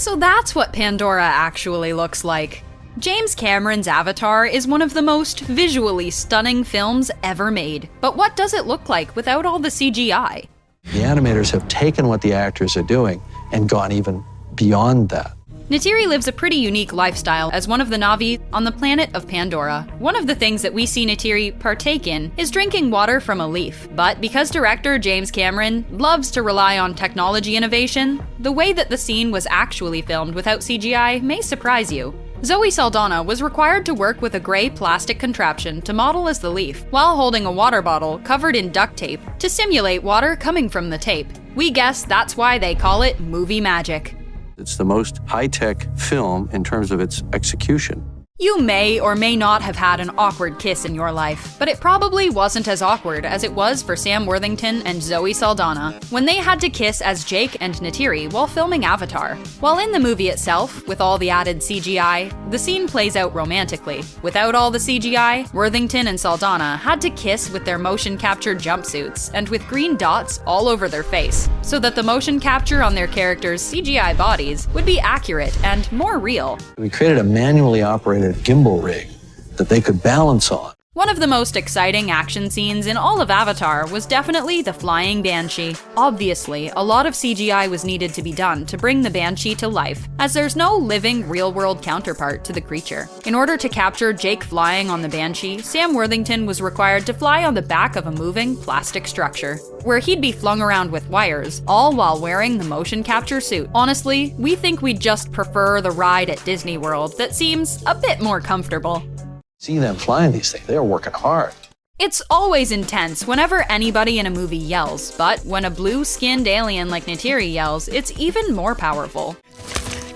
So that's what Pandora actually looks like. James Cameron's Avatar is one of the most visually stunning films ever made. But what does it look like without all the CGI? The animators have taken what the actors are doing and gone even beyond that. Neytiri lives a pretty unique lifestyle as one of the Na'vi on the planet of Pandora. One of the things that we see Neytiri partake in is drinking water from a leaf. But because director James Cameron loves to rely on technology innovation, the way that the scene was actually filmed without CGI may surprise you. Zoe Saldana was required to work with a gray plastic contraption to model as the leaf, while holding a water bottle covered in duct tape to simulate water coming from the tape. We guess that's why they call it movie magic. It's the most high-tech film in terms of its execution. You may or may not have had an awkward kiss in your life, but it probably wasn't as awkward as it was for Sam Worthington and Zoe Saldana when they had to kiss as Jake and Neytiri while filming Avatar. While in the movie itself, with all the added CGI, the scene plays out romantically. Without all the CGI, Worthington and Saldana had to kiss with their motion capture jumpsuits and with green dots all over their face, so that the motion capture on their characters' CGI bodies would be accurate and more real. We created a manually operated gimbal rig that they could balance on. One of the most exciting action scenes in all of Avatar was definitely the flying banshee. Obviously, a lot of CGI was needed to be done to bring the banshee to life, as there's no living, real-world counterpart to the creature. In order to capture Jake flying on the banshee, Sam Worthington was required to fly on the back of a moving plastic structure, where he'd be flung around with wires, all while wearing the motion capture suit. Honestly, we think we'd just prefer the ride at Disney World that seems a bit more comfortable. See them flying these things, they are working hard. It's always intense whenever anybody in a movie yells, but when a blue-skinned alien like Neytiri yells, it's even more powerful.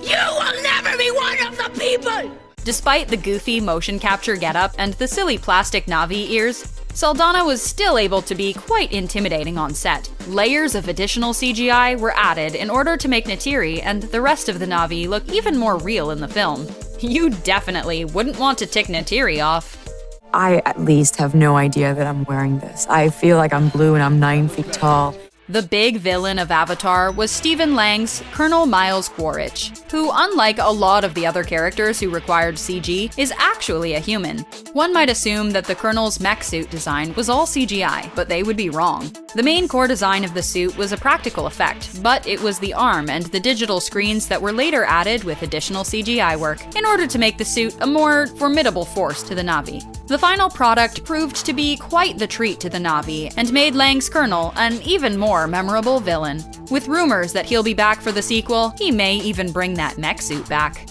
You will never be one of the people! Despite the goofy motion capture getup and the silly plastic Na'vi ears, Saldana was still able to be quite intimidating on set. Layers of additional CGI were added in order to make Neytiri and the rest of the Na'vi look even more real in the film. You definitely wouldn't want to tick Neytiri off. I at least have no idea that I'm wearing this. I feel like I'm blue and I'm 9 feet tall. The big villain of Avatar was Stephen Lang's Colonel Miles Quaritch, who, unlike a lot of the other characters who required CG, is actually a human. One might assume that the Colonel's mech suit design was all CGI, but they would be wrong. The main core design of the suit was a practical effect, but it was the arm and the digital screens that were later added with additional CGI work in order to make the suit a more formidable force to the Na'vi. The final product proved to be quite the treat to the Na'vi and made Lang's Colonel an even more memorable villain. With rumors that he'll be back for the sequel, he may even bring that mech suit back.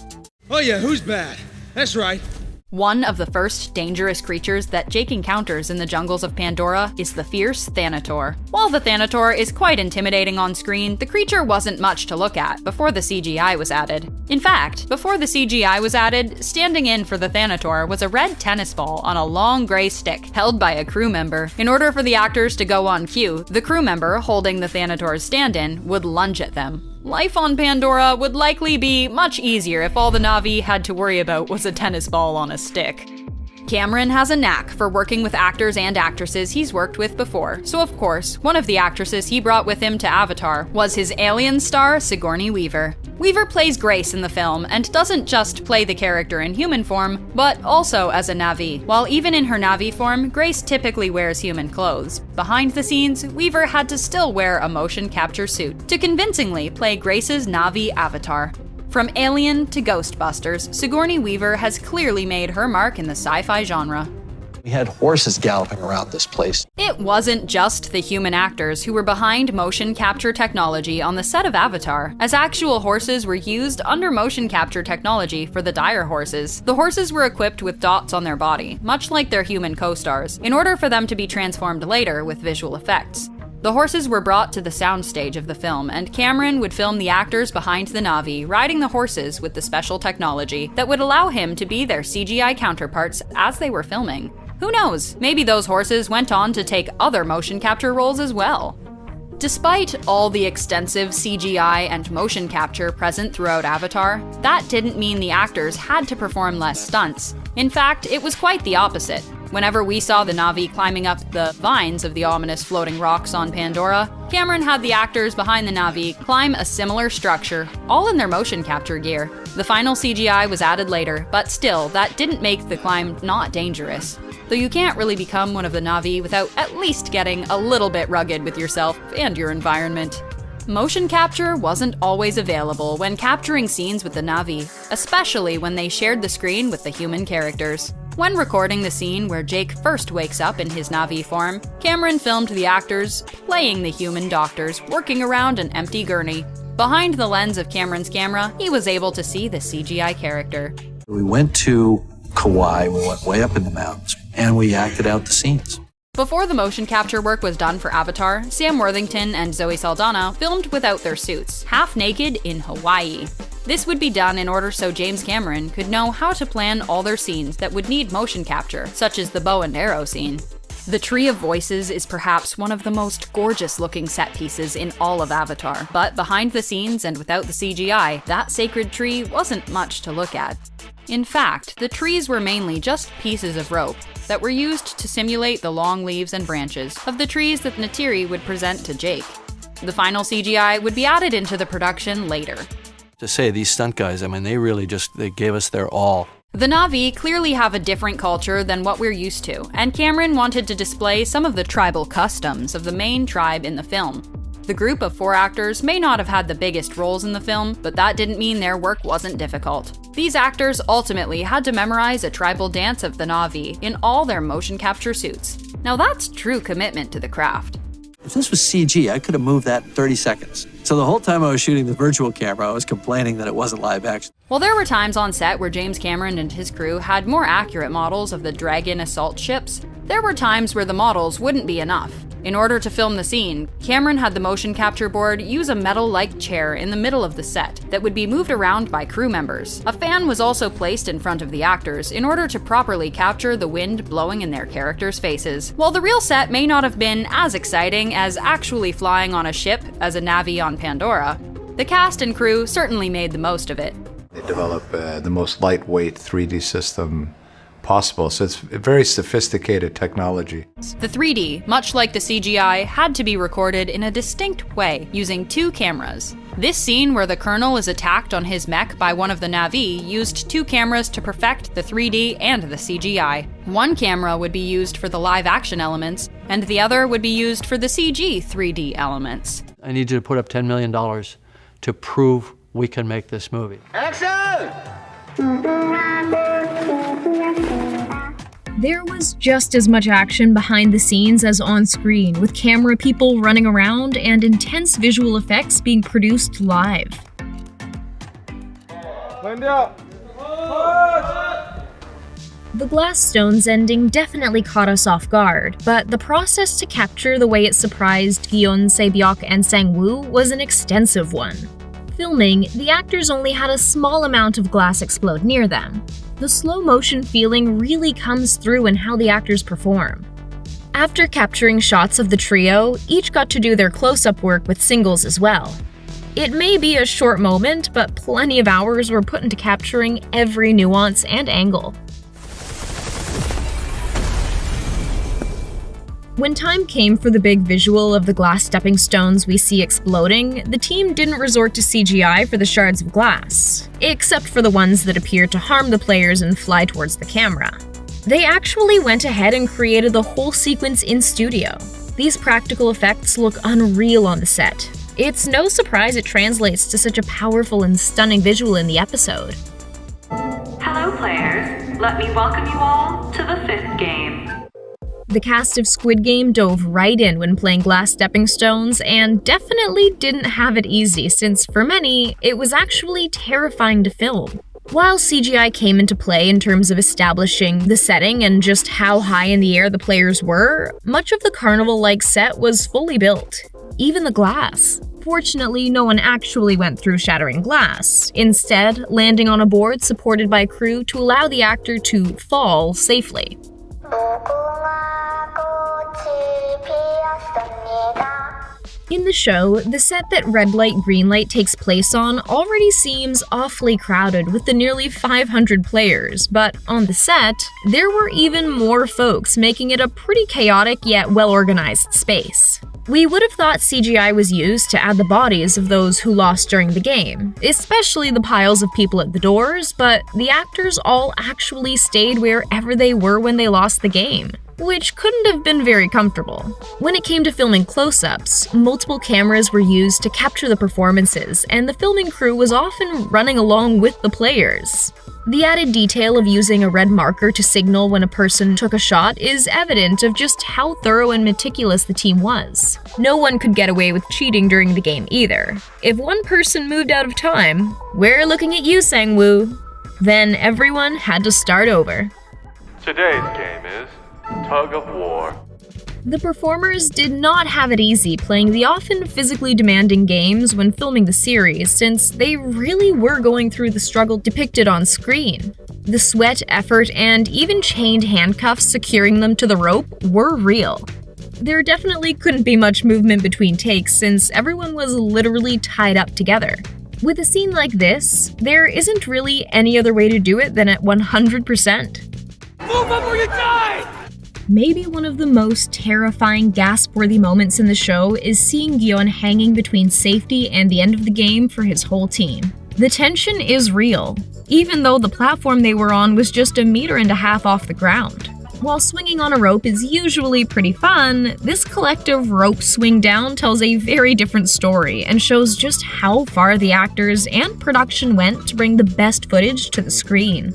Oh yeah, who's bad? That's right. One of the first dangerous creatures that Jake encounters in the jungles of Pandora is the fierce Thanator. While the Thanator is quite intimidating on screen, the creature wasn't much to look at before the CGI was added. In fact, before the CGI was added, standing in for the Thanator was a red tennis ball on a long gray stick held by a crew member. In order for the actors to go on cue, the crew member holding the Thanator's stand-in would lunge at them. Life on Pandora would likely be much easier if all the Na'vi had to worry about was a tennis ball on a stick. Cameron has a knack for working with actors and actresses he's worked with before, so of course, one of the actresses he brought with him to Avatar was his alien star, Sigourney Weaver. Weaver plays Grace in the film and doesn't just play the character in human form, but also as a Na'vi. While even in her Na'vi form, Grace typically wears human clothes. Behind the scenes, Weaver had to still wear a motion capture suit to convincingly play Grace's Na'vi avatar. From Alien to Ghostbusters, Sigourney Weaver has clearly made her mark in the sci-fi genre. We had horses galloping around this place. It wasn't just the human actors who were behind motion capture technology on the set of Avatar, as actual horses were used under motion capture technology for the dire horses. The horses were equipped with dots on their body, much like their human co-stars, in order for them to be transformed later with visual effects. The horses were brought to the soundstage of the film, and Cameron would film the actors behind the Na'vi riding the horses with the special technology that would allow him to be their CGI counterparts as they were filming. Who knows, maybe those horses went on to take other motion capture roles as well. Despite all the extensive CGI and motion capture present throughout Avatar, that didn't mean the actors had to perform less stunts. In fact, it was quite the opposite. Whenever we saw the Na'vi climbing up the vines of the ominous floating rocks on Pandora, Cameron had the actors behind the Na'vi climb a similar structure, all in their motion capture gear. The final CGI was added later, but still, that didn't make the climb not dangerous. Though you can't really become one of the Na'vi without at least getting a little bit rugged with yourself and your environment. Motion capture wasn't always available when capturing scenes with the Na'vi, especially when they shared the screen with the human characters. When recording the scene where Jake first wakes up in his Na'vi form, Cameron filmed the actors playing the human doctors working around an empty gurney. Behind the lens of Cameron's camera, he was able to see the CGI character. We went to Kauai, we went way up in the mountains, and we acted out the scenes. Before the motion capture work was done for Avatar, Sam Worthington and Zoe Saldana filmed without their suits, half naked in Hawaii. This would be done in order so James Cameron could know how to plan all their scenes that would need motion capture, such as the bow and arrow scene. The Tree of Voices is perhaps one of the most gorgeous-looking set pieces in all of Avatar, but behind the scenes and without the CGI, that sacred tree wasn't much to look at. In fact, the trees were mainly just pieces of rope that were used to simulate the long leaves and branches of the trees that Neytiri would present to Jake. The final CGI would be added into the production later. To say these stunt guys, I mean, they gave us their all. The Na'vi clearly have a different culture than what we're used to, and Cameron wanted to display some of the tribal customs of the main tribe in the film. The group of 4 actors may not have had the biggest roles in the film, but that didn't mean their work wasn't difficult. These actors ultimately had to memorize a tribal dance of the Na'vi in all their motion capture suits. Now that's true commitment to the craft. If this was CG, I could have moved that in 30 seconds. So the whole time I was shooting the virtual camera, I was complaining that it wasn't live action. While there were times on set where James Cameron and his crew had more accurate models of the Dragon assault ships, there were times where the models wouldn't be enough. In order to film the scene, Cameron had the motion capture board use a metal-like chair in the middle of the set that would be moved around by crew members. A fan was also placed in front of the actors in order to properly capture the wind blowing in their characters' faces. While the real set may not have been as exciting as actually flying on a ship as a Na'vi on Pandora, the cast and crew certainly made the most of it. They developed the most lightweight 3D system possible, so it's a very sophisticated technology. The 3D, much like the CGI, had to be recorded in a distinct way, using 2 cameras. This scene where the Colonel is attacked on his mech by one of the Na'vi used 2 cameras to perfect the 3D and the CGI. One camera would be used for the live action elements, and the other would be used for the CG 3D elements. I need you to put up $10 million to prove we can make this movie. There was just as much action behind the scenes as on screen, with camera people running around and intense visual effects being produced live. The glass stones ending definitely caught us off guard, but the process to capture the way it surprised Gion, Se-byok, and Sang-woo was an extensive one. Filming, the actors only had a small amount of glass explode near them. The slow motion feeling really comes through in how the actors perform. After capturing shots of the trio, each got to do their close-up work with singles as well. It may be a short moment, but plenty of hours were put into capturing every nuance and angle. When time came for the big visual of the glass stepping stones we see exploding, the team didn't resort to CGI for the shards of glass, except for the ones that appeared to harm the players and fly towards the camera. They actually went ahead and created the whole sequence in studio. These practical effects look unreal on the set. It's no surprise it translates to such a powerful and stunning visual in the episode. Hello players, let me welcome you all to the 5th game. The cast of Squid Game dove right in when playing glass stepping stones and definitely didn't have it easy since for many, it was actually terrifying to film. While CGI came into play in terms of establishing the setting and just how high in the air the players were, much of the carnival-like set was fully built. Even the glass. Fortunately, no one actually went through shattering glass, instead landing on a board supported by crew to allow the actor to fall safely. In the show, the set that Red Light Green Light takes place on already seems awfully crowded with the nearly 500 players, but on the set, there were even more folks, making it a pretty chaotic yet well-organized space. We would have thought CGI was used to add the bodies of those who lost during the game, especially the piles of people at the doors, but the actors all actually stayed wherever they were when they lost the game, which couldn't have been very comfortable. When it came to filming close-ups, multiple cameras were used to capture the performances, and the filming crew was often running along with the players. The added detail of using a red marker to signal when a person took a shot is evident of just how thorough and meticulous the team was. No one could get away with cheating during the game either. If one person moved out of time, "We're looking at you, Sang-woo," then everyone had to start over. Today's game is Tug of War. The performers did not have it easy playing the often physically demanding games when filming the series, since they really were going through the struggle depicted on screen. The sweat, effort, and even chained handcuffs securing them to the rope were real. There definitely couldn't be much movement between takes since everyone was literally tied up together. With a scene like this, there isn't really any other way to do it than at 100%. Move up or you die! Maybe one of the most terrifying, gasp-worthy moments in the show is seeing Gyeon hanging between safety and the end of the game for his whole team. The tension is real, even though the platform they were on was just 1.5 meters off the ground. While swinging on a rope is usually pretty fun, this collective rope swing down tells a very different story and shows just how far the actors and production went to bring the best footage to the screen.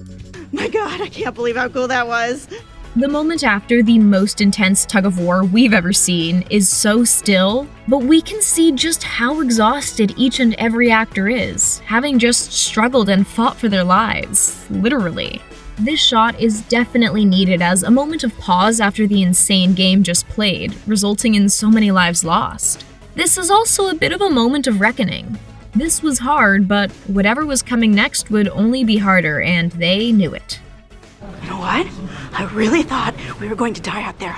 My god, I can't believe how cool that was. The moment after the most intense tug-of-war we've ever seen is so still, but we can see just how exhausted each and every actor is, having just struggled and fought for their lives, literally. This shot is definitely needed as a moment of pause after the insane game just played, resulting in so many lives lost. This is also a bit of a moment of reckoning. This was hard, but whatever was coming next would only be harder, and they knew it. You know what? I really thought we were going to die out there.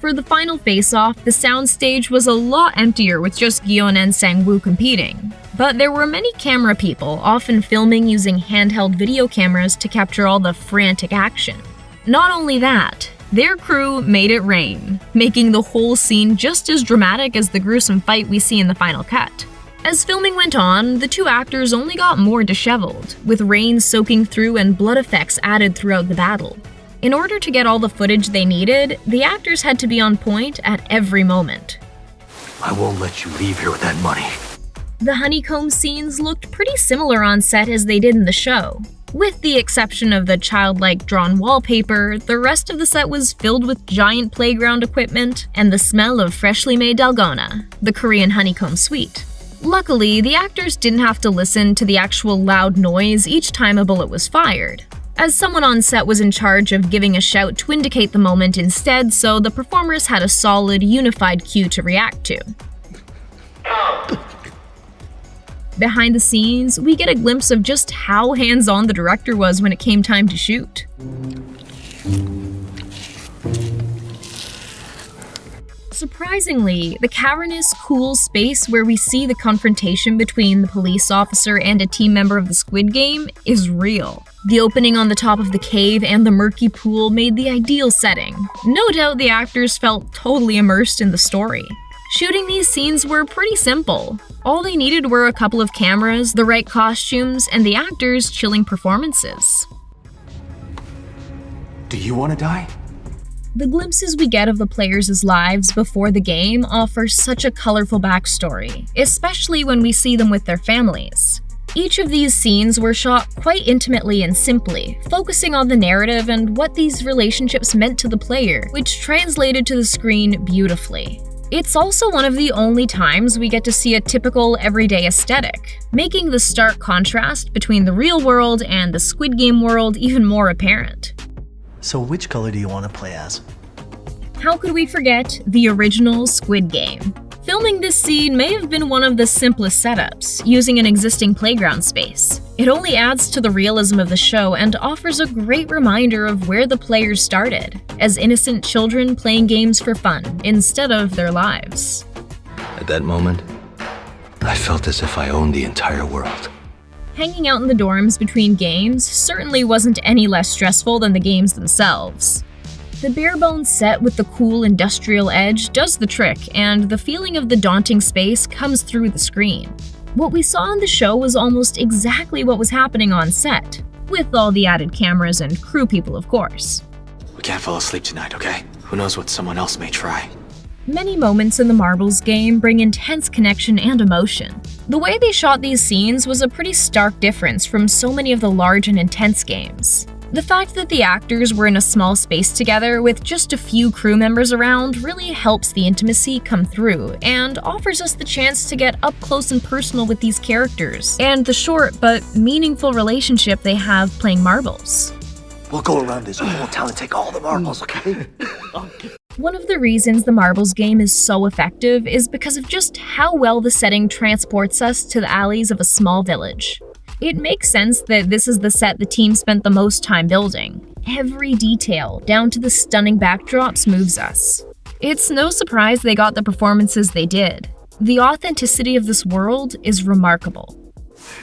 For the final face-off, the soundstage was a lot emptier with just Gyeon and Sang-woo competing. But there were many camera people, often filming using handheld video cameras to capture all the frantic action. Not only that, their crew made it rain, making the whole scene just as dramatic as the gruesome fight we see in the final cut. As filming went on, the two actors only got more disheveled, with rain soaking through and blood effects added throughout the battle. In order to get all the footage they needed, the actors had to be on point at every moment. I won't let you leave here with that money. The honeycomb scenes looked pretty similar on set as they did in the show. With the exception of the childlike drawn wallpaper, the rest of the set was filled with giant playground equipment and the smell of freshly made dalgona, the Korean honeycomb sweet. Luckily, the actors didn't have to listen to the actual loud noise each time a bullet was fired, as someone on set was in charge of giving a shout to indicate the moment instead, so the performers had a solid, unified cue to react to. Behind the scenes, we get a glimpse of just how hands-on the director was when it came time to shoot. Surprisingly, the cavernous, cool space where we see the confrontation between the police officer and a team member of the Squid Game is real. The opening on the top of the cave and the murky pool made the ideal setting. No doubt the actors felt totally immersed in the story. Shooting these scenes were pretty simple. All they needed were a couple of cameras, the right costumes, and the actors' chilling performances. Do you want to die? The glimpses we get of the players' lives before the game offer such a colorful backstory, especially when we see them with their families. Each of these scenes were shot quite intimately and simply, focusing on the narrative and what these relationships meant to the player, which translated to the screen beautifully. It's also one of the only times we get to see a typical everyday aesthetic, making the stark contrast between the real world and the Squid Game world even more apparent. So which color do you want to play as? How could we forget the original Squid Game? Filming this scene may have been one of the simplest setups, using an existing playground space. It only adds to the realism of the show and offers a great reminder of where the players started, as innocent children playing games for fun instead of their lives. At that moment, I felt as if I owned the entire world. Hanging out in the dorms between games certainly wasn't any less stressful than the games themselves. The bare-bones set with the cool industrial edge does the trick, and the feeling of the daunting space comes through the screen. What we saw on the show was almost exactly what was happening on set, with all the added cameras and crew people, of course. We can't fall asleep tonight, okay? Who knows what someone else may try. Many moments in the Marbles game bring intense connection and emotion. The way they shot these scenes was a pretty stark difference from so many of the large and intense games. The fact that the actors were in a small space together with just a few crew members around really helps the intimacy come through and offers us the chance to get up close and personal with these characters and the short but meaningful relationship they have playing marbles. We'll go around this whole town and take all the marbles, okay? One of the reasons the Marbles game is so effective is because of just how well the setting transports us to the alleys of a small village. It makes sense that this is the set the team spent the most time building. Every detail, down to the stunning backdrops, moves us. It's no surprise they got the performances they did. The authenticity of this world is remarkable.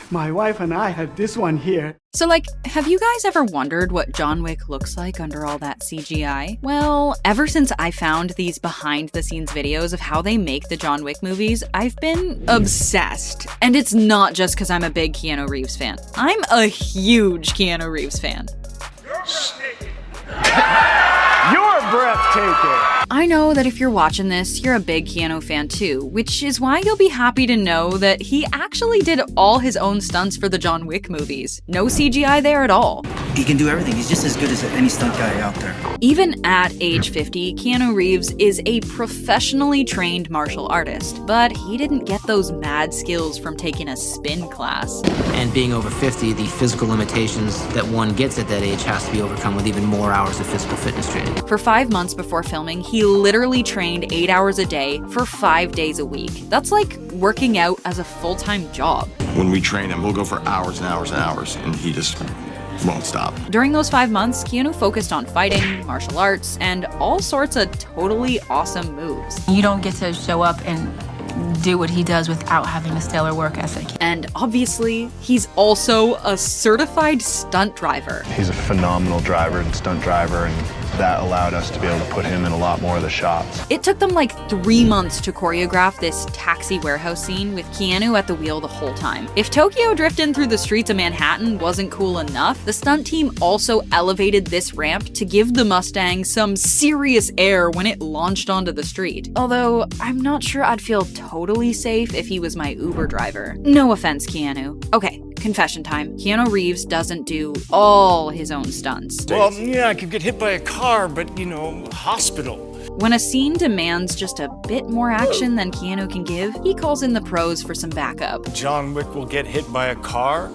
My wife and I had this one here. So have you guys ever wondered what John Wick looks like under all that CGI? Well, ever since I found these behind-the-scenes videos of how they make the John Wick movies, I've been obsessed. And it's not just because I'm a big Keanu Reeves fan. I'm a huge Keanu Reeves fan. You're breathtaking! I know that if you're watching this, you're a big Keanu fan too, which is why you'll be happy to know that he actually did all his own stunts for the John Wick movies. No CGI there at all. He can do everything. He's just as good as any stunt guy out there. Even at age 50, Keanu Reeves is a professionally trained martial artist, but he didn't get those mad skills from taking a spin class. And being over 50, the physical limitations that one gets at that age has to be overcome with even more hours of physical fitness training. For 5 months before filming, he literally trained 8 hours a day for 5 days a week. That's like working out as a full-time job. When we train him, we'll go for hours and hours and hours, and he just won't stop. During those 5 months, Keanu focused on fighting, martial arts, and all sorts of totally awesome moves. You don't get to show up and do what he does without having a stellar work ethic. And obviously, he's also a certified stunt driver. He's a phenomenal driver and stunt driver, and that allowed us to be able to put him in a lot more of the shots. It took them like 3 months to choreograph this taxi warehouse scene with Keanu at the wheel the whole time. If Tokyo drifting through the streets of Manhattan wasn't cool enough, the stunt team also elevated this ramp to give the Mustang some serious air when it launched onto the street. Although, I'm not sure I'd feel totally safe if he was my Uber driver. No offense, Keanu. Okay, confession time. Keanu Reeves doesn't do all his own stunts. Well, yeah, I could get hit by a car, but, hospital. When a scene demands just a bit more action than Keanu can give, he calls in the pros for some backup. John Wick will get hit by a car,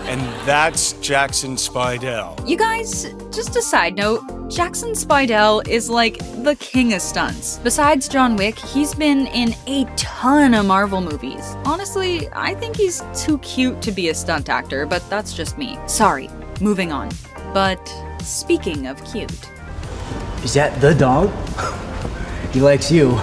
and that's Jackson Spidell. You guys, just a side note, Jackson Spidell is like the king of stunts. Besides John Wick, he's been in a ton of Marvel movies. Honestly, I think he's too cute to be a stunt actor, but that's just me. Sorry, moving on. But speaking of cute. Is that the dog? He likes you.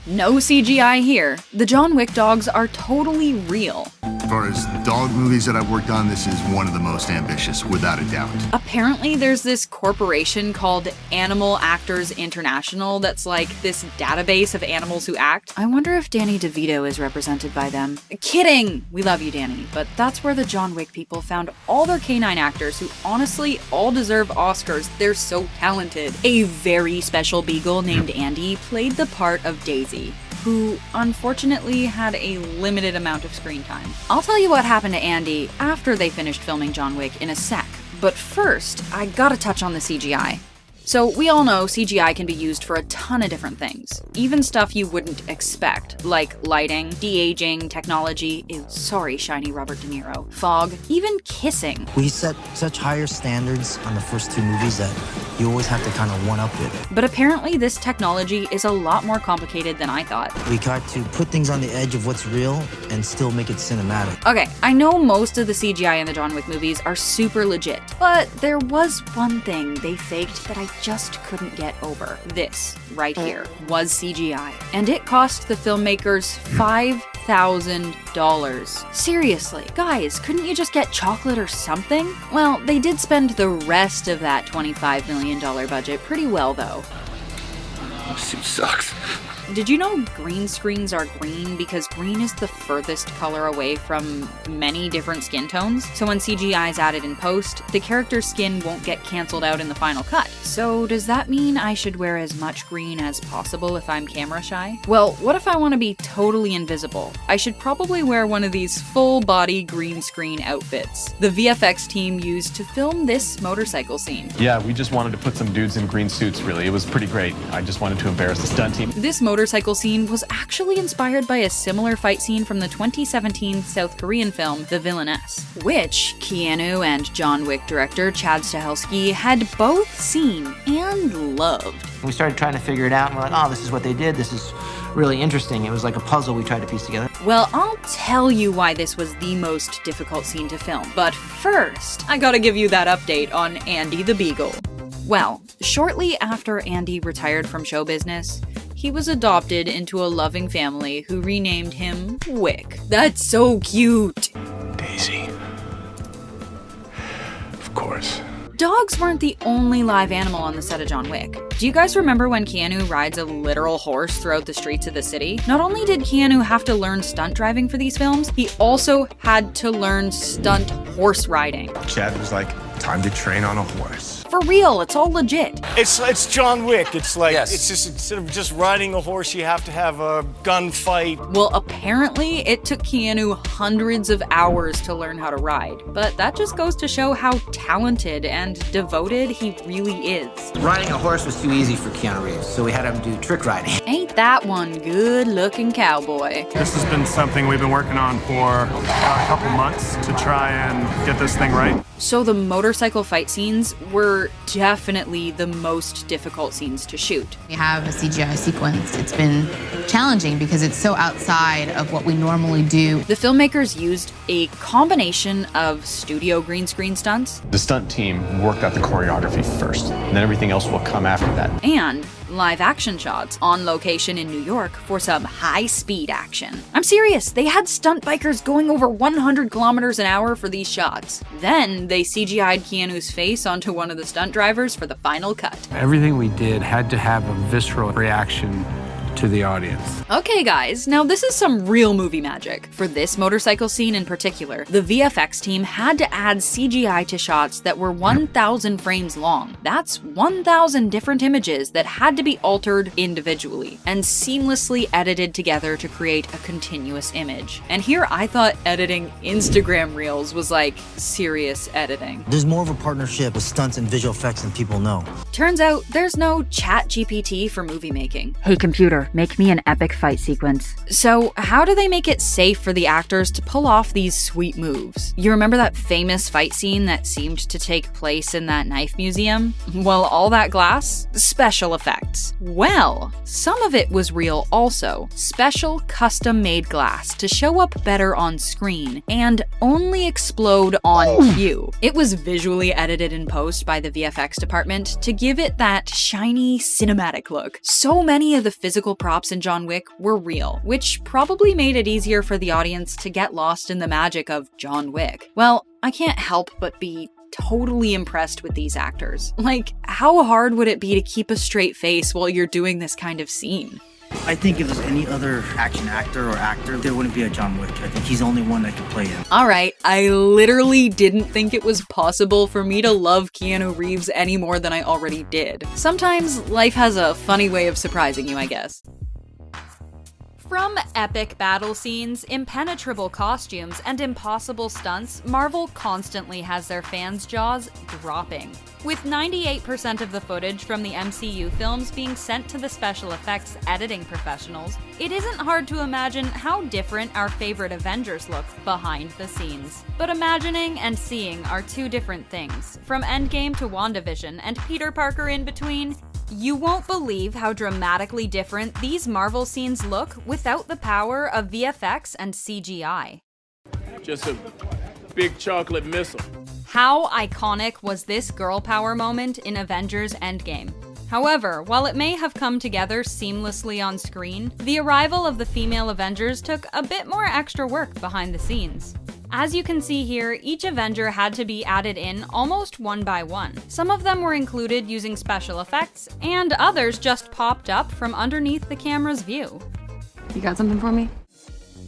No CGI here. The John Wick dogs are totally real. As far as dog movies that I've worked on, this is one of the most ambitious, without a doubt. Apparently there's this corporation called Animal Actors International that's like this database of animals who act. I wonder if Danny DeVito is represented by them. Kidding! We love you, Danny. But that's where the John Wick people found all their canine actors who honestly all deserve Oscars. They're so talented. A very special beagle named Andy played the part of Daisy, who unfortunately had a limited amount of screen time. I'll tell you what happened to Andy after they finished filming John Wick in a sec, but first, I gotta touch on the CGI. So we all know CGI can be used for a ton of different things, even stuff you wouldn't expect, like lighting, de-aging, technology, sorry, shiny Robert De Niro, fog, even kissing. We set such higher standards on the first two movies that You always have to kind of one-up it. But apparently this technology is a lot more complicated than I thought. We got to put things on the edge of what's real and still make it cinematic. Okay, I know most of the CGI in the John Wick movies are super legit, but there was one thing they faked that I just couldn't get over. This, right here, was CGI. And it cost the filmmakers $5,000. Seriously, guys, couldn't you just get chocolate or something? Well, they did spend the rest of that $25 million budget pretty well, though. This suit sucks. Did you know green screens are green because green is the furthest color away from many different skin tones? So when CGI is added in post, the character's skin won't get canceled out in the final cut. So does that mean I should wear as much green as possible if I'm camera shy? Well, what if I want to be totally invisible? I should probably wear one of these full-body green screen outfits the VFX team used to film this motorcycle scene. Yeah, we just wanted to put some dudes in green suits, really. It was pretty great. I just wanted to embarrass the stunt team. This motorcycle scene was actually inspired by a similar fight scene from the 2017 South Korean film The Villainess, which Keanu and John Wick director Chad Stahelski had both seen and loved. We started trying to figure it out, and we're like, oh, this is what they did. This is really interesting. It was like a puzzle we tried to piece together. Well, I'll tell you why this was the most difficult scene to film. But first, I gotta give you that update on Andy the Beagle. Well, shortly after Andy retired from show business, he was adopted into a loving family who renamed him Wick. That's so cute! Daisy. Of course. Dogs weren't the only live animal on the set of John Wick. Do you guys remember when Keanu rides a literal horse throughout the streets of the city? Not only did Keanu have to learn stunt driving for these films, he also had to learn stunt horse riding. Chad was like, time to train on a horse. For real, it's all legit. It's John Wick. It's like, it's just, instead of just riding a horse, you have to have a gunfight. Well, apparently it took Keanu hundreds of hours to learn how to ride. But that just goes to show how talented and devoted he really is. Riding a horse was too easy for Keanu Reeves, so we had him do trick riding. Ain't that one good-looking cowboy? This has been something we've been working on for a couple months to try and get this thing right. So the motorcycle fight scenes were definitely the most difficult scenes to shoot. We have a CGI sequence. It's been challenging because it's so outside of what we normally do. The filmmakers used a combination of studio green screen stunts. The stunt team worked out the choreography first, and then everything else will come after that. And live action shots on location in New York for some high-speed action. I'm serious, they had stunt bikers going over 100 kilometers an hour for these shots. Then they CGI'd Keanu's face onto one of the stunt drivers for the final cut. Everything we did had to have a visceral reaction to the audience. Okay guys, now this is some real movie magic. For this motorcycle scene in particular, the VFX team had to add CGI to shots that were 1,000 frames long. That's 1,000 different images that had to be altered individually and seamlessly edited together to create a continuous image. And here I thought editing Instagram reels was like serious editing. There's more of a partnership with stunts and visual effects than people know. Turns out there's no ChatGPT for movie making. Hey computer, make me an epic fight sequence. So how do they make it safe for the actors to pull off these sweet moves? You remember that famous fight scene that seemed to take place in that knife museum? Well, all that glass? Special effects. Well, some of it was real also. Special custom-made glass to show up better on screen and only explode on cue. It was visually edited in post by the VFX department to give it that shiny cinematic look. So many of the physical props in John Wick were real, which probably made it easier for the audience to get lost in the magic of John Wick. Well, I can't help but be totally impressed with these actors. Like, how hard would it be to keep a straight face while you're doing this kind of scene? I think if there's any other action actor or actor, there wouldn't be a John Wick. I think he's the only one that can play him. Alright, I literally didn't think it was possible for me to love Keanu Reeves any more than I already did. Sometimes life has a funny way of surprising you, I guess. From epic battle scenes, impenetrable costumes, and impossible stunts, Marvel constantly has their fans' jaws dropping. With 98% of the footage from the MCU films being sent to the special effects editing professionals, it isn't hard to imagine how different our favorite Avengers look behind the scenes. But imagining and seeing are two different things. From Endgame to WandaVision and Peter Parker in between, you won't believe how dramatically different these Marvel scenes look without the power of VFX and CGI. Just a big chocolate missile. How iconic was this girl power moment in Avengers Endgame? However, while it may have come together seamlessly on screen, the arrival of the female Avengers took a bit more extra work behind the scenes. As you can see here, each Avenger had to be added in almost one by one. Some of them were included using special effects, and others just popped up from underneath the camera's view. You got something for me?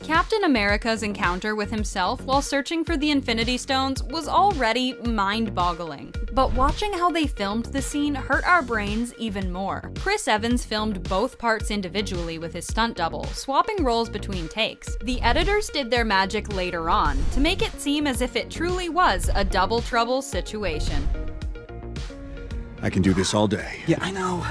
Captain America's encounter with himself while searching for the Infinity Stones was already mind-boggling. But watching how they filmed the scene hurt our brains even more. Chris Evans filmed both parts individually with his stunt double, swapping roles between takes. The editors did their magic later on to make it seem as if it truly was a double trouble situation. I can do this all day. Yeah, I know.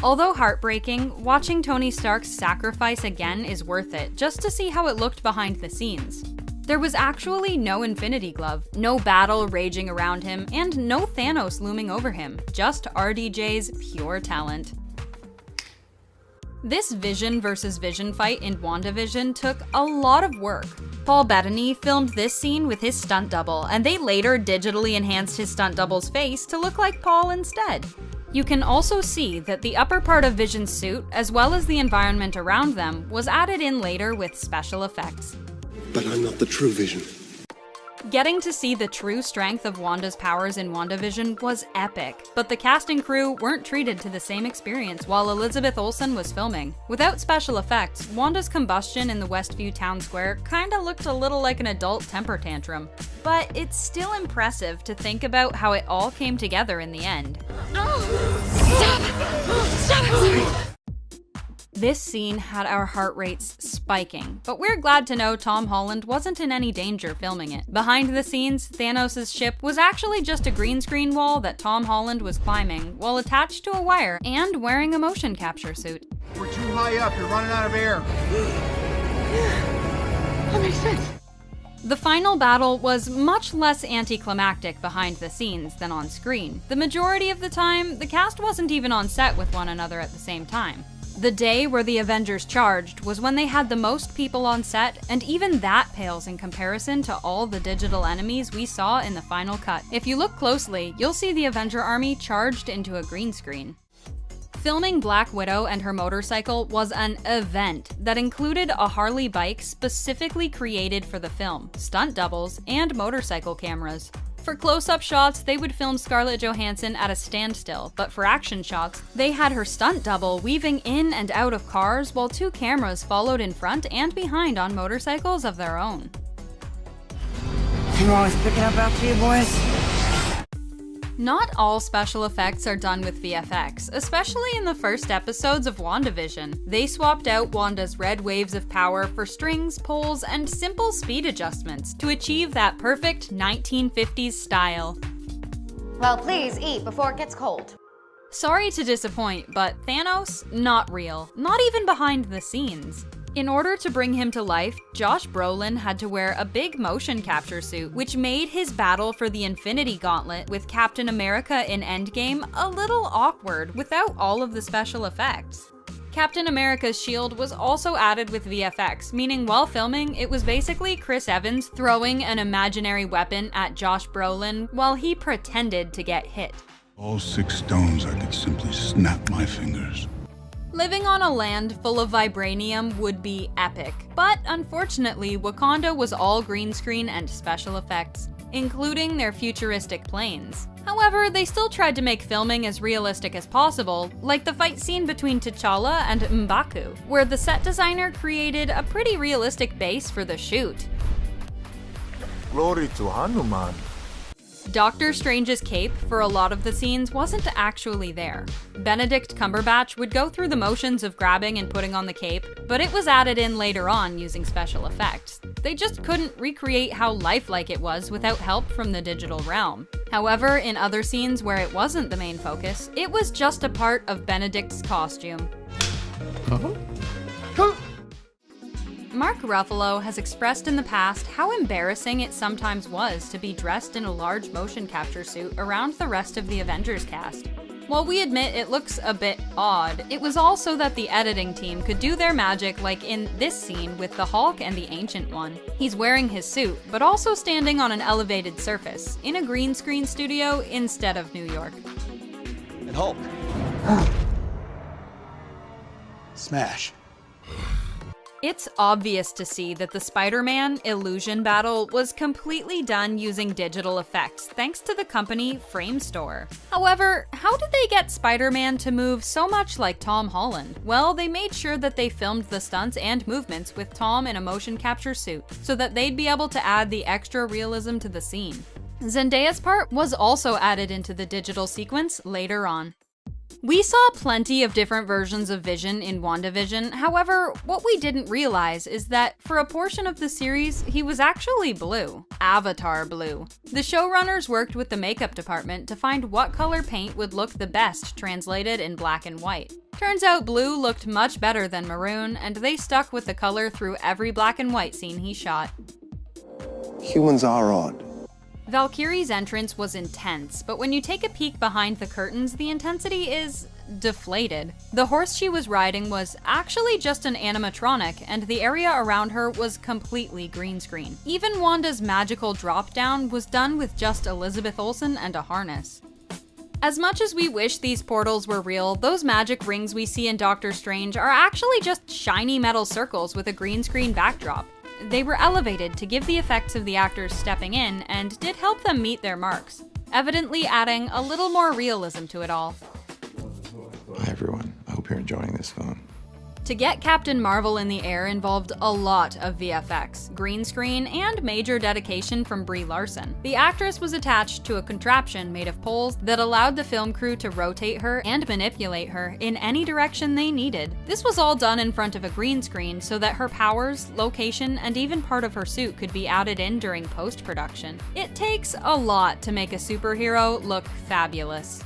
Although heartbreaking, watching Tony Stark's sacrifice again is worth it, just to see how it looked behind the scenes. There was actually no Infinity Glove, no battle raging around him, and no Thanos looming over him, just RDJ's pure talent. This Vision versus Vision fight in WandaVision took a lot of work. Paul Bettany filmed this scene with his stunt double, and they later digitally enhanced his stunt double's face to look like Paul instead. You can also see that the upper part of Vision's suit, as well as the environment around them, was added in later with special effects. But I'm not the true Vision. Getting to see the true strength of Wanda's powers in WandaVision was epic, but the cast and crew weren't treated to the same experience while Elizabeth Olsen was filming. Without special effects, Wanda's combustion in the Westview town square kinda looked a little like an adult temper tantrum. But it's still impressive to think about how it all came together in the end. This scene had our heart rates spiking, but we're glad to know Tom Holland wasn't in any danger filming it. Behind the scenes, Thanos' ship was actually just a green screen wall that Tom Holland was climbing while attached to a wire and wearing a motion capture suit. We're too high up, you're running out of air. That makes sense. The final battle was much less anticlimactic behind the scenes than on screen. The majority of the time, the cast wasn't even on set with one another at the same time. The day where the Avengers charged was when they had the most people on set, and even that pales in comparison to all the digital enemies we saw in the final cut. If you look closely, you'll see the Avenger army charged into a green screen. Filming Black Widow and her motorcycle was an event that included a Harley bike specifically created for the film, stunt doubles, and motorcycle cameras. For close-up shots, they would film Scarlett Johansson at a standstill, but for action shots, they had her stunt double weaving in and out of cars while two cameras followed in front and behind on motorcycles of their own. You always picking up after you, boys? Not all special effects are done with VFX, especially in the first episodes of WandaVision. They swapped out Wanda's red waves of power for strings, poles, and simple speed adjustments to achieve that perfect 1950s style. Well, please eat before it gets cold. Sorry to disappoint, but Thanos, not real. Not even behind the scenes. In order to bring him to life, Josh Brolin had to wear a big motion capture suit, which made his battle for the Infinity Gauntlet with Captain America in Endgame a little awkward without all of the special effects. Captain America's shield was also added with VFX, meaning while filming, it was basically Chris Evans throwing an imaginary weapon at Josh Brolin while he pretended to get hit. All 6 stones, I could simply snap my fingers. Living on a land full of vibranium would be epic, but unfortunately, Wakanda was all green screen and special effects, including their futuristic planes. However, they still tried to make filming as realistic as possible, like the fight scene between T'Challa and M'Baku, where the set designer created a pretty realistic base for the shoot. Glory to Hanuman. Doctor Strange's cape for a lot of the scenes wasn't actually there. Benedict Cumberbatch would go through the motions of grabbing and putting on the cape, but it was added in later on using special effects. They just couldn't recreate how lifelike it was without help from the digital realm. However, in other scenes where it wasn't the main focus, it was just a part of Benedict's costume. Mark Ruffalo has expressed in the past how embarrassing it sometimes was to be dressed in a large motion capture suit around the rest of the Avengers cast. While we admit it looks a bit odd, it was also that the editing team could do their magic like in this scene with the Hulk and the Ancient One. He's wearing his suit, but also standing on an elevated surface, in a green screen studio instead of New York. And Hulk. Smash. It's obvious to see that the Spider-Man illusion battle was completely done using digital effects thanks to the company Framestore. However, how did they get Spider-Man to move so much like Tom Holland? Well, they made sure that they filmed the stunts and movements with Tom in a motion capture suit so that they'd be able to add the extra realism to the scene. Zendaya's part was also added into the digital sequence later on. We saw plenty of different versions of Vision in WandaVision, however, what we didn't realize is that for a portion of the series, he was actually blue. Avatar blue. The showrunners worked with the makeup department to find what color paint would look the best translated in black and white. Turns out blue looked much better than maroon, and they stuck with the color through every black and white scene he shot. Humans are odd. Valkyrie's entrance was intense, but when you take a peek behind the curtains, the intensity is deflated. The horse she was riding was actually just an animatronic, and the area around her was completely green screen. Even Wanda's magical drop down was done with just Elizabeth Olsen and a harness. As much as we wish these portals were real, those magic rings we see in Doctor Strange are actually just shiny metal circles with a green screen backdrop. They were elevated to give the effects of the actors stepping in and did help them meet their marks, evidently adding a little more realism to it all. Hi everyone, I hope you're enjoying this film. To get Captain Marvel in the air involved a lot of VFX, green screen, and major dedication from Brie Larson. The actress was attached to a contraption made of poles that allowed the film crew to rotate her and manipulate her in any direction they needed. This was all done in front of a green screen so that her powers, location, and even part of her suit could be added in during post-production. It takes a lot to make a superhero look fabulous.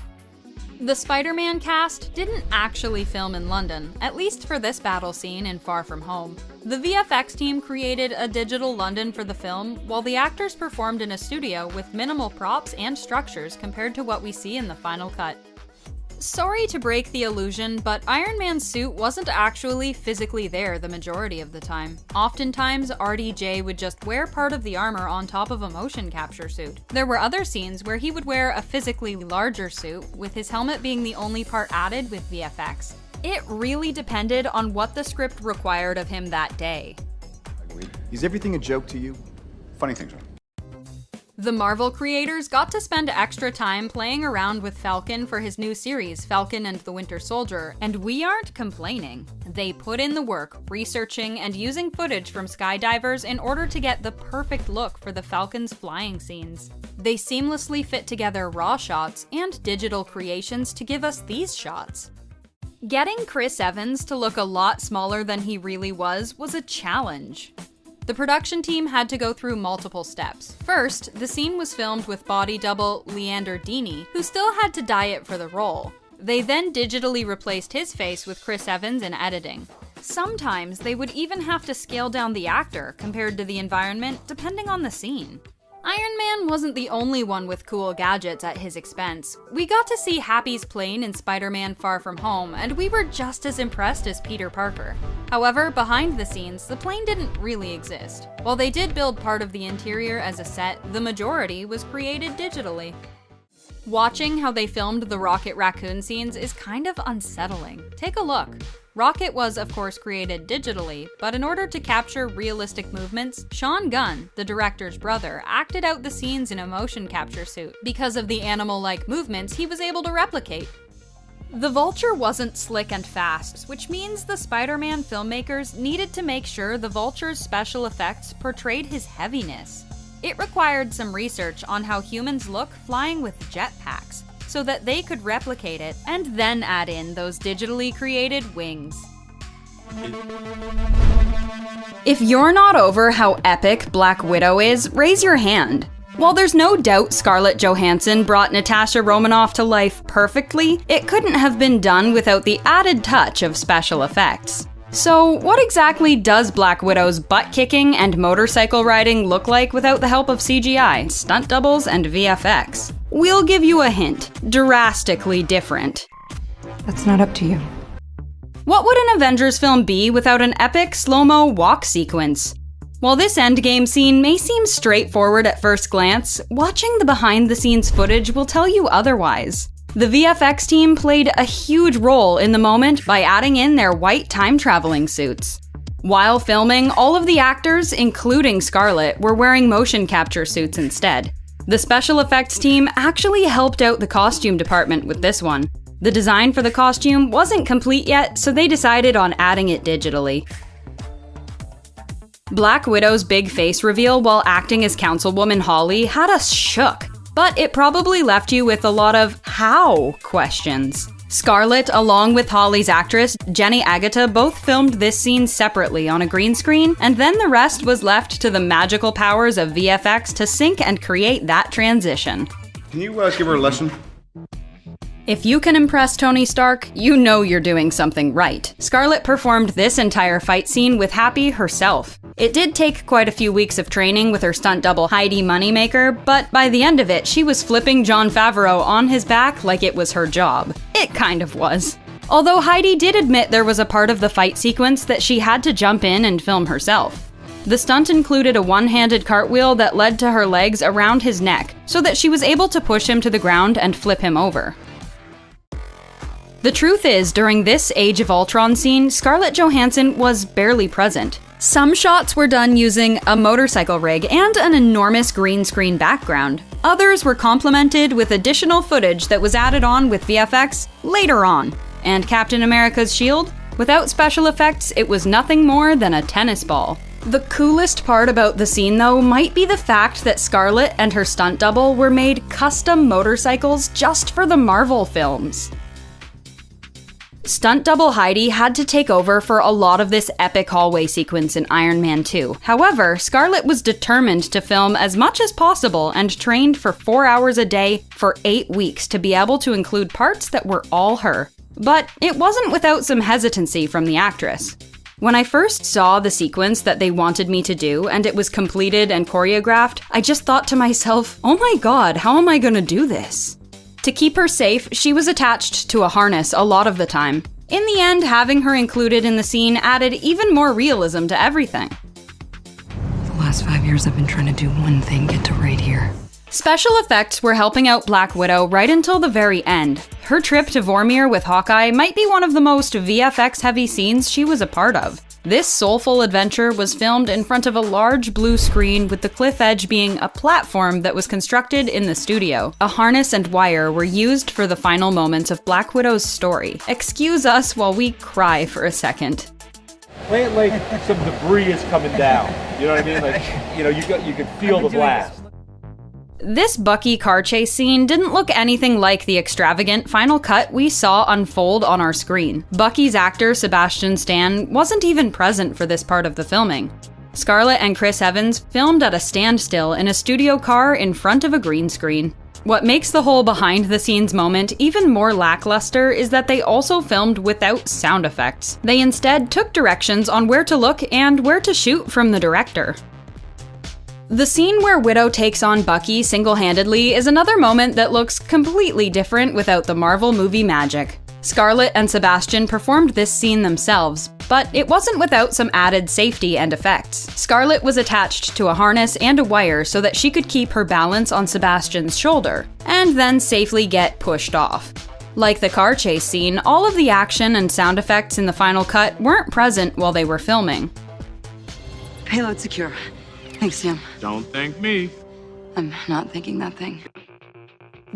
The Spider-Man cast didn't actually film in London, at least for this battle scene in Far From Home. The VFX team created a digital London for the film, while the actors performed in a studio with minimal props and structures compared to what we see in the final cut. Sorry to break the illusion, but Iron Man's suit wasn't actually physically there the majority of the time. Oftentimes, RDJ would just wear part of the armor on top of a motion capture suit. There were other scenes where he would wear a physically larger suit, with his helmet being the only part added with VFX. It really depended on what the script required of him that day. Is everything a joke to you? Funny things are. The Marvel creators got to spend extra time playing around with Falcon for his new series, Falcon and the Winter Soldier, and we aren't complaining. They put in the work, researching and using footage from skydivers in order to get the perfect look for the Falcon's flying scenes. They seamlessly fit together raw shots and digital creations to give us these shots. Getting Chris Evans to look a lot smaller than he really was a challenge. The production team had to go through multiple steps. First, the scene was filmed with body double Leander Deeney, who still had to diet for the role. They then digitally replaced his face with Chris Evans in editing. Sometimes they would even have to scale down the actor compared to the environment, depending on the scene. Iron Man wasn't the only one with cool gadgets at his expense. We got to see Happy's plane in Spider-Man Far From Home, and we were just as impressed as Peter Parker. However, behind the scenes, the plane didn't really exist. While they did build part of the interior as a set, the majority was created digitally. Watching how they filmed the Rocket Raccoon scenes is kind of unsettling. Take a look. Rocket was, of course, created digitally, but in order to capture realistic movements, Sean Gunn, the director's brother, acted out the scenes in a motion capture suit. Because of the animal-like movements he was able to replicate. The Vulture wasn't slick and fast, which means the Spider-Man filmmakers needed to make sure the Vulture's special effects portrayed his heaviness. It required some research on how humans look flying with jetpacks, so that they could replicate it and then add in those digitally created wings. If you're not over how epic Black Widow is, raise your hand. While there's no doubt Scarlett Johansson brought Natasha Romanoff to life perfectly, it couldn't have been done without the added touch of special effects. So, what exactly does Black Widow's butt-kicking and motorcycle riding look like without the help of CGI, stunt doubles, and VFX? We'll give you a hint. Drastically different. That's not up to you. What would an Avengers film be without an epic slow-mo walk sequence? While this endgame scene may seem straightforward at first glance, watching the behind-the-scenes footage will tell you otherwise. The VFX team played a huge role in the moment by adding in their white time-traveling suits. While filming, all of the actors, including Scarlett, were wearing motion capture suits instead. The special effects team actually helped out the costume department with this one. The design for the costume wasn't complete yet, so they decided on adding it digitally. Black Widow's big face reveal while acting as Councilwoman Holly had us shook, but it probably left you with a lot of how questions. Scarlett, along with Holly's actress, Jenny Agutter, both filmed this scene separately on a green screen, and then the rest was left to the magical powers of VFX to sync and create that transition. Can you give her a lesson? If you can impress Tony Stark, you know you're doing something right. Scarlett performed this entire fight scene with Happy herself. It did take quite a few weeks of training with her stunt double Heidi Moneymaker, but by the end of it, she was flipping Jon Favreau on his back like it was her job. It kind of was. Although Heidi did admit there was a part of the fight sequence that she had to jump in and film herself. The stunt included a one-handed cartwheel that led to her legs around his neck, so that she was able to push him to the ground and flip him over. The truth is, during this Age of Ultron scene, Scarlett Johansson was barely present. Some shots were done using a motorcycle rig and an enormous green screen background. Others were complemented with additional footage that was added on with VFX later on. And Captain America's shield? Without special effects, it was nothing more than a tennis ball. The coolest part about the scene, though, might be the fact that Scarlett and her stunt double were made custom motorcycles just for the Marvel films. Stunt double Heidi had to take over for a lot of this epic hallway sequence in Iron Man 2. However, Scarlett was determined to film as much as possible and trained for 4 hours a day for 8 weeks to be able to include parts that were all her. But it wasn't without some hesitancy from the actress. When I first saw the sequence that they wanted me to do and it was completed and choreographed, I just thought to myself, oh my god, how am I gonna do this? To keep her safe, she was attached to a harness a lot of the time. In the end, having her included in the scene added even more realism to everything. The last 5 years I've been trying to do one thing, get to right here. Special effects were helping out Black Widow right until the very end. Her trip to Vormir with Hawkeye might be one of the most VFX-heavy scenes she was a part of. This soulful adventure was filmed in front of a large blue screen, with the cliff edge being a platform that was constructed in the studio. A harness and wire were used for the final moments of Black Widow's story. Excuse us while we cry for a second. Plant like some debris is coming down. You know what I mean? Like, you can feel the blast. This Bucky car chase scene didn't look anything like the extravagant final cut we saw unfold on our screen. Bucky's actor, Sebastian Stan, wasn't even present for this part of the filming. Scarlett and Chris Evans filmed at a standstill in a studio car in front of a green screen. What makes the whole behind-the-scenes moment even more lackluster is that they also filmed without sound effects. They instead took directions on where to look and where to shoot from the director. The scene where Widow takes on Bucky single-handedly is another moment that looks completely different without the Marvel movie magic. Scarlett and Sebastian performed this scene themselves, but it wasn't without some added safety and effects. Scarlett was attached to a harness and a wire so that she could keep her balance on Sebastian's shoulder, and then safely get pushed off. Like the car chase scene, all of the action and sound effects in the final cut weren't present while they were filming. Payload secure. Thanks, Sam. Don't thank me. I'm not thinking that thing.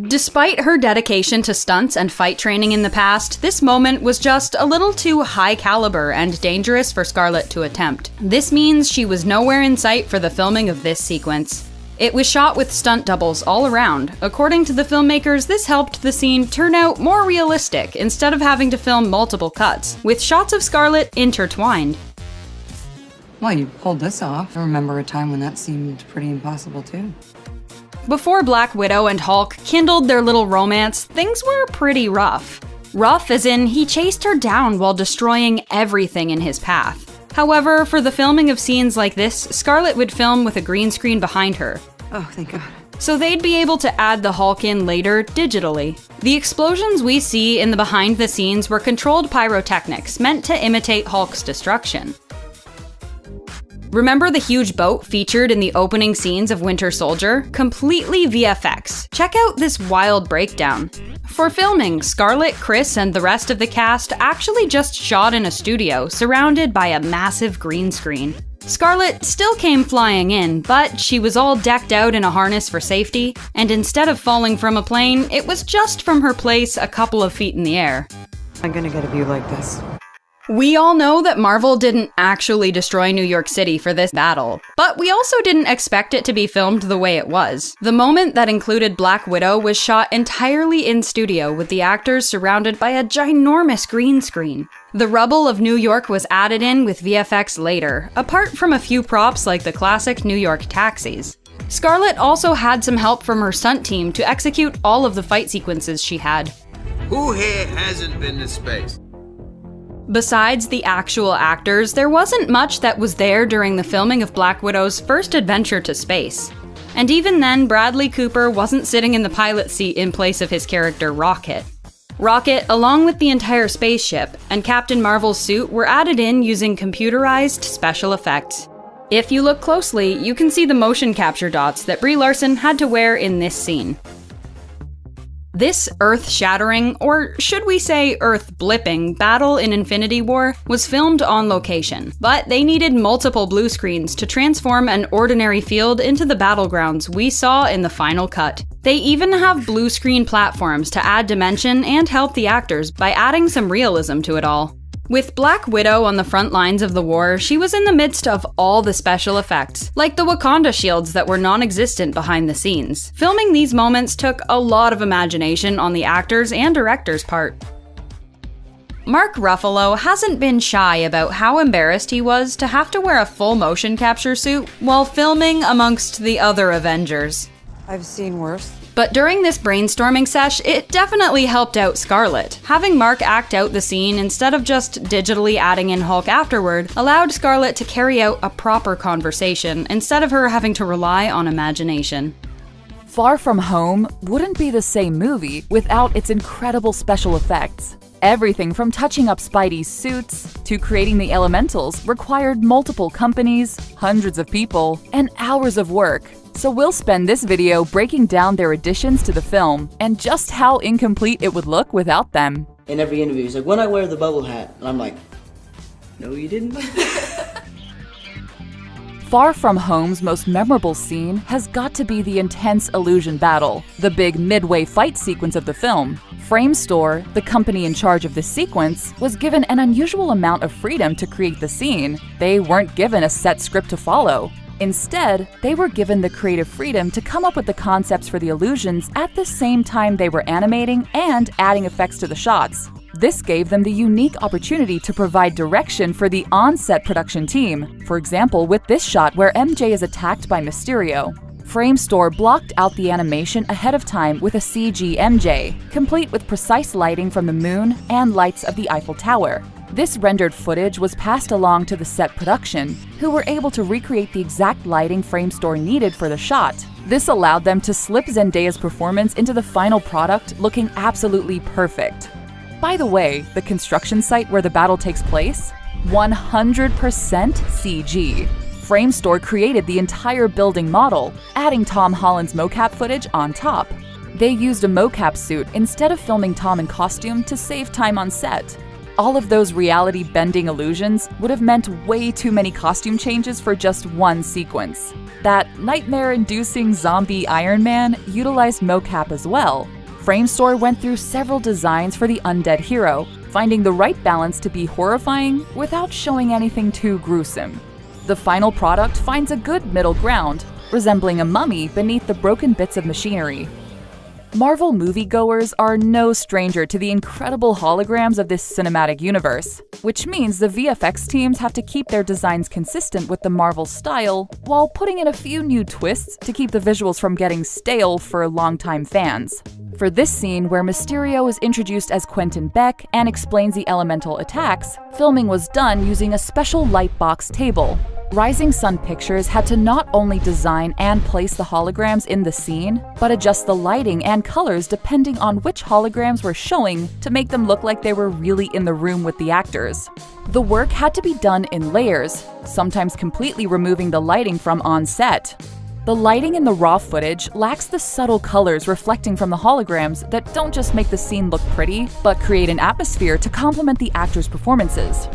Despite her dedication to stunts and fight training in the past, this moment was just a little too high caliber and dangerous for Scarlett to attempt. This means she was nowhere in sight for the filming of this sequence. It was shot with stunt doubles all around. According to the filmmakers, this helped the scene turn out more realistic instead of having to film multiple cuts, with shots of Scarlet intertwined. Well, you pulled this off. I remember a time when that seemed pretty impossible, too. Before Black Widow and Hulk kindled their little romance, things were pretty rough. Rough as in he chased her down while destroying everything in his path. However, for the filming of scenes like this, Scarlet would film with a green screen behind her. Oh, thank God. So they'd be able to add the Hulk in later digitally. The explosions we see in the behind the scenes were controlled pyrotechnics meant to imitate Hulk's destruction. Remember the huge boat featured in the opening scenes of Winter Soldier? Completely VFX. Check out this wild breakdown. For filming, Scarlet, Chris, and the rest of the cast actually just shot in a studio surrounded by a massive green screen. Scarlet still came flying in, but she was all decked out in a harness for safety, and instead of falling from a plane, it was just from her place a couple of feet in the air. I'm gonna get a view like this. We all know that Marvel didn't actually destroy New York City for this battle, but we also didn't expect it to be filmed the way it was. The moment that included Black Widow was shot entirely in studio with the actors surrounded by a ginormous green screen. The rubble of New York was added in with VFX later, apart from a few props like the classic New York taxis. Scarlet also had some help from her stunt team to execute all of the fight sequences she had. Who here hasn't been to space? Besides the actual actors, there wasn't much that was there during the filming of Black Widow's first adventure to space. And even then, Bradley Cooper wasn't sitting in the pilot seat in place of his character Rocket. Rocket, along with the entire spaceship, and Captain Marvel's suit were added in using computerized special effects. If you look closely, you can see the motion capture dots that Brie Larson had to wear in this scene. This earth-shattering, or should we say earth-blipping, battle in Infinity War was filmed on location, but they needed multiple blue screens to transform an ordinary field into the battlegrounds we saw in the final cut. They even have blue screen platforms to add dimension and help the actors by adding some realism to it all. With Black Widow on the front lines of the war, she was in the midst of all the special effects, like the Wakanda shields that were non-existent behind the scenes. Filming these moments took a lot of imagination on the actors' and directors' part. Mark Ruffalo hasn't been shy about how embarrassed he was to have to wear a full motion capture suit while filming amongst the other Avengers. I've seen worse. But during this brainstorming sesh, it definitely helped out Scarlet. Having Mark act out the scene instead of just digitally adding in Hulk afterward allowed Scarlet to carry out a proper conversation instead of her having to rely on imagination. Far From Home wouldn't be the same movie without its incredible special effects. Everything from touching up Spidey's suits to creating the elementals required multiple companies, hundreds of people, and hours of work. So we'll spend this video breaking down their additions to the film and just how incomplete it would look without them. In every interview, he's like, when I wear the bubble hat, and I'm like, no you didn't. Far From Home's most memorable scene has got to be the intense illusion battle, the big midway fight sequence of the film. Framestore, the company in charge of this sequence, was given an unusual amount of freedom to create the scene. They weren't given a set script to follow. Instead, they were given the creative freedom to come up with the concepts for the illusions at the same time they were animating and adding effects to the shots. This gave them the unique opportunity to provide direction for the on-set production team. For example, with this shot where MJ is attacked by Mysterio. Framestore blocked out the animation ahead of time with a CG MJ, complete with precise lighting from the moon and lights of the Eiffel Tower. This rendered footage was passed along to the set production, who were able to recreate the exact lighting Framestore needed for the shot. This allowed them to slip Zendaya's performance into the final product looking absolutely perfect. By the way, the construction site where the battle takes place? 100% CG. Framestore created the entire building model, adding Tom Holland's mocap footage on top. They used a mocap suit instead of filming Tom in costume to save time on set. All of those reality-bending illusions would have meant way too many costume changes for just one sequence. That nightmare-inducing zombie Iron Man utilized mocap as well. Framestore went through several designs for the undead hero, finding the right balance to be horrifying without showing anything too gruesome. The final product finds a good middle ground, resembling a mummy beneath the broken bits of machinery. Marvel moviegoers are no stranger to the incredible holograms of this cinematic universe, which means the VFX teams have to keep their designs consistent with the Marvel style while putting in a few new twists to keep the visuals from getting stale for longtime fans. For this scene, where Mysterio is introduced as Quentin Beck and explains the elemental attacks, filming was done using a special light box table. Rising Sun Pictures had to not only design and place the holograms in the scene, but adjust the lighting and colors depending on which holograms were showing to make them look like they were really in the room with the actors. The work had to be done in layers, sometimes completely removing the lighting from on set. The lighting in the raw footage lacks the subtle colors reflecting from the holograms that don't just make the scene look pretty, but create an atmosphere to complement the actors' performances.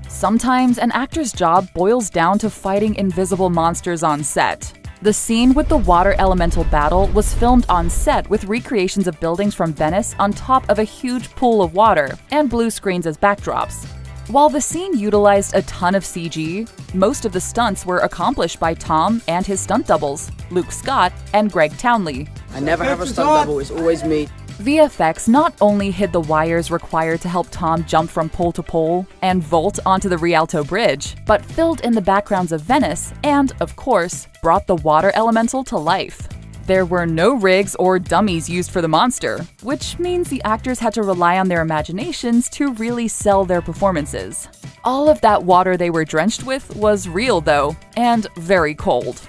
Sometimes an actor's job boils down to fighting invisible monsters on set. The scene with the water elemental battle was filmed on set with recreations of buildings from Venice on top of a huge pool of water and blue screens as backdrops. While the scene utilized a ton of CG, most of the stunts were accomplished by Tom and his stunt doubles, Luke Scott and Greg Townley. I never have a stunt double, it's always me. VFX not only hid the wires required to help Tom jump from pole to pole and vault onto the Rialto Bridge, but filled in the backgrounds of Venice and, of course, brought the water elemental to life. There were no rigs or dummies used for the monster, which means the actors had to rely on their imaginations to really sell their performances. All of that water they were drenched with was real, though, and very cold.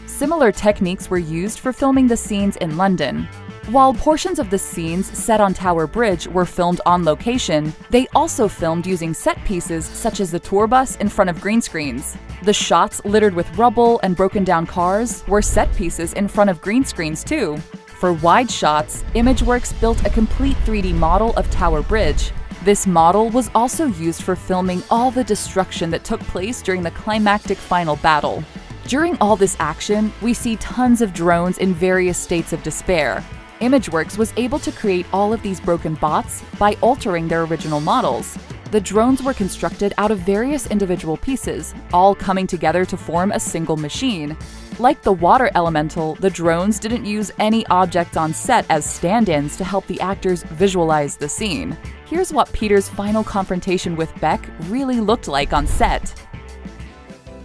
Similar techniques were used for filming the scenes in London. While portions of the scenes set on Tower Bridge were filmed on location, they also filmed using set pieces such as the tour bus in front of green screens. The shots littered with rubble and broken down cars were set pieces in front of green screens too. For wide shots, Imageworks built a complete 3D model of Tower Bridge. This model was also used for filming all the destruction that took place during the climactic final battle. During all this action, we see tons of drones in various states of despair. Imageworks was able to create all of these broken bots by altering their original models. The drones were constructed out of various individual pieces, all coming together to form a single machine. Like the water elemental, the drones didn't use any objects on set as stand-ins to help the actors visualize the scene. Here's what Peter's final confrontation with Beck really looked like on set.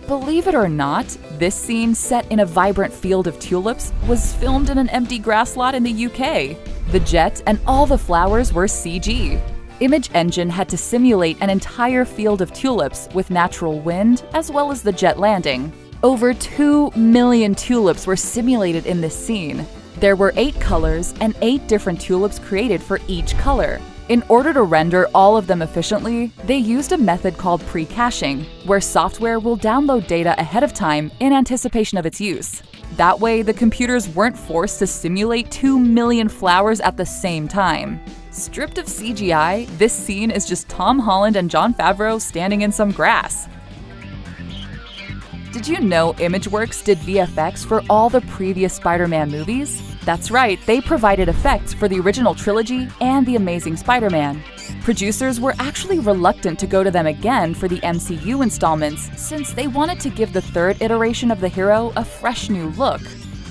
Believe it or not, this scene, set in a vibrant field of tulips, was filmed in an empty grass lot in the UK. The jet and all the flowers were CG. Image Engine had to simulate an entire field of tulips with natural wind, as well as the jet landing. Over 2 million tulips were simulated in this scene. There were 8 colors and 8 different tulips created for each color. In order to render all of them efficiently, they used a method called pre-caching, where software will download data ahead of time in anticipation of its use. That way, the computers weren't forced to simulate 2 million flowers at the same time. Stripped of CGI, this scene is just Tom Holland and Jon Favreau standing in some grass. Did you know Imageworks did VFX for all the previous Spider-Man movies? That's right, they provided effects for the original trilogy and The Amazing Spider-Man. Producers were actually reluctant to go to them again for the MCU installments since they wanted to give the third iteration of the hero a fresh new look.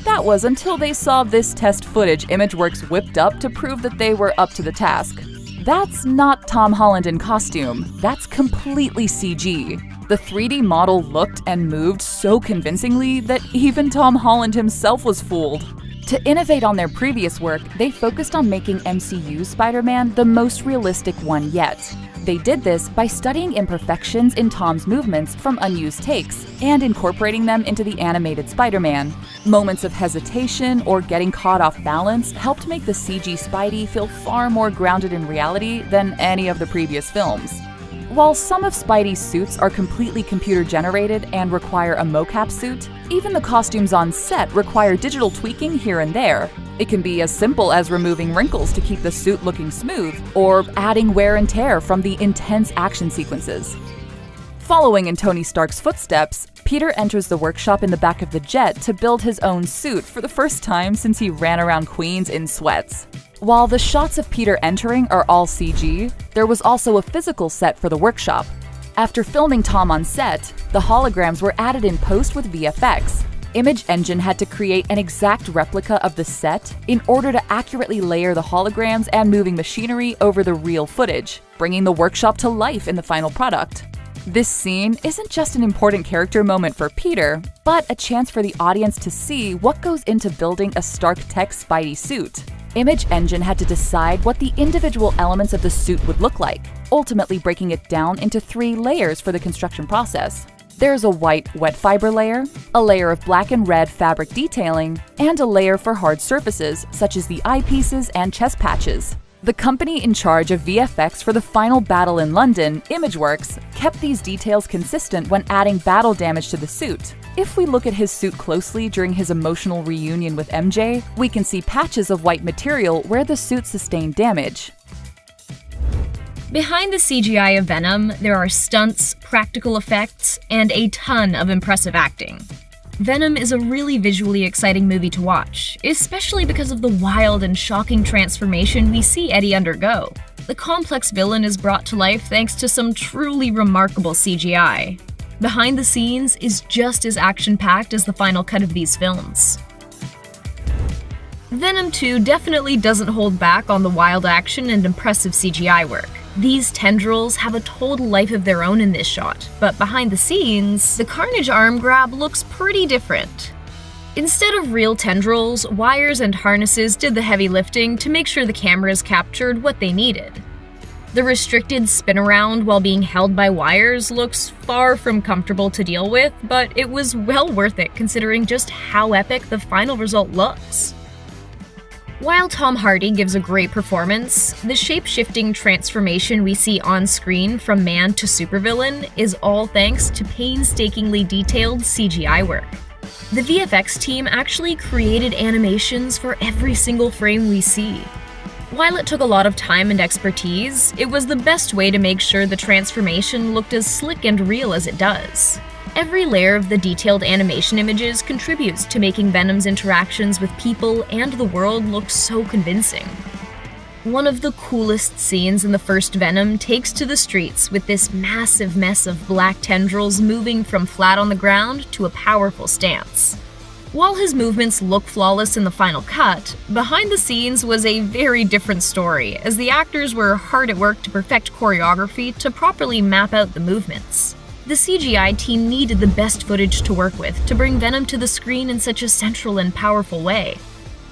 That was until they saw this test footage Imageworks whipped up to prove that they were up to the task. That's not Tom Holland in costume, that's completely CG. The 3D model looked and moved so convincingly that even Tom Holland himself was fooled. To innovate on their previous work, they focused on making MCU's Spider-Man the most realistic one yet. They did this by studying imperfections in Tom's movements from unused takes and incorporating them into the animated Spider-Man. Moments of hesitation or getting caught off balance helped make the CG Spidey feel far more grounded in reality than any of the previous films. While some of Spidey's suits are completely computer-generated and require a mocap suit, even the costumes on set require digital tweaking here and there. It can be as simple as removing wrinkles to keep the suit looking smooth, or adding wear and tear from the intense action sequences. Following in Tony Stark's footsteps, Peter enters the workshop in the back of the jet to build his own suit for the first time since he ran around Queens in sweats. While the shots of Peter entering are all CG, there was also a physical set for the workshop. After filming Tom on set, the holograms were added in post with VFX. Image Engine had to create an exact replica of the set in order to accurately layer the holograms and moving machinery over the real footage, bringing the workshop to life in the final product. This scene isn't just an important character moment for Peter, but a chance for the audience to see what goes into building a Stark Tech Spidey suit. Image Engine had to decide what the individual elements of the suit would look like, ultimately breaking it down into 3 layers for the construction process. There's a white wet fiber layer, a layer of black and red fabric detailing, and a layer for hard surfaces, such as the eyepieces and chest patches. The company in charge of VFX for the final battle in London, Imageworks, kept these details consistent when adding battle damage to the suit. If we look at his suit closely during his emotional reunion with MJ, we can see patches of white material where the suit sustained damage. Behind the CGI of Venom, there are stunts, practical effects, and a ton of impressive acting. Venom is a really visually exciting movie to watch, especially because of the wild and shocking transformation we see Eddie undergo. The complex villain is brought to life thanks to some truly remarkable CGI. Behind the scenes is just as action-packed as the final cut of these films. Venom 2 definitely doesn't hold back on the wild action and impressive CGI work. These tendrils have a total life of their own in this shot, but behind the scenes, the Carnage arm grab looks pretty different. Instead of real tendrils, wires and harnesses did the heavy lifting to make sure the cameras captured what they needed. The restricted spin around while being held by wires looks far from comfortable to deal with, but it was well worth it considering just how epic the final result looks. While Tom Hardy gives a great performance, the shape-shifting transformation we see on screen from man to supervillain is all thanks to painstakingly detailed CGI work. The VFX team actually created animations for every single frame we see. While it took a lot of time and expertise, it was the best way to make sure the transformation looked as slick and real as it does. Every layer of the detailed animation images contributes to making Venom's interactions with people and the world look so convincing. One of the coolest scenes in the first Venom takes to the streets with this massive mess of black tendrils moving from flat on the ground to a powerful stance. While his movements look flawless in the final cut, behind the scenes was a very different story, as the actors were hard at work to perfect choreography to properly map out the movements. The CGI team needed the best footage to work with to bring Venom to the screen in such a central and powerful way.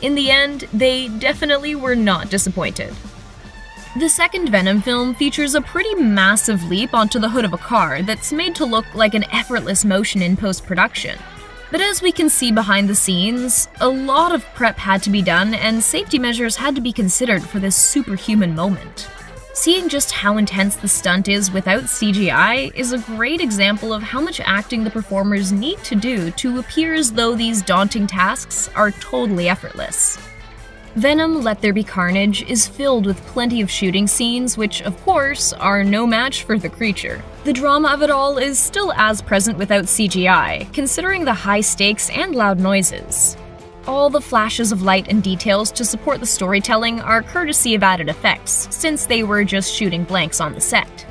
In the end, they definitely were not disappointed. The second Venom film features a pretty massive leap onto the hood of a car that's made to look like an effortless motion in post-production. But as we can see behind the scenes, a lot of prep had to be done and safety measures had to be considered for this superhuman moment. Seeing just how intense the stunt is without CGI is a great example of how much acting the performers need to do to appear as though these daunting tasks are totally effortless. Venom: Let There Be Carnage is filled with plenty of shooting scenes which, of course, are no match for the creature. The drama of it all is still as present without CGI, considering the high stakes and loud noises. All the flashes of light and details to support the storytelling are courtesy of added effects, since they were just shooting blanks on the set.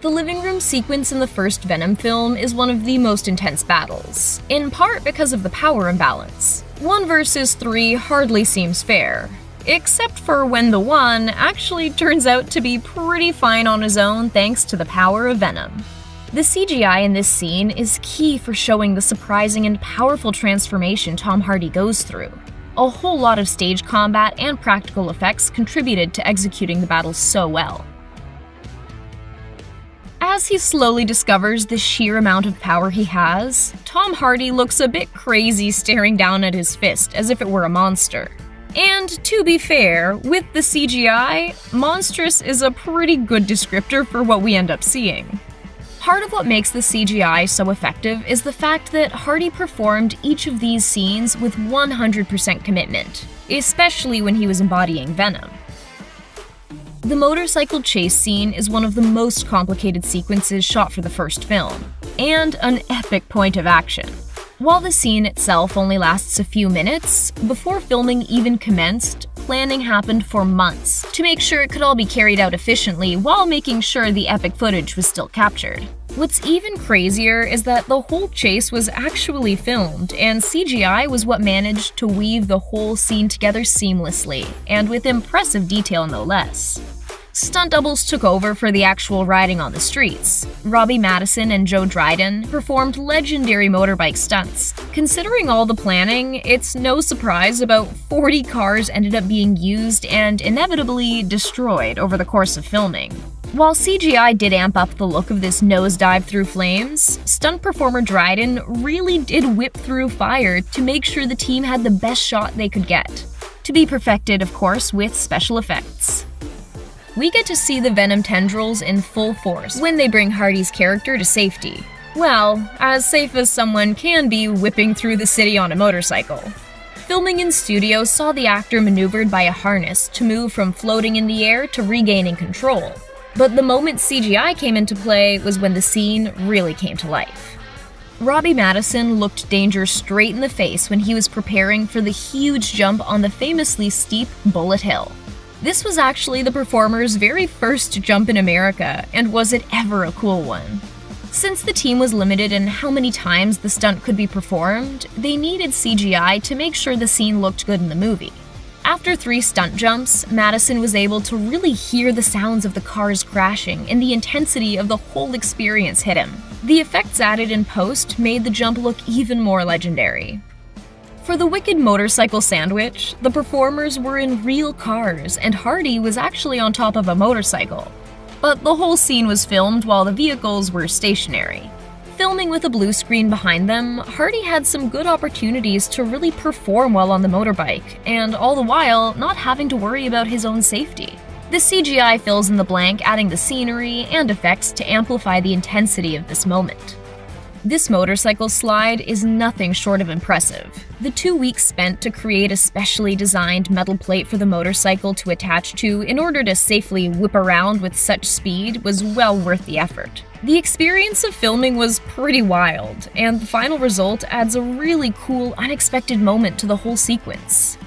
The living room sequence in the first Venom film is one of the most intense battles, in part because of the power imbalance. 1 versus 3 hardly seems fair, except for when the one actually turns out to be pretty fine on his own thanks to the power of Venom. The CGI in this scene is key for showing the surprising and powerful transformation Tom Hardy goes through. A whole lot of stage combat and practical effects contributed to executing the battle so well. As he slowly discovers the sheer amount of power he has, Tom Hardy looks a bit crazy staring down at his fist as if it were a monster. And to be fair, with the CGI, monstrous is a pretty good descriptor for what we end up seeing. Part of what makes the CGI so effective is the fact that Hardy performed each of these scenes with 100% commitment, especially when he was embodying Venom. The motorcycle chase scene is one of the most complicated sequences shot for the first film, and an epic point of action. While the scene itself only lasts a few minutes, before filming even commenced, planning happened for months to make sure it could all be carried out efficiently while making sure the epic footage was still captured. What's even crazier is that the whole chase was actually filmed, and CGI was what managed to weave the whole scene together seamlessly, and with impressive detail no less. Stunt doubles took over for the actual riding on the streets. Robbie Madison and Joe Dryden performed legendary motorbike stunts. Considering all the planning, it's no surprise about 40 cars ended up being used and inevitably destroyed over the course of filming. While CGI did amp up the look of this nosedive through flames, stunt performer Dryden really did whip through fire to make sure the team had the best shot they could get. To be perfected, of course, with special effects. We get to see the Venom tendrils in full force when they bring Hardy's character to safety. Well, as safe as someone can be whipping through the city on a motorcycle. Filming in studio saw the actor maneuvered by a harness to move from floating in the air to regaining control. But the moment CGI came into play was when the scene really came to life. Robbie Madison looked danger straight in the face when he was preparing for the huge jump on the famously steep Bullet Hill. This was actually the performer's very first jump in America, and was it ever a cool one. Since the team was limited in how many times the stunt could be performed, they needed CGI to make sure the scene looked good in the movie. After 3 stunt jumps, Madison was able to really hear the sounds of the cars crashing, and the intensity of the whole experience hit him. The effects added in post made the jump look even more legendary. For the wicked motorcycle sandwich, the performers were in real cars, and Hardy was actually on top of a motorcycle. But the whole scene was filmed while the vehicles were stationary. Filming with a blue screen behind them, Hardy had some good opportunities to really perform well on the motorbike, and all the while not having to worry about his own safety. The CGI fills in the blank, adding the scenery and effects to amplify the intensity of this moment. This motorcycle slide is nothing short of impressive. The 2 weeks spent to create a specially designed metal plate for the motorcycle to attach to in order to safely whip around with such speed was well worth the effort. The experience of filming was pretty wild, and the final result adds a really cool, unexpected moment to the whole sequence.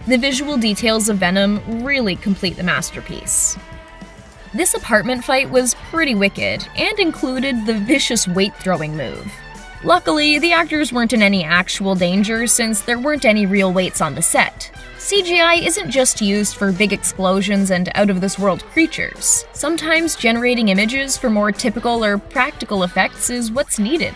The visual details of Venom really complete the masterpiece. This apartment fight was pretty wicked, and included the vicious weight-throwing move. Luckily, the actors weren't in any actual danger since there weren't any real weights on the set. CGI isn't just used for big explosions and out-of-this-world creatures. Sometimes generating images for more typical or practical effects is what's needed.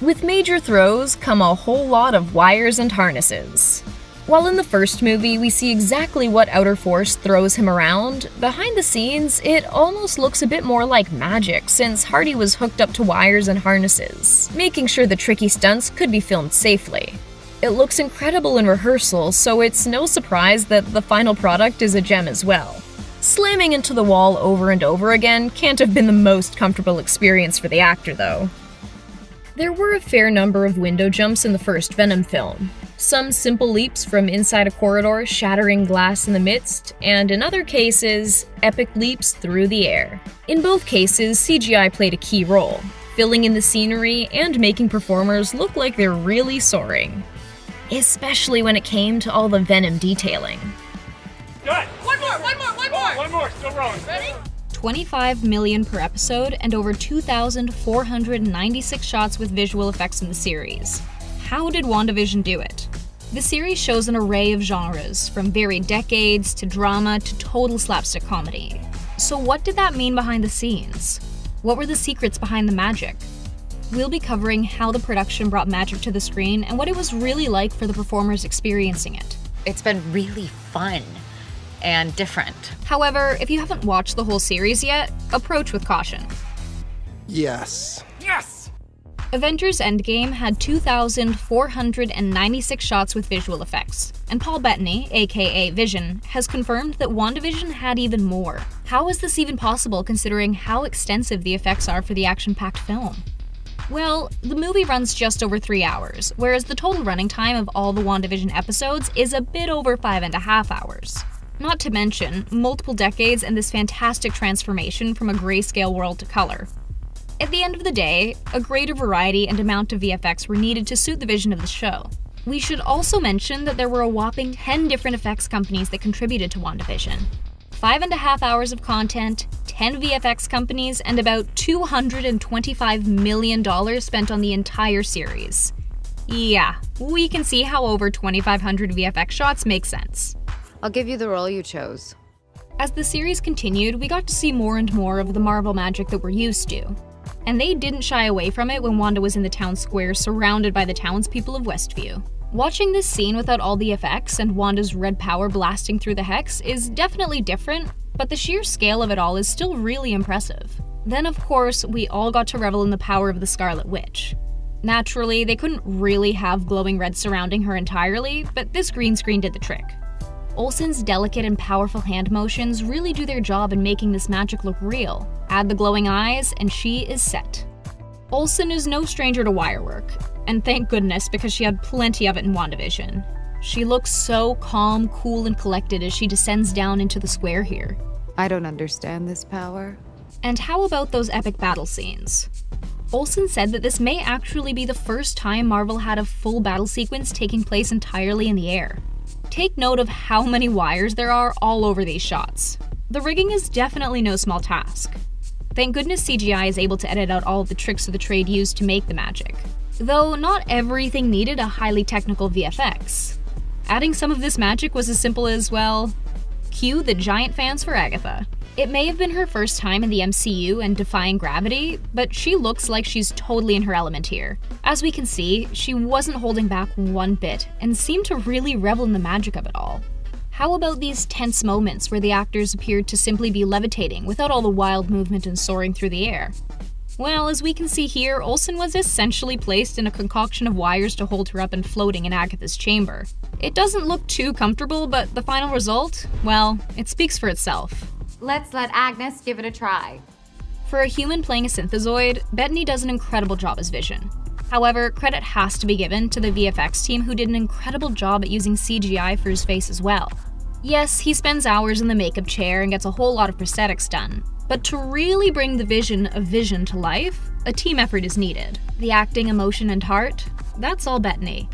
With major throws come a whole lot of wires and harnesses. While in the first movie we see exactly what outer force throws him around, behind the scenes it almost looks a bit more like magic since Hardy was hooked up to wires and harnesses, making sure the tricky stunts could be filmed safely. It looks incredible in rehearsal, so it's no surprise that the final product is a gem as well. Slamming into the wall over and over again can't have been the most comfortable experience for the actor though. There were a fair number of window jumps in the first Venom film. Some simple leaps from inside a corridor, shattering glass in the midst, and in other cases, epic leaps through the air. In both cases, CGI played a key role, filling in the scenery and making performers look like they're really soaring. Especially when it came to all the Venom detailing. Good! One more, still rolling. Ready? 25 million per episode and over 2,496 shots with visual effects in the series. How did WandaVision do it? The series shows an array of genres, from varied decades to drama to total slapstick comedy. So what did that mean behind the scenes? What were the secrets behind the magic? We'll be covering how the production brought magic to the screen and what it was really like for the performers experiencing it. It's been really fun and different. However, if you haven't watched the whole series yet, approach with caution. Yes. Yes! Avengers Endgame had 2,496 shots with visual effects, and Paul Bettany, aka Vision, has confirmed that WandaVision had even more. How is this even possible considering how extensive the effects are for the action-packed film? Well, the movie runs just over 3 hours, whereas the total running time of all the WandaVision episodes is a bit over 5.5 hours. Not to mention, multiple decades and this fantastic transformation from a grayscale world to color. At the end of the day, a greater variety and amount of VFX were needed to suit the vision of the show. We should also mention that there were a whopping 10 different effects companies that contributed to WandaVision. 5.5 hours of content, 10 VFX companies, and about $225 million spent on the entire series. Yeah, we can see how over 2,500 VFX shots make sense. I'll give you the role you chose. As the series continued, we got to see more and more of the Marvel magic that we're used to. And they didn't shy away from it when Wanda was in the town square surrounded by the townspeople of Westview. Watching this scene without all the effects and Wanda's red power blasting through the hex is definitely different, but the sheer scale of it all is still really impressive. Then of course, we all got to revel in the power of the Scarlet Witch. Naturally, they couldn't really have glowing red surrounding her entirely, but this green screen did the trick. Olsen's delicate and powerful hand motions really do their job in making this magic look real. Add the glowing eyes, and she is set. Olsen is no stranger to wire work, and thank goodness because she had plenty of it in WandaVision. She looks so calm, cool, and collected as she descends down into the square here. I don't understand this power. And how about those epic battle scenes? Olsen said that this may actually be the first time Marvel had a full battle sequence taking place entirely in the air. Take note of how many wires there are all over these shots. The rigging is definitely no small task. Thank goodness CGI is able to edit out all of the tricks of the trade used to make the magic. Though not everything needed a highly technical VFX. Adding some of this magic was as simple as, well, cue the giant fans for Agatha. It may have been her first time in the MCU and defying gravity, but she looks like she's totally in her element here. As we can see, she wasn't holding back one bit and seemed to really revel in the magic of it all. How about these tense moments where the actors appeared to simply be levitating without all the wild movement and soaring through the air? Well, as we can see here, Olsen was essentially placed in a concoction of wires to hold her up and floating in Agatha's chamber. It doesn't look too comfortable, but the final result, well, it speaks for itself. Let's let Agnes give it a try. For a human playing a synthezoid, Bettany does an incredible job as Vision. However, credit has to be given to the VFX team who did an incredible job at using CGI for his face as well. Yes, he spends hours in the makeup chair and gets a whole lot of prosthetics done, but to really bring the vision of Vision to life, a team effort is needed. The acting, emotion, and heart, that's all Bettany.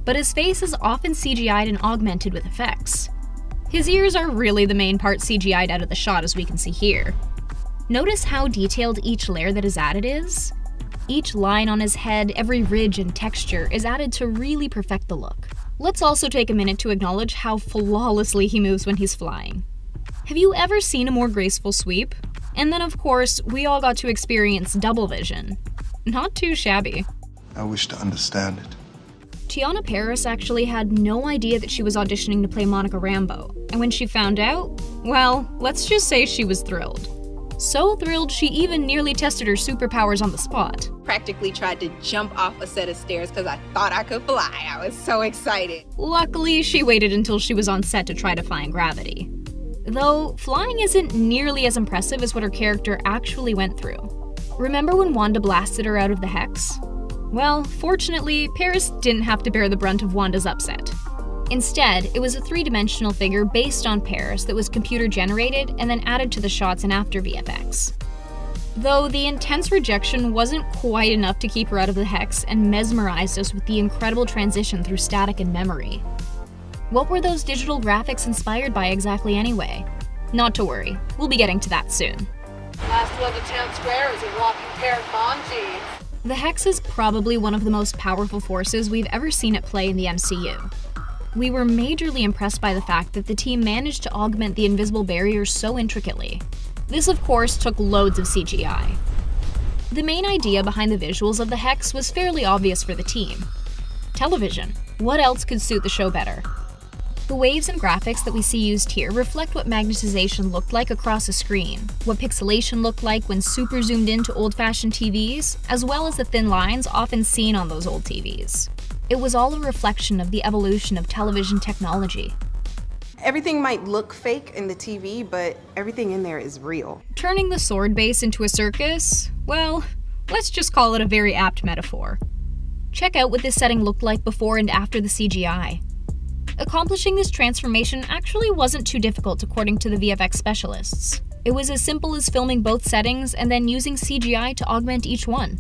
But his face is often CGI'd and augmented with effects. His ears are really the main part CGI'd out of the shot, as we can see here. Notice how detailed each layer that is added is? Each line on his head, every ridge and texture is added to really perfect the look. Let's also take a minute to acknowledge how flawlessly he moves when he's flying. Have you ever seen a more graceful sweep? And then of course, we all got to experience double vision. Not too shabby. I wish to understand it. Teyonah Parris actually had no idea that she was auditioning to play Monica Rambeau, and when she found out, well, let's just say she was thrilled. So thrilled she even nearly tested her superpowers on the spot. Practically tried to jump off a set of stairs because I thought I could fly. I was so excited. Luckily, she waited until she was on set to try defying gravity. Though, flying isn't nearly as impressive as what her character actually went through. Remember when Wanda blasted her out of the hex? Well, fortunately, Paris didn't have to bear the brunt of Wanda's upset. Instead, it was a three-dimensional figure based on Paris that was computer-generated and then added to the shots in After VFX. Though the intense rejection wasn't quite enough to keep her out of the hex and mesmerized us with the incredible transition through static and memory. What were those digital graphics inspired by exactly anyway? Not to worry, we'll be getting to that soon. Last one to town square is a walking pair of Fonzies. The hex is probably one of the most powerful forces we've ever seen at play in the MCU. We were majorly impressed by the fact that the team managed to augment the invisible barrier so intricately. This, of course, took loads of CGI. The main idea behind the visuals of the hex was fairly obvious for the team. Television. What else could suit the show better? The waves and graphics that we see used here reflect what magnetization looked like across a screen, what pixelation looked like when super zoomed into old-fashioned TVs, as well as the thin lines often seen on those old TVs. It was all a reflection of the evolution of television technology. Everything might look fake in the TV, but everything in there is real. Turning the sword base into a circus? Well, let's just call it a very apt metaphor. Check out what this setting looked like before and after the CGI. Accomplishing this transformation actually wasn't too difficult according to the VFX specialists. It was as simple as filming both settings and then using CGI to augment each one.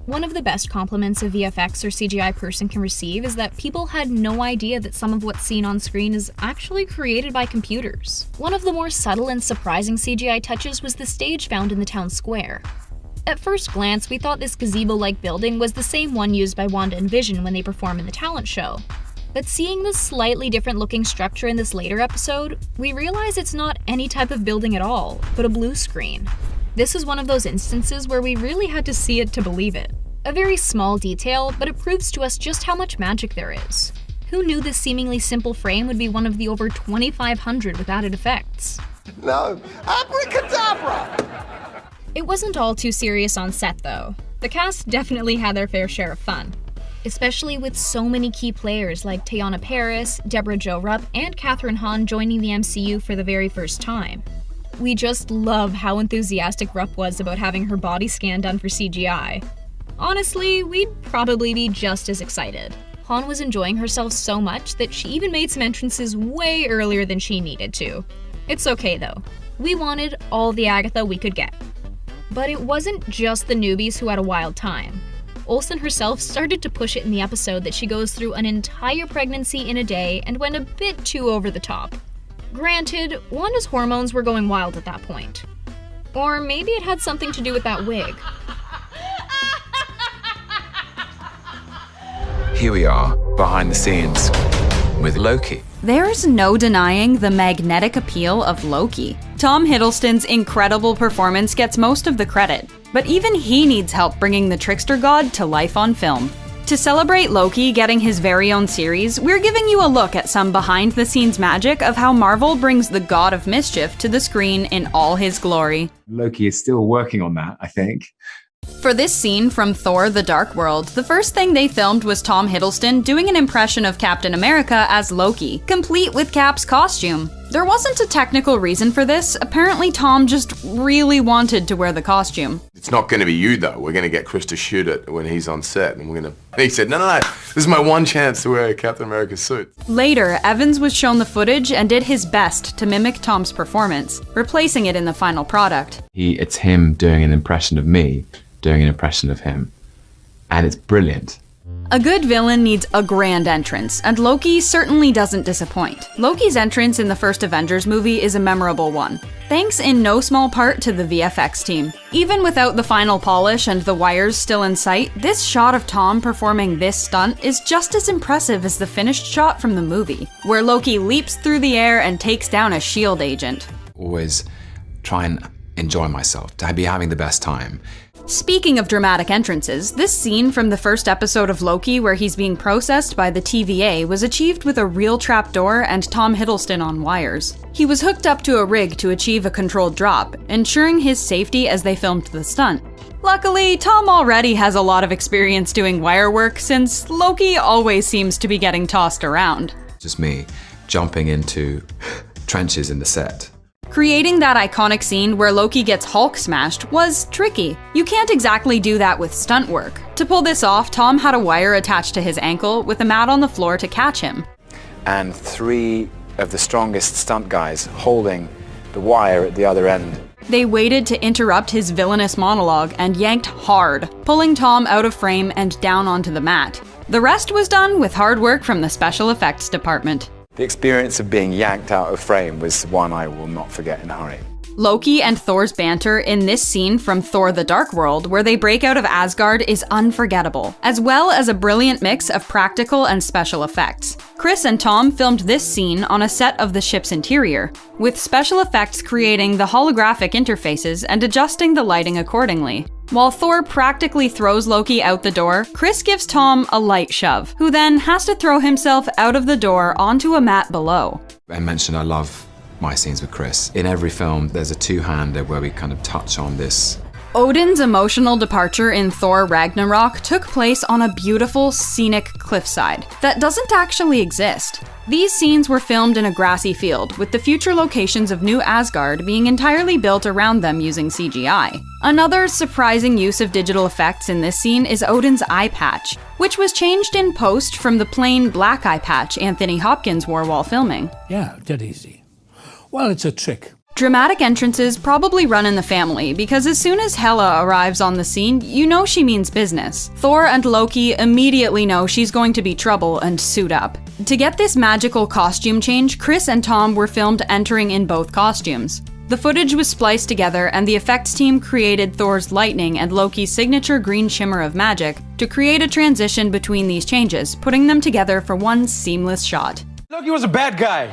One of the best compliments a VFX or CGI person can receive is that people had no idea that some of what's seen on screen is actually created by computers. One of the more subtle and surprising CGI touches was the stage found in the town square. At first glance, we thought this gazebo-like building was the same one used by Wanda and Vision when they perform in the talent show. But seeing this slightly different looking structure in this later episode, we realize it's not any type of building at all, but a blue screen. This is one of those instances where we really had to see it to believe it. A very small detail, but it proves to us just how much magic there is. Who knew this seemingly simple frame would be one of the over 2,500 with added effects? No, abracadabra! It wasn't all too serious on set though. The cast definitely had their fair share of fun. Especially with so many key players like Teyonah Parris, Deborah Jo Rupp, and Kathryn Hahn joining the MCU for the very first time. We just love how enthusiastic Rupp was about having her body scan done for CGI. Honestly, we'd probably be just as excited. Hahn was enjoying herself so much that she even made some entrances way earlier than she needed to. It's okay though. We wanted all the Agatha we could get. But it wasn't just the newbies who had a wild time. Olsen herself started to push it in the episode that she goes through an entire pregnancy in a day and went a bit too over the top. Granted, Wanda's hormones were going wild at that point. Or maybe it had something to do with that wig. Here we are, behind the scenes, with Loki. There's no denying the magnetic appeal of Loki. Tom Hiddleston's incredible performance gets most of the credit, but even he needs help bringing the trickster god to life on film. To celebrate Loki getting his very own series, we're giving you a look at some behind-the-scenes magic of how Marvel brings the god of mischief to the screen in all his glory. Loki is still working on that, I think. For this scene from Thor: The Dark World, the first thing they filmed was Tom Hiddleston doing an impression of Captain America as Loki, complete with Cap's costume. There wasn't a technical reason for this. Apparently Tom just really wanted to wear the costume. It's not going to be you, though. We're going to get Chris to shoot it when he's on set, and he said, no, this is my one chance to wear Captain America's suit. Later, Evans was shown the footage and did his best to mimic Tom's performance, replacing it in the final product. It's him doing an impression of me, doing an impression of him. And it's brilliant. A good villain needs a grand entrance, and Loki certainly doesn't disappoint. Loki's entrance in the first Avengers movie is a memorable one, thanks in no small part to the VFX team. Even without the final polish and the wires still in sight, this shot of Tom performing this stunt is just as impressive as the finished shot from the movie, where Loki leaps through the air and takes down a S.H.I.E.L.D. agent. Always try and enjoy myself, to be having the best time. Speaking of dramatic entrances, this scene from the first episode of Loki where he's being processed by the TVA was achieved with a real trapdoor and Tom Hiddleston on wires. He was hooked up to a rig to achieve a controlled drop, ensuring his safety as they filmed the stunt. Luckily, Tom already has a lot of experience doing wire work since Loki always seems to be getting tossed around. Just me jumping into trenches in the set. Creating that iconic scene where Loki gets Hulk smashed was tricky. You can't exactly do that with stunt work. To pull this off, Tom had a wire attached to his ankle with a mat on the floor to catch him. And 3 of the strongest stunt guys holding the wire at the other end. They waited to interrupt his villainous monologue and yanked hard, pulling Tom out of frame and down onto the mat. The rest was done with hard work from the special effects department. The experience of being yanked out of frame was one I will not forget in a hurry. Loki and Thor's banter in this scene from Thor: The Dark World, where they break out of Asgard, is unforgettable, as well as a brilliant mix of practical and special effects. Chris and Tom filmed this scene on a set of the ship's interior, with special effects creating the holographic interfaces and adjusting the lighting accordingly. While Thor practically throws Loki out the door, Chris gives Tom a light shove, who then has to throw himself out of the door onto a mat below. I mentioned I love my scenes with Chris. In every film, there's a two-hander where we kind of touch on this. Odin's emotional departure in Thor Ragnarok took place on a beautiful, scenic cliffside that doesn't actually exist. These scenes were filmed in a grassy field, with the future locations of New Asgard being entirely built around them using CGI. Another surprising use of digital effects in this scene is Odin's eye patch, which was changed in post from the plain black eye patch Anthony Hopkins wore while filming. Yeah, dead easy. Well, it's a trick. Dramatic entrances probably run in the family, because as soon as Hela arrives on the scene, you know she means business. Thor and Loki immediately know she's going to be trouble and suit up. To get this magical costume change, Chris and Tom were filmed entering in both costumes. The footage was spliced together, and the effects team created Thor's lightning and Loki's signature green shimmer of magic to create a transition between these changes, putting them together for one seamless shot. Loki was a bad guy.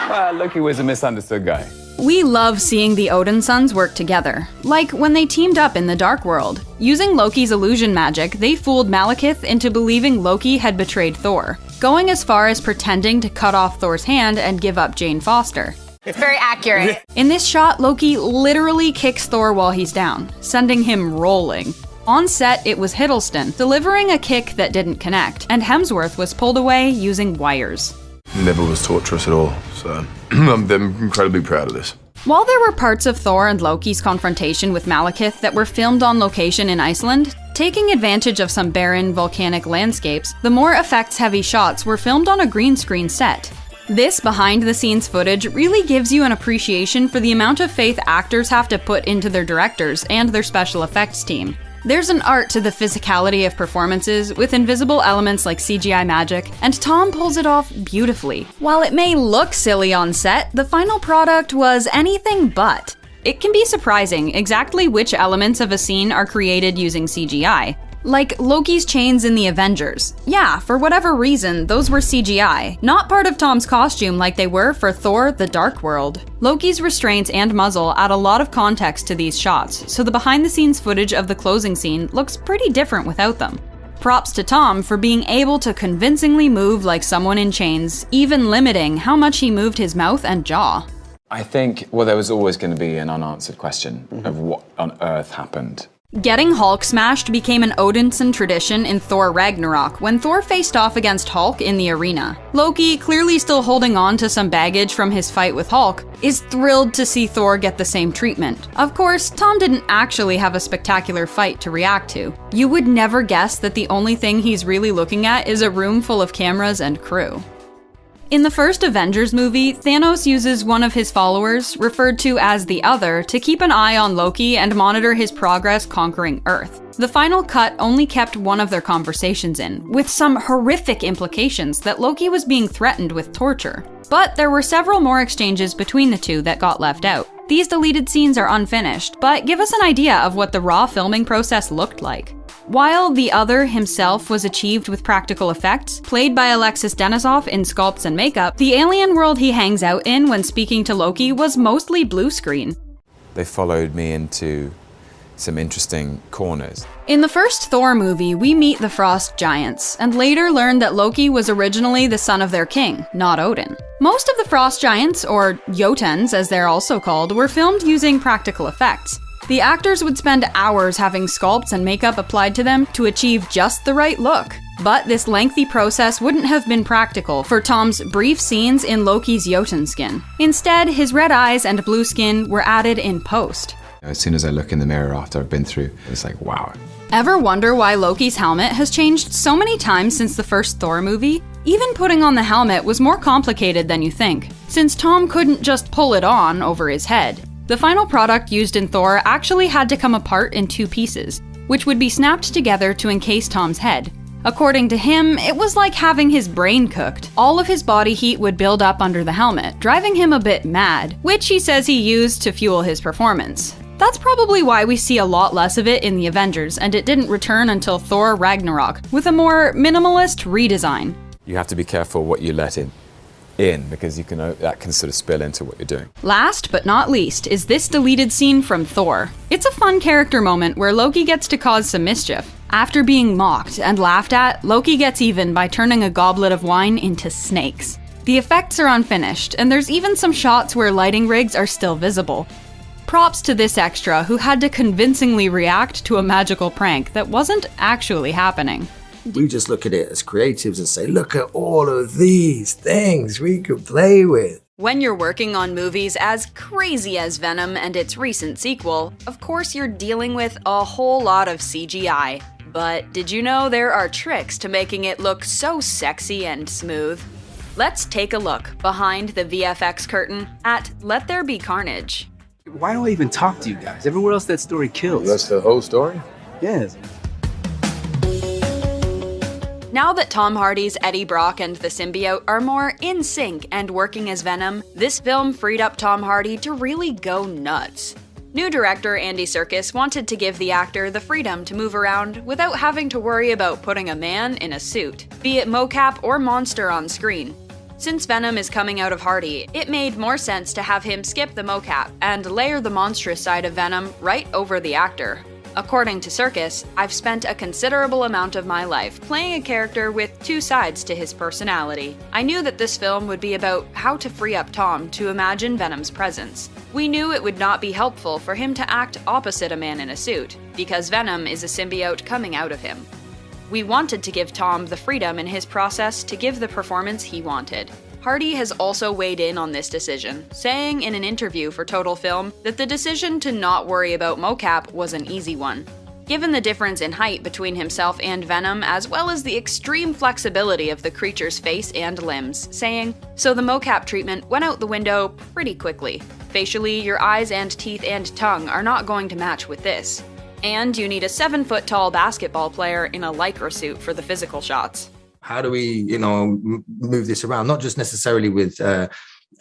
Well, Loki was a misunderstood guy. We love seeing the Odin sons work together, like when they teamed up in the Dark World. Using Loki's illusion magic, they fooled Malekith into believing Loki had betrayed Thor, going as far as pretending to cut off Thor's hand and give up Jane Foster. It's very accurate. In this shot, Loki literally kicks Thor while he's down, sending him rolling. On set, it was Hiddleston, delivering a kick that didn't connect, and Hemsworth was pulled away using wires. Never was torturous at all, so I'm incredibly proud of this. While there were parts of Thor and Loki's confrontation with Malekith that were filmed on location in Iceland, taking advantage of some barren, volcanic landscapes, the more effects-heavy shots were filmed on a green screen set. This behind-the-scenes footage really gives you an appreciation for the amount of faith actors have to put into their directors and their special effects team. There's an art to the physicality of performances, with invisible elements like CGI magic, and Tom pulls it off beautifully. While it may look silly on set, the final product was anything but. It can be surprising exactly which elements of a scene are created using CGI. Like Loki's chains in the Avengers. Yeah, for whatever reason, those were CGI, not part of Tom's costume like they were for Thor: The Dark World. Loki's restraints and muzzle add a lot of context to these shots, so the behind-the-scenes footage of the closing scene looks pretty different without them. Props to Tom for being able to convincingly move like someone in chains, even limiting how much he moved his mouth and jaw. I think, well, there was always going to be an unanswered question of what on earth happened. Getting Hulk smashed became an Odinson tradition in Thor Ragnarok when Thor faced off against Hulk in the arena. Loki, clearly still holding on to some baggage from his fight with Hulk, is thrilled to see Thor get the same treatment. Of course, Tom didn't actually have a spectacular fight to react to. You would never guess that the only thing he's really looking at is a room full of cameras and crew. In the first Avengers movie, Thanos uses one of his followers, referred to as the Other, to keep an eye on Loki and monitor his progress conquering Earth. The final cut only kept one of their conversations in, with some horrific implications that Loki was being threatened with torture. But there were several more exchanges between the two that got left out. These deleted scenes are unfinished, but give us an idea of what the raw filming process looked like. While the Other himself was achieved with practical effects, played by Alexis Denisov in sculpts and makeup, the alien world he hangs out in when speaking to Loki was mostly blue screen. They followed me into some interesting corners. In the first Thor movie, we meet the Frost Giants, and later learn that Loki was originally the son of their king, not Odin. Most of the Frost Giants, or Jotuns as they're also called, were filmed using practical effects. The actors would spend hours having sculpts and makeup applied to them to achieve just the right look. But this lengthy process wouldn't have been practical for Tom's brief scenes in Loki's Jotun skin. Instead, his red eyes and blue skin were added in post. As soon as I look in the mirror after I've been through, it's like, wow. Ever wonder why Loki's helmet has changed so many times since the first Thor movie? Even putting on the helmet was more complicated than you think, since Tom couldn't just pull it on over his head. The final product used in Thor actually had to come apart in two pieces, which would be snapped together to encase Tom's head. According to him, it was like having his brain cooked. All of his body heat would build up under the helmet, driving him a bit mad, which he says he used to fuel his performance. That's probably why we see a lot less of it in the Avengers, and it didn't return until Thor Ragnarok, with a more minimalist redesign. You have to be careful what you let in because that can sort of spill into what you're doing. Last but not least is this deleted scene from Thor. It's a fun character moment where Loki gets to cause some mischief. After being mocked and laughed at, Loki gets even by turning a goblet of wine into snakes. The effects are unfinished, and there's even some shots where lighting rigs are still visible. Props to this extra who had to convincingly react to a magical prank that wasn't actually happening. We just look at it as creatives and say, look at all of these things we could play with. When you're working on movies as crazy as Venom and its recent sequel, of course you're dealing with a whole lot of CGI. But did you know there are tricks to making it look so sexy and smooth? Let's take a look behind the VFX curtain at Let There Be Carnage. Why do I even talk to you guys? Everywhere else that story kills. That's the whole story? Yes. Now that Tom Hardy's Eddie Brock and the symbiote are more in sync and working as Venom, this film freed up Tom Hardy to really go nuts. New director Andy Serkis wanted to give the actor the freedom to move around without having to worry about putting a man in a suit, be it mocap or monster on screen. Since Venom is coming out of Hardy, it made more sense to have him skip the mocap and layer the monstrous side of Venom right over the actor. According to Serkis, I've spent a considerable amount of my life playing a character with two sides to his personality. I knew that this film would be about how to free up Tom to imagine Venom's presence. We knew it would not be helpful for him to act opposite a man in a suit, because Venom is a symbiote coming out of him. We wanted to give Tom the freedom in his process to give the performance he wanted. Hardy has also weighed in on this decision, saying in an interview for Total Film that the decision to not worry about mocap was an easy one. Given the difference in height between himself and Venom, as well as the extreme flexibility of the creature's face and limbs, saying, "So the mocap treatment went out the window pretty quickly. Facially, your eyes and teeth and tongue are not going to match with this. And you need a 7-foot-tall basketball player in a lycra suit for the physical shots." How do we, move this around? Not just necessarily with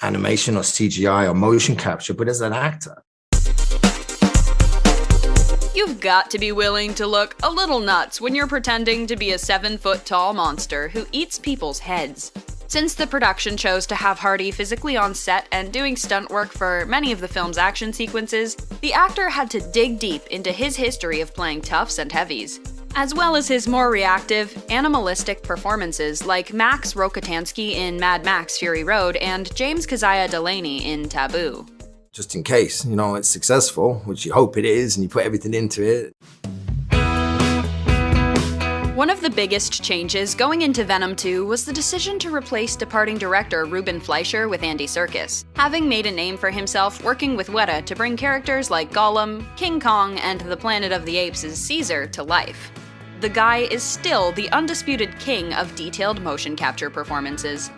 animation or CGI or motion capture, but as an actor. You've got to be willing to look a little nuts when you're pretending to be a 7-foot-tall monster who eats people's heads. Since the production chose to have Hardy physically on set and doing stunt work for many of the film's action sequences, the actor had to dig deep into his history of playing toughs and heavies, as well as his more reactive, animalistic performances like Max Rokotansky in Mad Max Fury Road and James Keziah Delaney in Taboo. Just in case, it's successful, which you hope it is, and you put everything into it. One of the biggest changes going into Venom 2 was the decision to replace departing director Ruben Fleischer with Andy Serkis, having made a name for himself working with Weta to bring characters like Gollum, King Kong, and the Planet of the Apes' Caesar to life. The guy is still the undisputed king of detailed motion capture performances.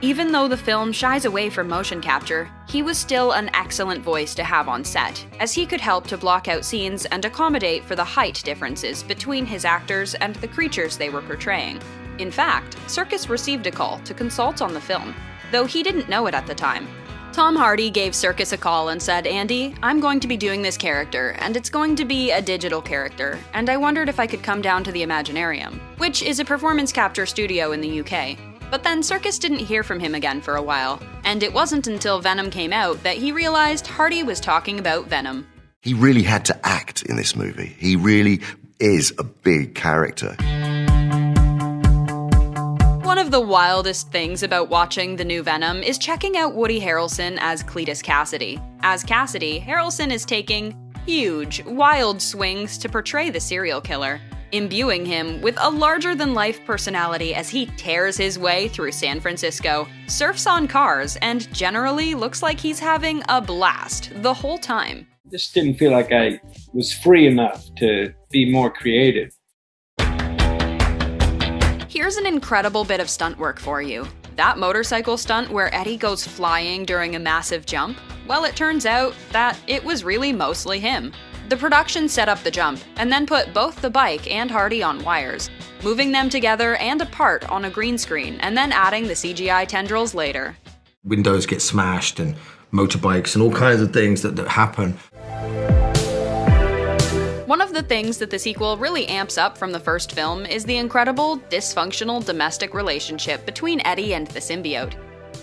Even though the film shies away from motion capture, he was still an excellent voice to have on set, as he could help to block out scenes and accommodate for the height differences between his actors and the creatures they were portraying. In fact, Serkis received a call to consult on the film, though he didn't know it at the time. Tom Hardy gave Serkis a call and said, "Andy, I'm going to be doing this character, and it's going to be a digital character, and I wondered if I could come down to the Imaginarium," which is a performance capture studio in the UK. But then Serkis didn't hear from him again for a while, and it wasn't until Venom came out that he realized Hardy was talking about Venom. He really had to act in this movie. He really is a big character. One of the wildest things about watching the new Venom is checking out Woody Harrelson as Cletus Cassidy. As Cassidy, Harrelson is taking huge, wild swings to portray the serial killer, imbuing him with a larger-than-life personality as he tears his way through San Francisco, surfs on cars, and generally looks like he's having a blast the whole time. Just didn't feel like I was free enough to be more creative. Here's an incredible bit of stunt work for you. That motorcycle stunt where Eddie goes flying during a massive jump? Well, it turns out that it was really mostly him. The production set up the jump, and then put both the bike and Hardy on wires, moving them together and apart on a green screen, and then adding the CGI tendrils later. Windows get smashed, and motorbikes, and all kinds of things that happen. One of the things that the sequel really amps up from the first film is the incredible, dysfunctional domestic relationship between Eddie and the symbiote,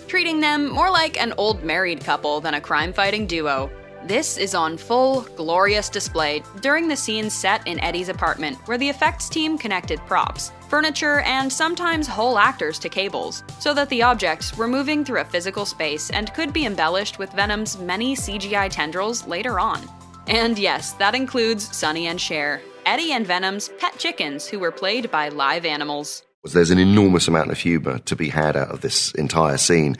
treating them more like an old married couple than a crime-fighting duo. This is on full, glorious display during the scenes set in Eddie's apartment, where the effects team connected props, furniture, and sometimes whole actors to cables, so that the objects were moving through a physical space and could be embellished with Venom's many CGI tendrils later on. And yes, that includes Sonny and Cher, Eddie and Venom's pet chickens, who were played by live animals. There's an enormous amount of humour to be had out of this entire scene.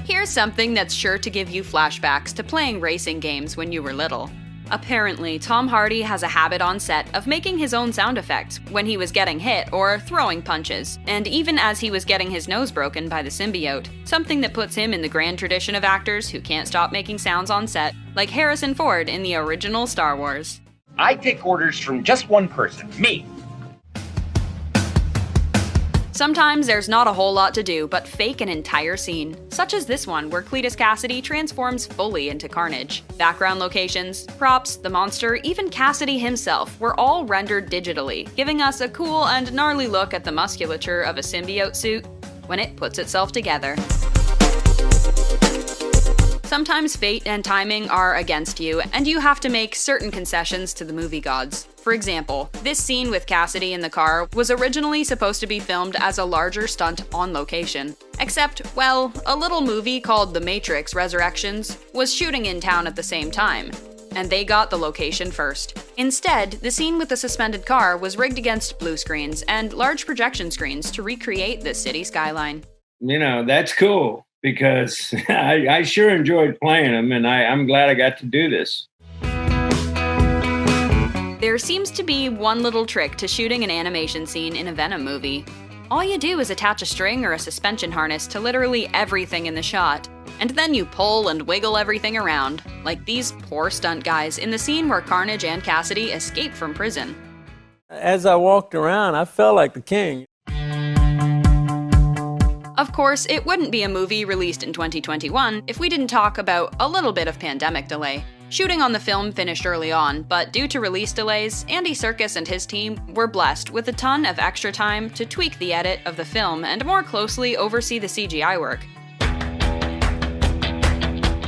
Here's something that's sure to give you flashbacks to playing racing games when you were little. Apparently, Tom Hardy has a habit on set of making his own sound effects when he was getting hit or throwing punches, and even as he was getting his nose broken by the symbiote, something that puts him in the grand tradition of actors who can't stop making sounds on set, like Harrison Ford in the original Star Wars. I take orders from just one person, me. Sometimes there's not a whole lot to do but fake an entire scene, such as this one where Cletus Cassidy transforms fully into Carnage. Background locations, props, the monster, even Cassidy himself were all rendered digitally, giving us a cool and gnarly look at the musculature of a symbiote suit when it puts itself together. Sometimes fate and timing are against you, and you have to make certain concessions to the movie gods. For example, this scene with Cassidy in the car was originally supposed to be filmed as a larger stunt on location. Except, well, a little movie called The Matrix Resurrections was shooting in town at the same time, and they got the location first. Instead, the scene with the suspended car was rigged against blue screens and large projection screens to recreate the city skyline. You know, that's cool, because I sure enjoyed playing them, and I'm glad I got to do this. There seems to be one little trick to shooting an animation scene in a Venom movie. All you do is attach a string or a suspension harness to literally everything in the shot, and then you pull and wiggle everything around, like these poor stunt guys in the scene where Carnage and Cassidy escape from prison. As I walked around, I felt like the king. Of course, it wouldn't be a movie released in 2021 if we didn't talk about a little bit of pandemic delay. Shooting on the film finished early on, but due to release delays, Andy Serkis and his team were blessed with a ton of extra time to tweak the edit of the film and more closely oversee the CGI work.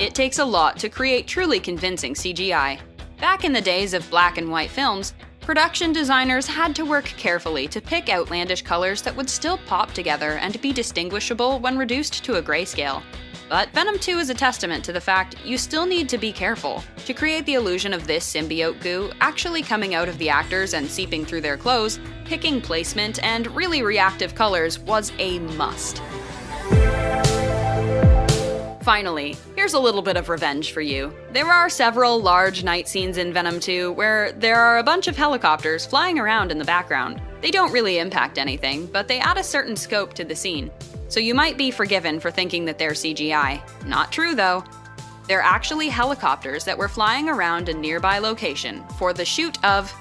It takes a lot to create truly convincing CGI. Back in the days of black and white films, production designers had to work carefully to pick outlandish colors that would still pop together and be distinguishable when reduced to a grayscale. But Venom 2 is a testament to the fact you still need to be careful. To create the illusion of this symbiote goo actually coming out of the actors and seeping through their clothes, picking placement and really reactive colors was a must. Finally, here's a little bit of revenge for you. There are several large night scenes in Venom 2 where there are a bunch of helicopters flying around in the background. They don't really impact anything, but they add a certain scope to the scene. So you might be forgiven for thinking that they're CGI. Not true though. They're actually helicopters that were flying around a nearby location for the shoot of,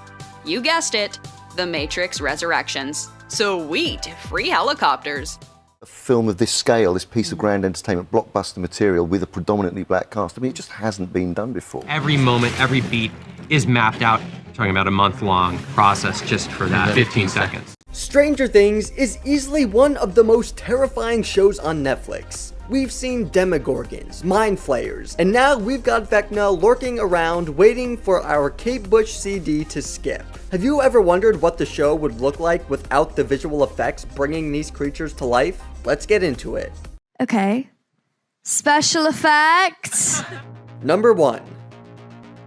you guessed it, The Matrix Resurrections. Sweet, free helicopters. A film of this scale, this piece of grand entertainment, blockbuster material with a predominantly black cast, I mean, it just hasn't been done before. Every moment, every beat is mapped out. Talking about a month-long process just for that 15 seconds. Stranger Things is easily one of the most terrifying shows on Netflix. We've seen Demogorgons, Mind Flayers, and now we've got Vecna lurking around waiting for our Kate Bush CD to skip. Have you ever wondered what the show would look like without the visual effects bringing these creatures to life? Let's get into it. Okay. Special effects. Number 1.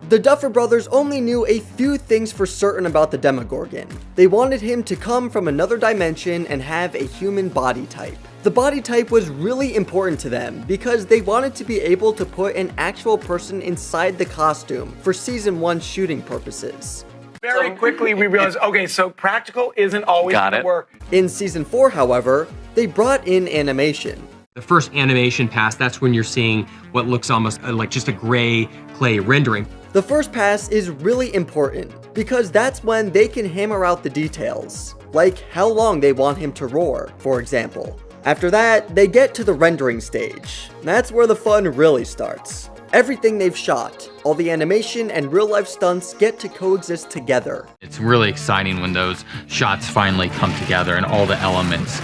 The Duffer Brothers only knew a few things for certain about the Demogorgon. They wanted him to come from another dimension and have a human body type. The body type was really important to them because they wanted to be able to put an actual person inside the costume for season 1 shooting purposes. Very quickly we realized, okay, so practical isn't always gonna work. In season 4, however, they brought in animation. The first animation pass, that's when you're seeing what looks almost like just a gray clay rendering. The first pass is really important because that's when they can hammer out the details, like how long they want him to roar, for example. After that, they get to the rendering stage. That's where the fun really starts. Everything they've shot, all the animation and real-life stunts get to coexist together. It's really exciting when those shots finally come together and all the elements.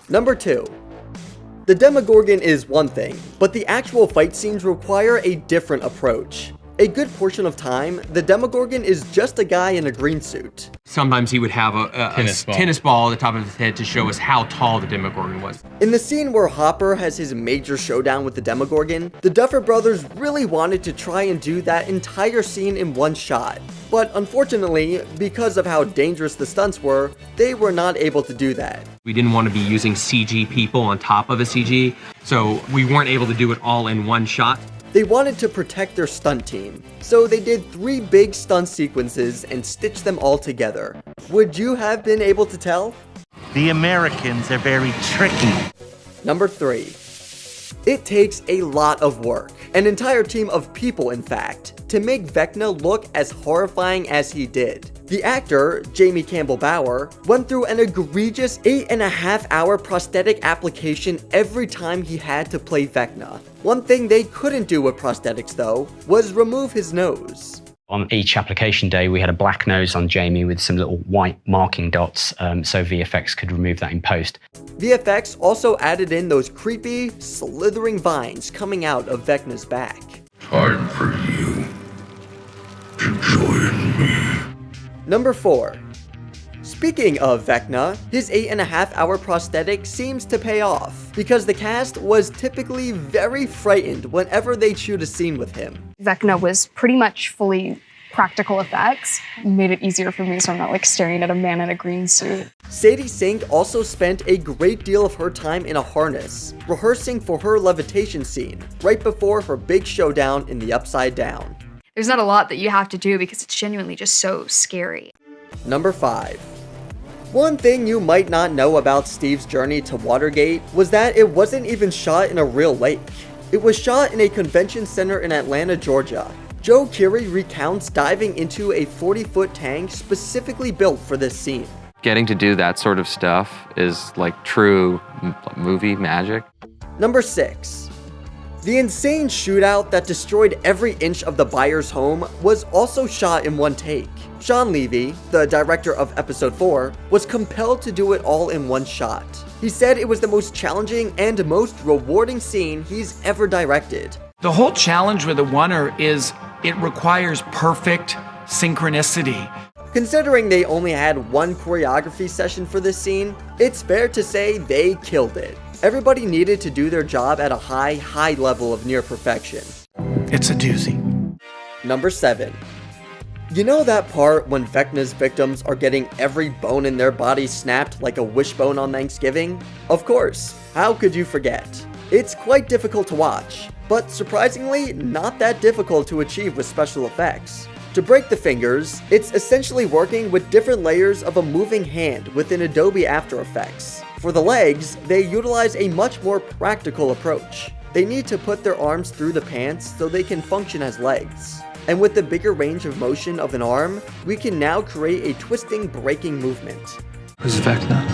Number 2. The Demogorgon is one thing, but the actual fight scenes require a different approach. A good portion of time, the Demogorgon is just a guy in a green suit. Sometimes he would have a tennis ball at the top of his head to show us how tall the Demogorgon was. In the scene where Hopper has his major showdown with the Demogorgon, the Duffer Brothers really wanted to try and do that entire scene in one shot. But unfortunately, because of how dangerous the stunts were, they were not able to do that. We didn't want to be using CG people on top of a CG, so we weren't able to do it all in one shot. They wanted to protect their stunt team, so they did 3 big stunt sequences and stitched them all together. Would you have been able to tell? The Americans are very tricky. Number 3. It takes a lot of work, an entire team of people in fact, to make Vecna look as horrifying as he did. The actor, Jamie Campbell Bower, went through an egregious 8.5-hour prosthetic application every time he had to play Vecna. One thing they couldn't do with prosthetics though, was remove his nose. On each application day, we had a black nose on Jamie with some little white marking dots, so VFX could remove that in post. VFX also added in those creepy, slithering vines coming out of Vecna's back. Time for you to join me. Number 4. Speaking of Vecna, his 8.5-hour prosthetic seems to pay off, because the cast was typically very frightened whenever they'd shoot a scene with him. Vecna was pretty much fully practical effects. It made it easier for me so I'm not like staring at a man in a green suit. Sadie Sink also spent a great deal of her time in a harness, rehearsing for her levitation scene, right before her big showdown in the Upside Down. There's not a lot that you have to do because it's genuinely just so scary. Number 5. One thing you might not know about Steve's journey to Watergate was that it wasn't even shot in a real lake. It was shot in a convention center in Atlanta, Georgia. Joe Keery recounts diving into a 40-foot tank specifically built for this scene. Getting to do that sort of stuff is like true movie magic. Number 6. The insane shootout that destroyed every inch of the Byers home was also shot in one take. Sean Levy, the director of episode 4, was compelled to do it all in one shot. He said it was the most challenging and most rewarding scene he's ever directed. The whole challenge with a oneer is it requires perfect synchronicity. Considering they only had one choreography session for this scene, it's fair to say they killed it. Everybody needed to do their job at a high level of near perfection. It's a doozy. Number 7. You know that part when Vecna's victims are getting every bone in their body snapped like a wishbone on Thanksgiving? Of course, how could you forget? It's quite difficult to watch, but surprisingly not that difficult to achieve with special effects. To break the fingers, it's essentially working with different layers of a moving hand within Adobe After Effects. For the legs, they utilize a much more practical approach. They need to put their arms through the pants so they can function as legs. And with the bigger range of motion of an arm, we can now create a twisting, breaking movement. Who's Vecna?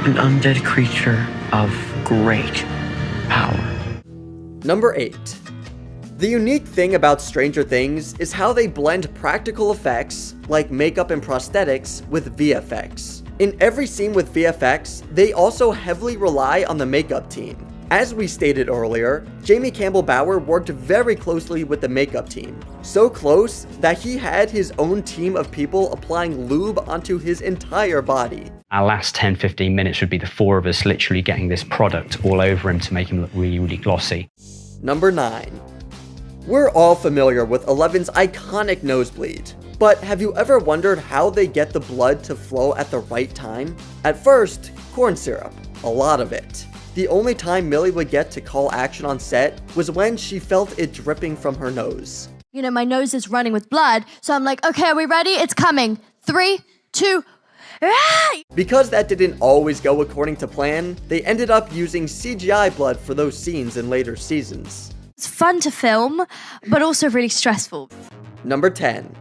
An undead creature of great power. Number 8. The unique thing about Stranger Things is how they blend practical effects, like makeup and prosthetics, with VFX. In every scene with VFX, they also heavily rely on the makeup team. As we stated earlier, Jamie Campbell Bower worked very closely with the makeup team. So close that he had his own team of people applying lube onto his entire body. Our last 10-15 minutes would be the 4 of us literally getting this product all over him to make him look really glossy. Number 9. We're all familiar with Eleven's iconic nosebleed, but have you ever wondered how they get the blood to flow at the right time? At first, corn syrup, a lot of it. The only time Millie would get to call action on set was when she felt it dripping from her nose. You know, my nose is running with blood, so I'm like, okay, are we ready? It's coming. 3, 2, Because that didn't always go according to plan, they ended up using CGI blood for those scenes in later seasons. It's fun to film, but also really stressful. Number 10.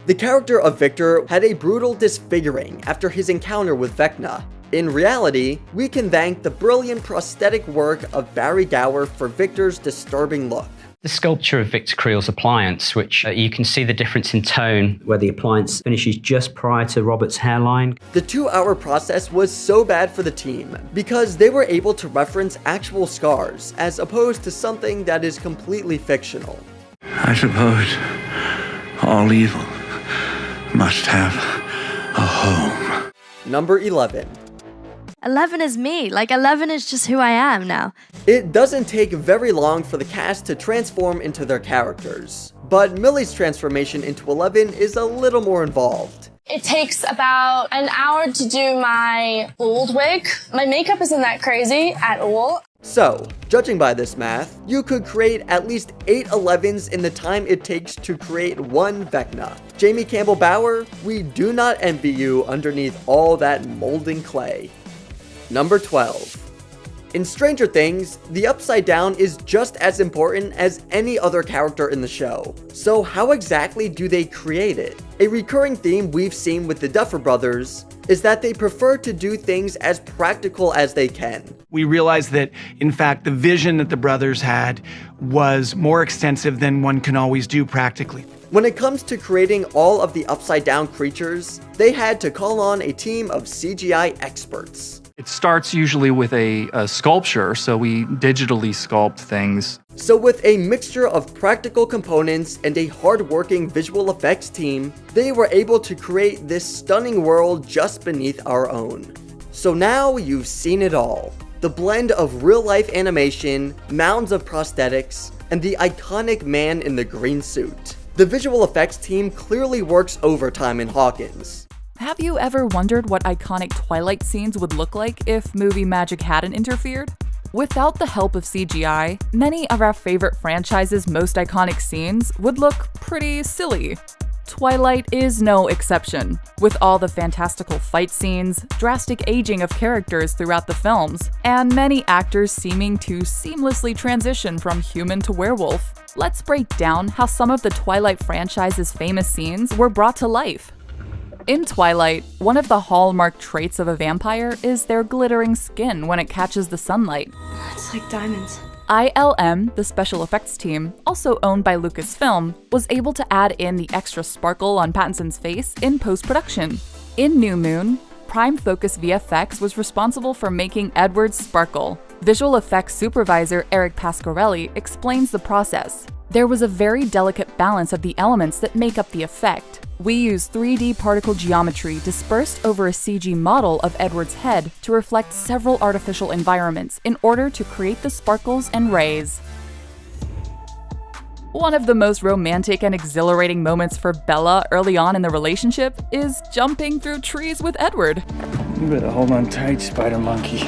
The character of Victor had a brutal disfiguring after his encounter with Vecna. In reality, we can thank the brilliant prosthetic work of Barry Gower for Victor's disturbing look. The sculpture of Victor Creel's appliance, which you can see the difference in tone, where the appliance finishes just prior to Robert's hairline. The 2-hour process was so bad for the team, because they were able to reference actual scars, as opposed to something that is completely fictional. I suppose all evil must have a home. Number 11. 11 is me. Like, 11 is just who I am now. It doesn't take very long for the cast to transform into their characters, but Millie's transformation into 11 is a little more involved. It takes about an hour to do my old wig. My makeup isn't that crazy at all. So, judging by this math, you could create at least 8 11s in the time it takes to create one Vecna. Jamie Campbell Bower, we do not envy you underneath all that molding clay. Number 12. In Stranger Things, the Upside Down is just as important as any other character in the show. So how exactly do they create it? A recurring theme we've seen with the Duffer Brothers is that they prefer to do things as practical as they can. We realized that, in fact, the vision that the brothers had was more extensive than one can always do practically. When it comes to creating all of the Upside Down creatures, they had to call on a team of CGI experts. It starts usually with a sculpture, so we digitally sculpt things. So with a mixture of practical components and a hard-working visual effects team, they were able to create this stunning world just beneath our own. So now you've seen it all. The blend of real-life animation, mounds of prosthetics, and the iconic man in the green suit. The visual effects team clearly works overtime in Hawkins. Have you ever wondered what iconic Twilight scenes would look like if movie magic hadn't interfered? Without the help of CGI, many of our favorite franchises' most iconic scenes would look pretty silly. Twilight is no exception, with all the fantastical fight scenes, drastic aging of characters throughout the films, and many actors seeming to seamlessly transition from human to werewolf. Let's break down how some of the Twilight franchise's famous scenes were brought to life. In Twilight, one of the hallmark traits of a vampire is their glittering skin when it catches the sunlight. It's like diamonds. ILM, the special effects team, also owned by Lucasfilm, was able to add in the extra sparkle on Pattinson's face in post-production. In New Moon, Prime Focus VFX was responsible for making Edward sparkle. Visual effects supervisor Eric Pasquarelli explains the process. There was a very delicate balance of the elements that make up the effect. We used 3D particle geometry dispersed over a CG model of Edward's head to reflect several artificial environments in order to create the sparkles and rays. One of the most romantic and exhilarating moments for Bella early on in the relationship is jumping through trees with Edward. You better hold on tight, Spider Monkey.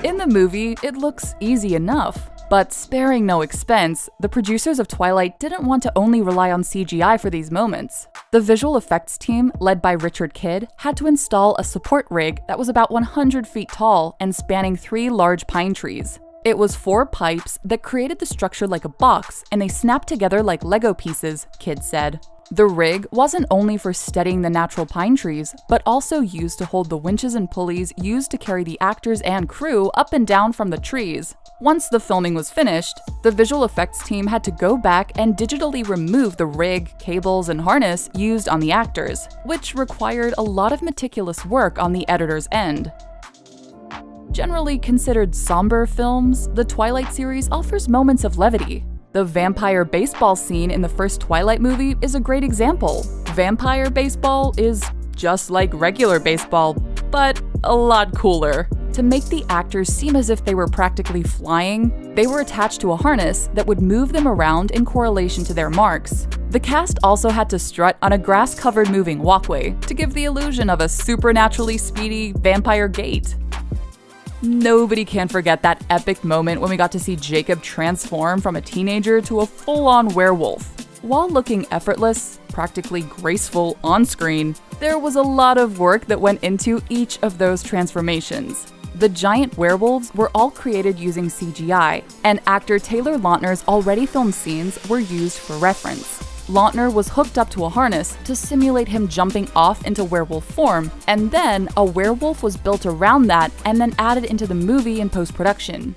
In the movie, it looks easy enough. But sparing no expense, the producers of Twilight didn't want to only rely on CGI for these moments. The visual effects team, led by Richard Kidd, had to install a support rig that was about 100 feet tall and spanning 3 large pine trees. It was 4 pipes that created the structure like a box, and they snapped together like Lego pieces, Kidd said. The rig wasn't only for steadying the natural pine trees, but also used to hold the winches and pulleys used to carry the actors and crew up and down from the trees. Once the filming was finished, the visual effects team had to go back and digitally remove the rig, cables, and harness used on the actors, which required a lot of meticulous work on the editor's end. Generally considered somber films, the Twilight series offers moments of levity. The vampire baseball scene in the first Twilight movie is a great example. Vampire baseball is just like regular baseball, but a lot cooler. To make the actors seem as if they were practically flying, they were attached to a harness that would move them around in correlation to their marks. The cast also had to strut on a grass-covered moving walkway to give the illusion of a supernaturally speedy vampire gait. Nobody can forget that epic moment when we got to see Jacob transform from a teenager to a full-on werewolf. While looking effortless, practically graceful on screen, there was a lot of work that went into each of those transformations. The giant werewolves were all created using CGI, and actor Taylor Lautner's already filmed scenes were used for reference. Lautner was hooked up to a harness to simulate him jumping off into werewolf form, and then a werewolf was built around that and then added into the movie in post-production.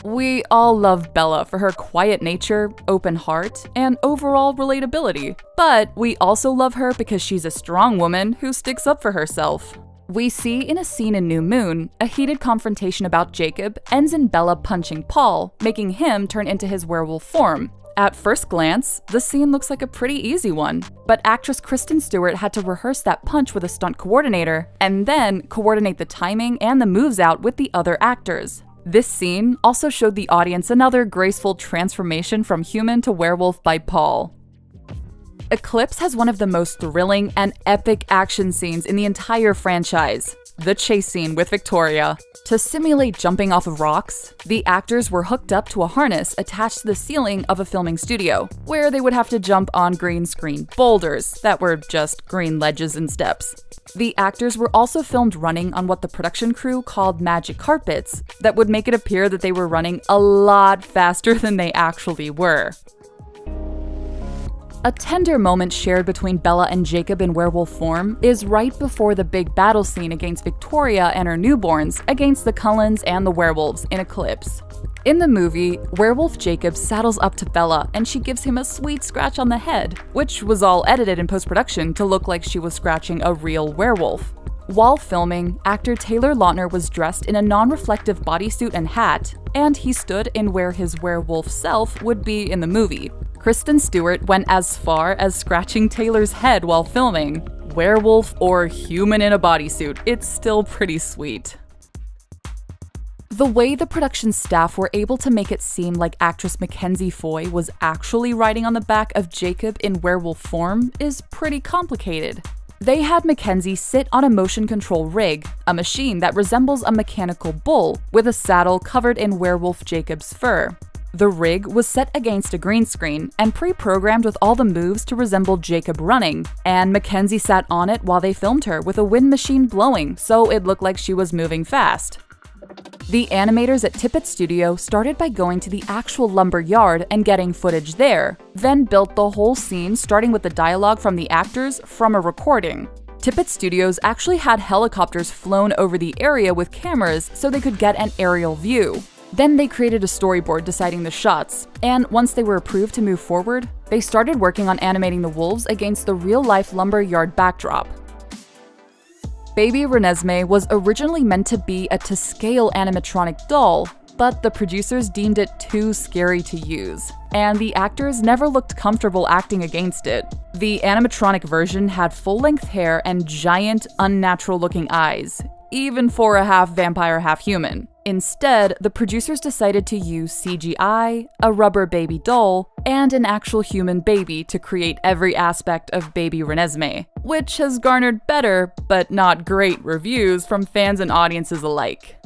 We all love Bella for her quiet nature, open heart, and overall relatability. But we also love her because she's a strong woman who sticks up for herself. We see in a scene in New Moon, a heated confrontation about Jacob ends in Bella punching Paul, making him turn into his werewolf form. At first glance, the scene looks like a pretty easy one, but actress Kristen Stewart had to rehearse that punch with a stunt coordinator, and then coordinate the timing and the moves out with the other actors. This scene also showed the audience another graceful transformation from human to werewolf by Paul. Eclipse has one of the most thrilling and epic action scenes in the entire franchise. the chase scene with Victoria. To simulate jumping off of rocks, the actors were hooked up to a harness attached to the ceiling of a filming studio, where they would have to jump on green screen boulders that were just green ledges and steps. The actors were also filmed running on what the production crew called magic carpets that would make it appear that they were running a lot faster than they actually were. A tender moment shared between Bella and Jacob in werewolf form is right before the big battle scene against Victoria and her newborns against the Cullens and the werewolves in Eclipse. In the movie, werewolf Jacob saddles up to Bella and she gives him a sweet scratch on the head, which was all edited in post-production to look like she was scratching a real werewolf. While filming, actor Taylor Lautner was dressed in a non-reflective bodysuit and hat, and he stood in where his werewolf self would be in the movie. Kristen Stewart went as far as scratching Taylor's head while filming. Werewolf or human in a bodysuit, it's still pretty sweet. The way the production staff were able to make it seem like actress Mackenzie Foy was actually riding on the back of Jacob in werewolf form is pretty complicated. They had Mackenzie sit on a motion control rig, a machine that resembles a mechanical bull, with a saddle covered in werewolf Jacob's fur. The rig was set against a green screen and pre-programmed with all the moves to resemble Jacob running, and Mackenzie sat on it while they filmed her with a wind machine blowing, so it looked like she was moving fast. The animators at Tippett Studio started by going to the actual lumber yard and getting footage there, then built the whole scene starting with the dialogue from the actors from a recording. Tippett Studios actually had helicopters flown over the area with cameras so they could get an aerial view. Then they created a storyboard deciding the shots, and once they were approved to move forward, they started working on animating the wolves against the real-life lumber yard backdrop. Baby Renesmee was originally meant to be a to-scale animatronic doll, but the producers deemed it too scary to use, and the actors never looked comfortable acting against it. The animatronic version had full-length hair and giant, unnatural-looking eyes, even for a half-vampire, half-human. Instead, the producers decided to use CGI, a rubber baby doll, and an actual human baby to create every aspect of Baby Renesmee, which has garnered better, but not great, reviews from fans and audiences alike.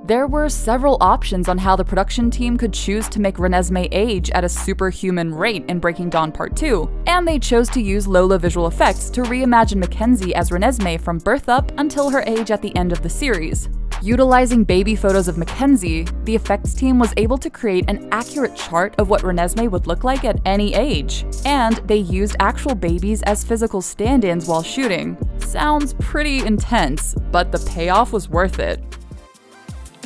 There were several options on how the production team could choose to make Renesmee age at a superhuman rate in Breaking Dawn Part 2, and they chose to use Lola visual effects to reimagine Mackenzie as Renesmee from birth up until her age at the end of the series. Utilizing baby photos of Mackenzie, the effects team was able to create an accurate chart of what Renesmee would look like at any age, and they used actual babies as physical stand-ins while shooting. Sounds pretty intense, but the payoff was worth it.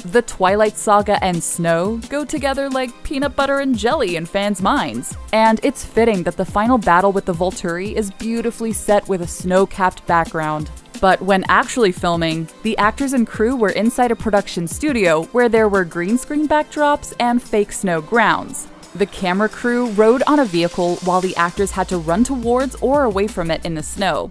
The Twilight Saga and snow go together like peanut butter and jelly in fans' minds, and it's fitting that the final battle with the Volturi is beautifully set with a snow-capped background. But when actually filming, the actors and crew were inside a production studio where there were green screen backdrops and fake snow grounds. The camera crew rode on a vehicle while the actors had to run towards or away from it in the snow.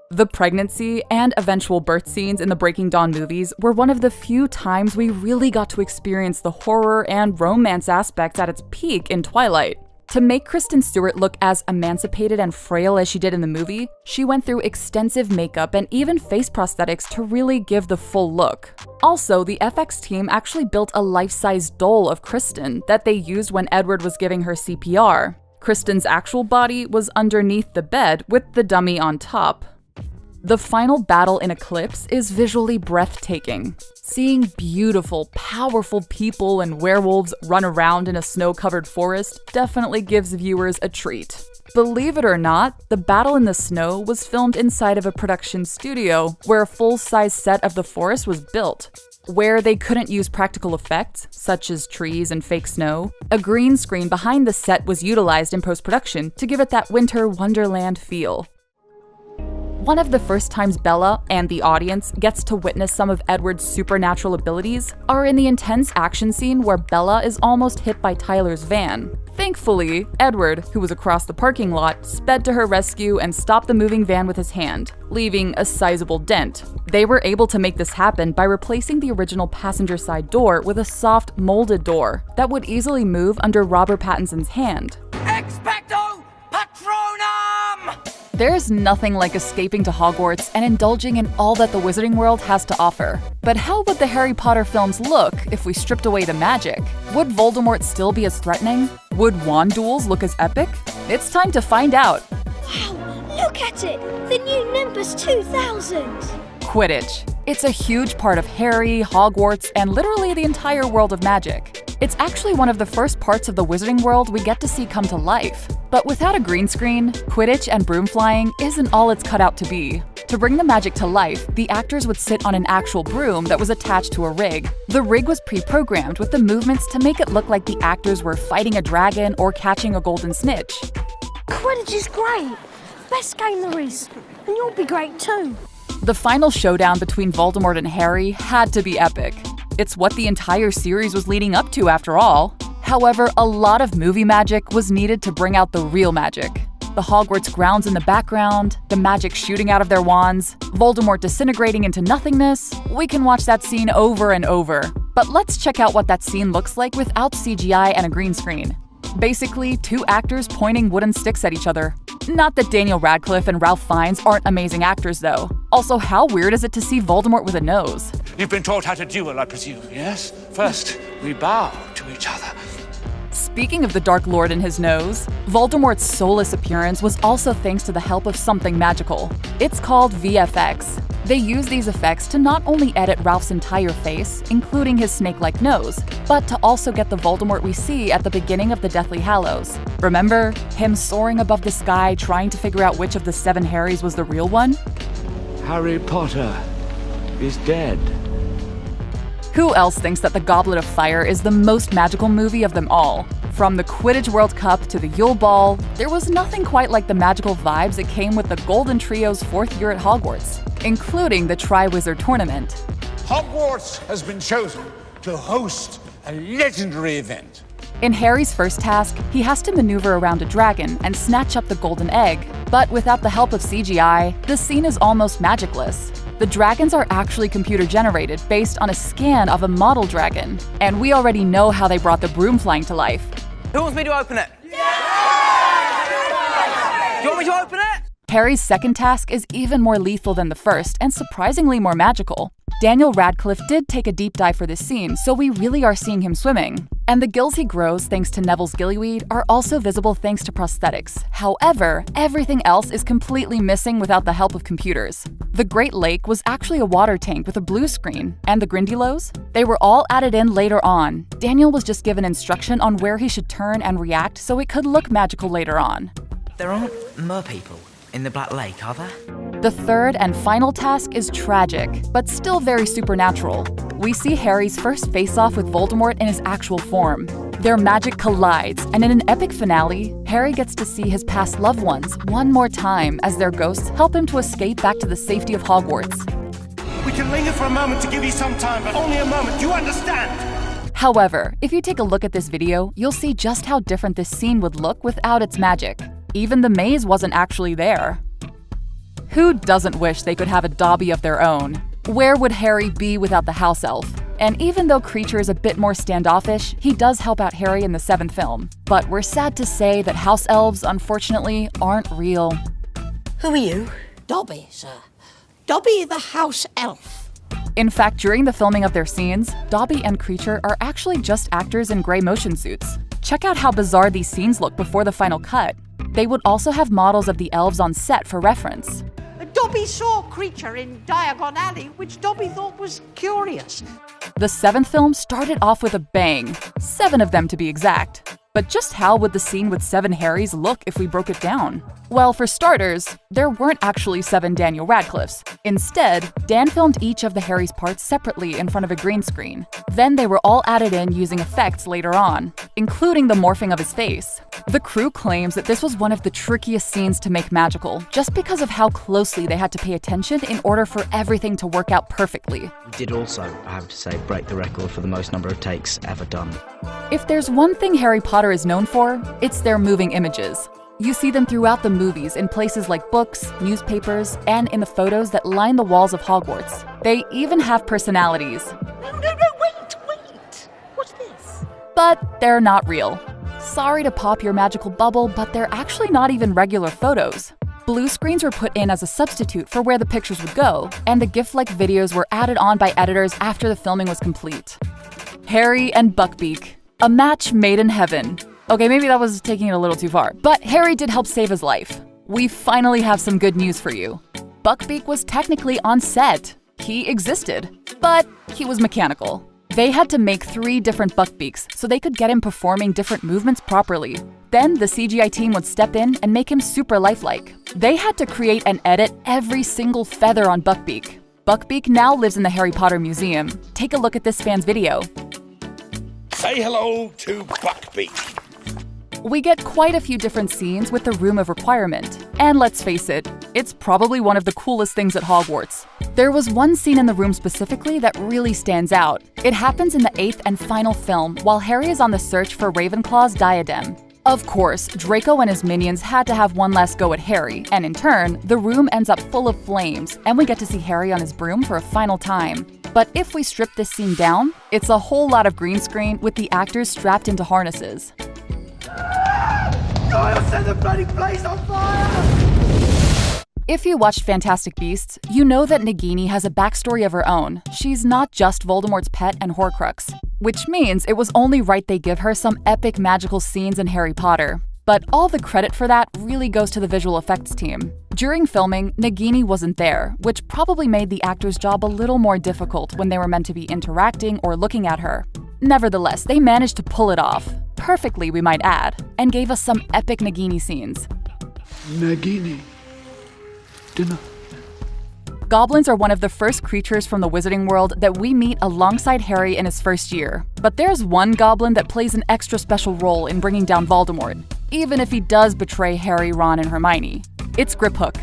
The pregnancy and eventual birth scenes in the Breaking Dawn movies were one of the few times we really got to experience the horror and romance aspects at its peak in Twilight. To make Kristen Stewart look as emancipated and frail as she did in the movie, she went through extensive makeup and even face prosthetics to really give the full look. Also, the FX team actually built a life-size doll of Kristen that they used when Edward was giving her CPR. Kristen's actual body was underneath the bed with the dummy on top. The final battle in Eclipse is visually breathtaking. Seeing beautiful, powerful people and werewolves run around in a snow-covered forest definitely gives viewers a treat. Believe it or not, the battle in the snow was filmed inside of a production studio where a full-size set of the forest was built. Where they couldn't use practical effects, such as trees and fake snow, a green screen behind the set was utilized in post-production to give it that winter wonderland feel. One of the first times Bella and the audience gets to witness some of Edward's supernatural abilities are in the intense action scene where Bella is almost hit by Tyler's van. Thankfully, Edward, who was across the parking lot, sped to her rescue and stopped the moving van with his hand, leaving a sizable dent. They were able to make this happen by replacing the original passenger side door with a soft, molded door that would easily move under Robert Pattinson's hand. Expecto Patronum! There's nothing like escaping to Hogwarts and indulging in all that the Wizarding World has to offer. But how would the Harry Potter films look if we stripped away the magic? Would Voldemort still be as threatening? Would wand duels look as epic? It's time to find out. Wow, look at it! The new Nimbus 2000! Quidditch. It's a huge part of Harry, Hogwarts, and literally the entire world of magic. It's actually one of the first parts of the Wizarding World we get to see come to life. But without a green screen, Quidditch and broom flying isn't all it's cut out to be. To bring the magic to life, the actors would sit on an actual broom that was attached to a rig. The rig was pre-programmed with the movements to make it look like the actors were fighting a dragon or catching a golden snitch. Quidditch is great! Best game there is. And you'll be great too. The final showdown between Voldemort and Harry had to be epic. It's what the entire series was leading up to after all. However, a lot of movie magic was needed to bring out the real magic. The Hogwarts grounds in the background, the magic shooting out of their wands, Voldemort disintegrating into nothingness. We can watch that scene over and over. But let's check out what that scene looks like without CGI and a green screen. Basically, two actors pointing wooden sticks at each other. Not that Daniel Radcliffe and Ralph Fiennes aren't amazing actors, though. Also, how weird is it to see Voldemort with a nose? You've been taught how to duel, I presume, yes? First, we bow to each other. Speaking of the Dark Lord and his nose, Voldemort's soulless appearance was also thanks to the help of something magical. It's called VFX. They use these effects to not only edit Ralph's entire face, including his snake-like nose, but to also get the Voldemort we see at the beginning of the Deathly Hallows. Remember? Him soaring above the sky trying to figure out which of the 7 Harrys was the real one? Harry Potter is dead. Who else thinks that The Goblet of Fire is the most magical movie of them all? From the Quidditch World Cup to the Yule Ball, there was nothing quite like the magical vibes that came with the Golden Trio's 4th year at Hogwarts, including the Triwizard Tournament. Hogwarts has been chosen to host a legendary event. In Harry's first task, he has to maneuver around a dragon and snatch up the golden egg, but without the help of CGI, the scene is almost magicless. The dragons are actually computer-generated based on a scan of a model dragon, and we already know how they brought the broom flying to life. Who wants me to open it? Yeah! You want me to open it? Harry's second task is even more lethal than the first and surprisingly more magical. Daniel Radcliffe did take a deep dive for this scene, so we really are seeing him swimming. And the gills he grows thanks to Neville's gillyweed are also visible thanks to prosthetics. However, everything else is completely missing without the help of computers. The Great Lake was actually a water tank with a blue screen, and the Grindylows? They were all added in later on. Daniel was just given instruction on where he should turn and react so it could look magical later on. There aren't merpeople in the Black Lake, are there? The third and final task is tragic, but still very supernatural. We see Harry's first face-off with Voldemort in his actual form. Their magic collides, and in an epic finale, Harry gets to see his past loved ones one more time as their ghosts help him to escape back to the safety of Hogwarts. We can linger for a moment to give you some time, but only a moment, you understand? However, if you take a look at this video, you'll see just how different this scene would look without its magic. Even the maze wasn't actually there. Who doesn't wish they could have a Dobby of their own? Where would Harry be without the house elf? And even though Kreacher is a bit more standoffish, he does help out Harry in the 7th film. But we're sad to say that house elves, unfortunately, aren't real. Who are you? Dobby, sir. Dobby the house elf. In fact, during the filming of their scenes, Dobby and Kreacher are actually just actors in gray motion suits. Check out how bizarre these scenes look before the final cut. They would also have models of the elves on set for reference. Dobby saw Kreacher in Diagon Alley, which Dobby thought was curious. The 7th film started off with a bang, 7 of them to be exact. But just how would the scene with 7 Harrys look if we broke it down? Well, for starters, there weren't actually 7 Daniel Radcliffes. Instead, Dan filmed each of the Harrys' parts separately in front of a green screen. Then they were all added in using effects later on, including the morphing of his face. The crew claims that this was one of the trickiest scenes to make magical, just because of how closely they had to pay attention in order for everything to work out perfectly. We did also, I have to say, break the record for the most number of takes ever done. If there's one thing Harry Potter is known for, it's their moving images. You see them throughout the movies in places like books, newspapers, and in the photos that line the walls of Hogwarts. They even have personalities. No, wait! What's this? But they're not real. Sorry to pop your magical bubble, but they're actually not even regular photos. Blue screens were put in as a substitute for where the pictures would go, and the GIF-like videos were added on by editors after the filming was complete. Harry and Buckbeak. A match made in heaven. Okay, maybe that was taking it a little too far, but Harry did help save his life. We finally have some good news for you. Buckbeak was technically on set. He existed, but he was mechanical. They had to make 3 different Buckbeaks so they could get him performing different movements properly. Then the CGI team would step in and make him super lifelike. They had to create and edit every single feather on Buckbeak. Buckbeak now lives in the Harry Potter Museum. Take a look at this fan's video. Say hello to Buckbeak. We get quite a few different scenes with the Room of Requirement. And let's face it, it's probably one of the coolest things at Hogwarts. There was one scene in the room specifically that really stands out. It happens in the 8th and final film while Harry is on the search for Ravenclaw's diadem. Of course, Draco and his minions had to have one last go at Harry, and in turn, the room ends up full of flames, and we get to see Harry on his broom for a final time. But if we strip this scene down, it's a whole lot of green screen with the actors strapped into harnesses. I'll set the bloody place on fire! If you watched Fantastic Beasts, you know that Nagini has a backstory of her own. She's not just Voldemort's pet and Horcrux, which means it was only right they give her some epic magical scenes in Harry Potter. But all the credit for that really goes to the visual effects team. During filming, Nagini wasn't there, which probably made the actor's job a little more difficult when they were meant to be interacting or looking at her. Nevertheless, they managed to pull it off. Perfectly, we might add, and gave us some epic Nagini scenes. Nagini. Dinner. Goblins are one of the first creatures from the wizarding world that we meet alongside Harry in his first year. But there's one goblin that plays an extra special role in bringing down Voldemort, even if he does betray Harry, Ron, and Hermione. It's Griphook.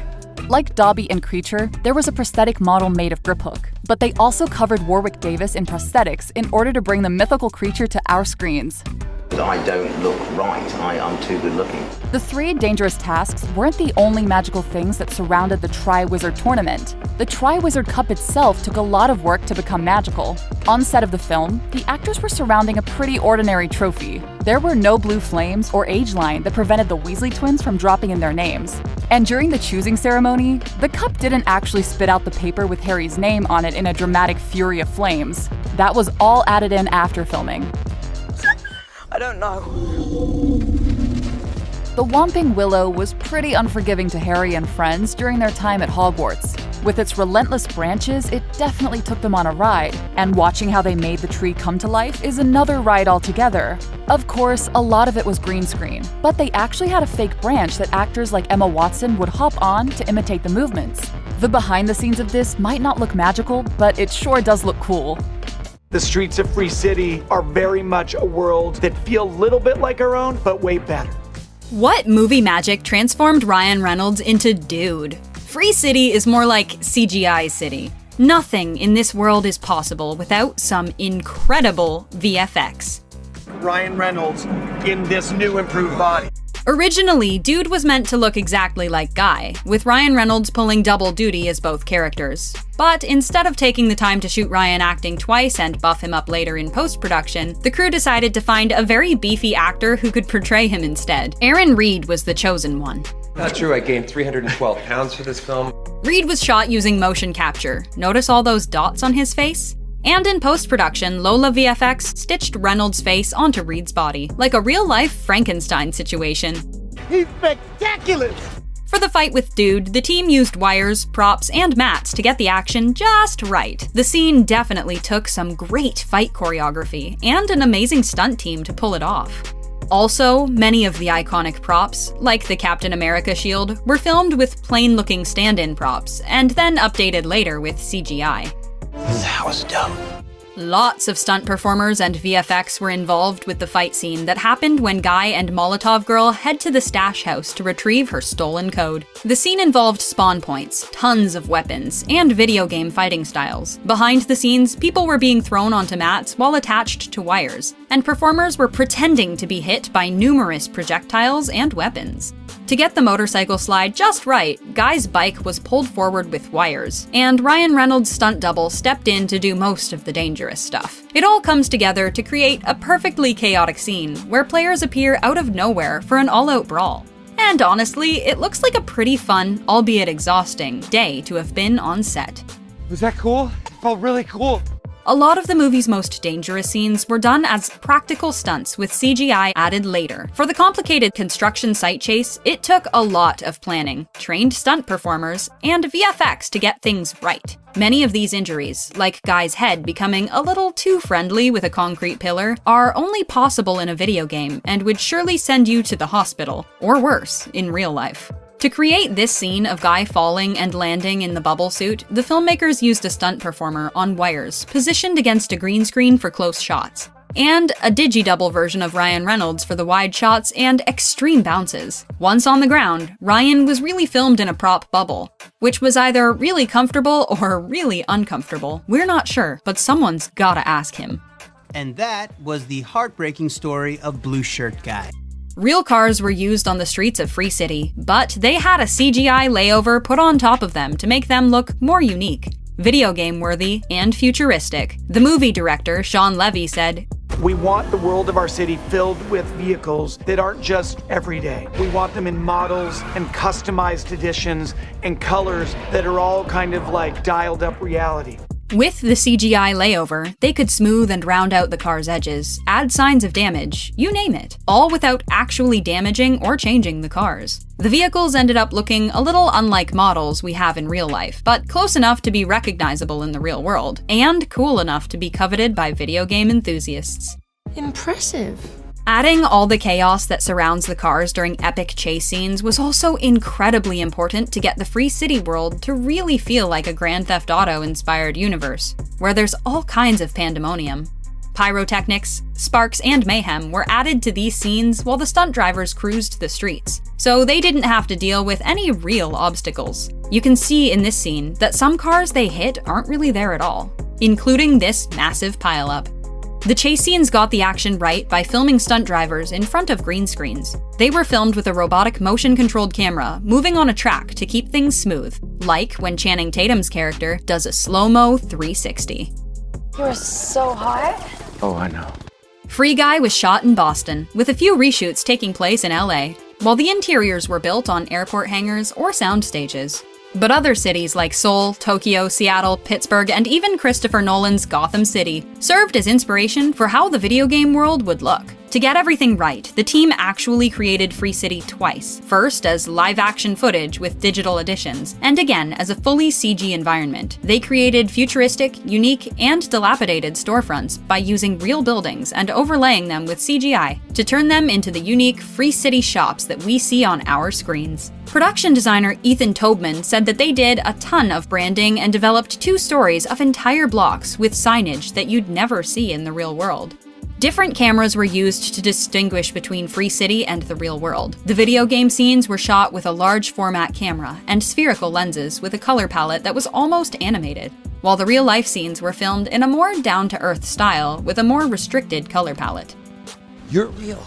Like Dobby and Creature, there was a prosthetic model made of Griphook, but they also covered Warwick Davis in prosthetics in order to bring the mythical creature to our screens. I don't look right. I'm too good looking. The 3 dangerous tasks weren't the only magical things that surrounded the Triwizard Tournament. The Triwizard Cup itself took a lot of work to become magical. On set of the film, the actors were surrounding a pretty ordinary trophy. There were no blue flames or age line that prevented the Weasley twins from dropping in their names. And during the choosing ceremony, the cup didn't actually spit out the paper with Harry's name on it in a dramatic fury of flames. That was all added in after filming. I don't know. The Whomping Willow was pretty unforgiving to Harry and friends during their time at Hogwarts. With its relentless branches, it definitely took them on a ride, and watching how they made the tree come to life is another ride altogether. Of course, a lot of it was green screen, but they actually had a fake branch that actors like Emma Watson would hop on to imitate the movements. The behind the scenes of this might not look magical, but it sure does look cool. The streets of Free City are very much a world that feel a little bit like our own, but way better. What movie magic transformed Ryan Reynolds into Dude? Free City is more like CGI City. Nothing in this world is possible without some incredible VFX. Ryan Reynolds in this new improved body. Originally, Dude was meant to look exactly like Guy, with Ryan Reynolds pulling double duty as both characters. But instead of taking the time to shoot Ryan acting twice and buff him up later in post-production, the crew decided to find a very beefy actor who could portray him instead. Aaron Reed was the chosen one. Not true, I gained 312 pounds for this film. Reed was shot using motion capture. Notice all those dots on his face? And in post-production, Lola VFX stitched Reynolds' face onto Reed's body, like a real-life Frankenstein situation. He's spectacular! For the fight with Dude, the team used wires, props, and mats to get the action just right. The scene definitely took some great fight choreography, and an amazing stunt team to pull it off. Also, many of the iconic props, like the Captain America shield, were filmed with plain-looking stand-in props, and then updated later with CGI. That was dope. Lots of stunt performers and VFX were involved with the fight scene that happened when Guy and Molotov Girl head to the stash house to retrieve her stolen code. The scene involved spawn points, tons of weapons, and video game fighting styles. Behind the scenes, people were being thrown onto mats while attached to wires, and performers were pretending to be hit by numerous projectiles and weapons. To get the motorcycle slide just right, Guy's bike was pulled forward with wires, and Ryan Reynolds' stunt double stepped in to do most of the dangerous stuff. It all comes together to create a perfectly chaotic scene where players appear out of nowhere for an all-out brawl. And honestly, it looks like a pretty fun, albeit exhausting, day to have been on set. Was that cool? It felt really cool. A lot of the movie's most dangerous scenes were done as practical stunts with CGI added later. For the complicated construction site chase, it took a lot of planning, trained stunt performers, and VFX to get things right. Many of these injuries, like Guy's head becoming a little too friendly with a concrete pillar, are only possible in a video game and would surely send you to the hospital, or worse, in real life. To create this scene of Guy falling and landing in the bubble suit, the filmmakers used a stunt performer on wires, positioned against a green screen for close shots, and a digi-double version of Ryan Reynolds for the wide shots and extreme bounces. Once on the ground, Ryan was really filmed in a prop bubble, which was either really comfortable or really uncomfortable. We're not sure, but someone's gotta ask him. And that was the heartbreaking story of Blue Shirt Guy. Real cars were used on the streets of Free City, but they had a CGI layover put on top of them to make them look more unique, video game worthy, and futuristic. The movie director, Sean Levy, said, "We want the world of our city filled with vehicles that aren't just everyday. We want them in models and customized editions and colors that are all kind of like dialed up reality." With the CGI layover, they could smooth and round out the car's edges, add signs of damage, you name it, all without actually damaging or changing the cars. The vehicles ended up looking a little unlike models we have in real life, but close enough to be recognizable in the real world, and cool enough to be coveted by video game enthusiasts. Impressive. Adding all the chaos that surrounds the cars during epic chase scenes was also incredibly important to get the Free City world to really feel like a Grand Theft Auto-inspired universe, where there's all kinds of pandemonium. Pyrotechnics, sparks, and mayhem were added to these scenes while the stunt drivers cruised the streets, so they didn't have to deal with any real obstacles. You can see in this scene that some cars they hit aren't really there at all, including this massive pileup. The chase scenes got the action right by filming stunt drivers in front of green screens. They were filmed with a robotic motion-controlled camera, moving on a track to keep things smooth, like when Channing Tatum's character does a slow-mo 360. You're so hot. Oh, I know. Free Guy was shot in Boston, with a few reshoots taking place in LA, while the interiors were built on airport hangars or sound stages. But other cities like Seoul, Tokyo, Seattle, Pittsburgh, and even Christopher Nolan's Gotham City served as inspiration for how the video game world would look. To get everything right, the team actually created Free City twice, first as live-action footage with digital additions, and again as a fully CG environment. They created futuristic, unique, and dilapidated storefronts by using real buildings and overlaying them with CGI to turn them into the unique Free City shops that we see on our screens. Production designer Ethan Tobman said that they did a ton of branding and developed 2 stories of entire blocks with signage that you'd never see in the real world. Different cameras were used to distinguish between Free City and the real world. The video game scenes were shot with a large format camera and spherical lenses with a color palette that was almost animated, while the real life scenes were filmed in a more down-to-earth style with a more restricted color palette. You're real.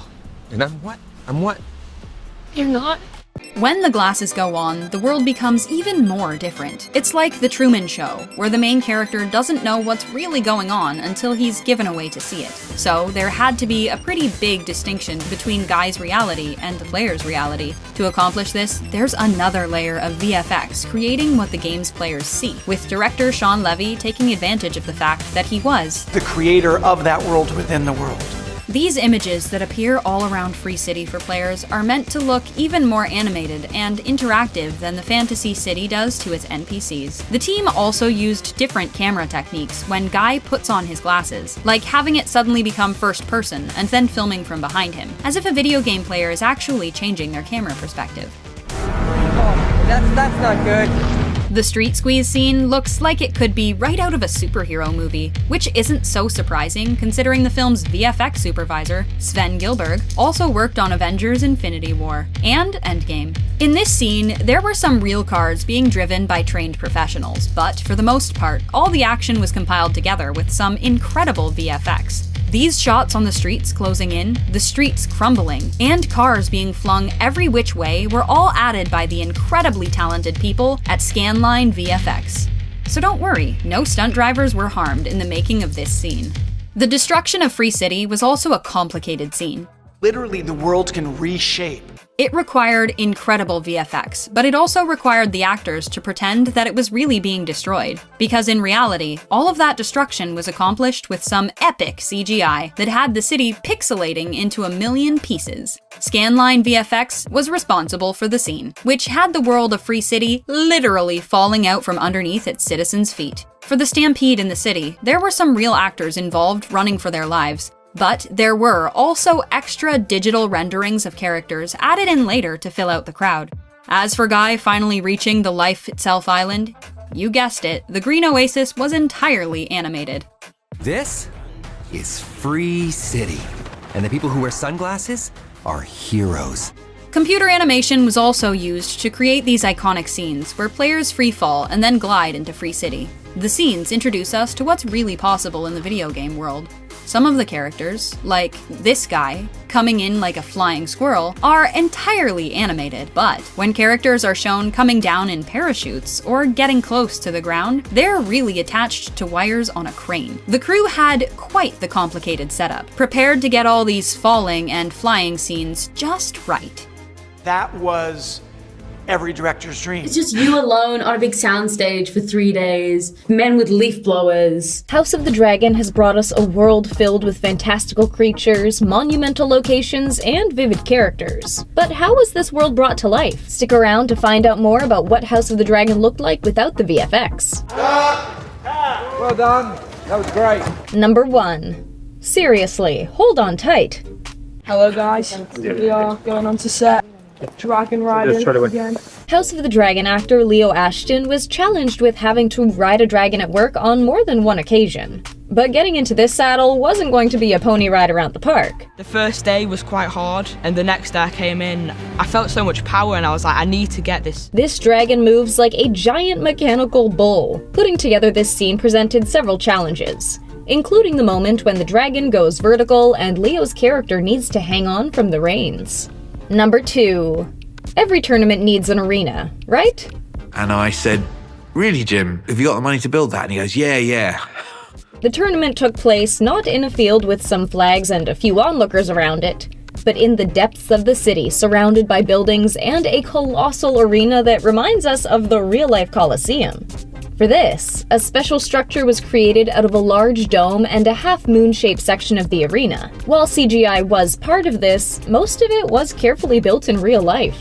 And I'm what? I'm what? You're not. When the glasses go on, the world becomes even more different. It's like The Truman Show, where the main character doesn't know what's really going on until he's given a way to see it. So there had to be a pretty big distinction between Guy's reality and Claire's reality. To accomplish this, there's another layer of VFX creating what the game's players see, with director Sean Levy taking advantage of the fact that he was the creator of that world within the world. These images that appear all around Free City for players are meant to look even more animated and interactive than the Fantasy City does to its NPCs. The team also used different camera techniques when Guy puts on his glasses, like having it suddenly become first person and then filming from behind him, as if a video game player is actually changing their camera perspective. Oh, that's not good. The street squeeze scene looks like it could be right out of a superhero movie, which isn't so surprising considering the film's VFX supervisor, Sven Gilberg, also worked on Avengers: Infinity War and Endgame. In this scene, there were some real cars being driven by trained professionals, but for the most part, all the action was compiled together with some incredible VFX. These shots on the streets closing in, the streets crumbling, and cars being flung every which way were all added by the incredibly talented people at Scanline VFX. So don't worry, no stunt drivers were harmed in the making of this scene. The destruction of Free City was also a complicated scene. Literally, the world can reshape. It required incredible VFX, but it also required the actors to pretend that it was really being destroyed. Because in reality, all of that destruction was accomplished with some epic CGI that had the city pixelating into a million pieces. Scanline VFX was responsible for the scene, which had the world of Free City literally falling out from underneath its citizens' feet. For the stampede in the city, there were some real actors involved running for their lives. But there were also extra digital renderings of characters added in later to fill out the crowd. As for Guy finally reaching the Life Itself Island, you guessed it, the Green Oasis was entirely animated. This is Free City, and the people who wear sunglasses are heroes. Computer animation was also used to create these iconic scenes where players free fall and then glide into Free City. The scenes introduce us to what's really possible in the video game world. Some of the characters, like this guy, coming in like a flying squirrel, are entirely animated, but when characters are shown coming down in parachutes or getting close to the ground, they're really attached to wires on a crane. The crew had quite the complicated setup, prepared to get all these falling and flying scenes just right. That was every director's dream. It's just you alone on a big soundstage for 3 days, men with leaf blowers. House of the Dragon has brought us a world filled with fantastical creatures, monumental locations, and vivid characters. But how was this world brought to life? Stick around to find out more about what House of the Dragon looked like without the VFX. Well done. That was great. Number 1. Seriously, hold on tight. Hello guys, we are going on to set. Dragon riding again. House of the Dragon actor Leo Ashton was challenged with having to ride a dragon at work on more than one occasion. But getting into this saddle wasn't going to be a pony ride around the park. The first day was quite hard, and the next day I came in, I felt so much power and I was like, I need to get this. This dragon moves like a giant mechanical bull. Putting together this scene presented several challenges, including the moment when the dragon goes vertical and Leo's character needs to hang on from the reins. Number 2. Every tournament needs an arena, right? And I said, really, Jim, have you got the money to build that? And he goes, yeah. The tournament took place not in a field with some flags and a few onlookers around it, but in the depths of the city, surrounded by buildings and a colossal arena that reminds us of the real-life Colosseum. For this, a special structure was created out of a large dome and a half-moon-shaped section of the arena. While CGI was part of this, most of it was carefully built in real life.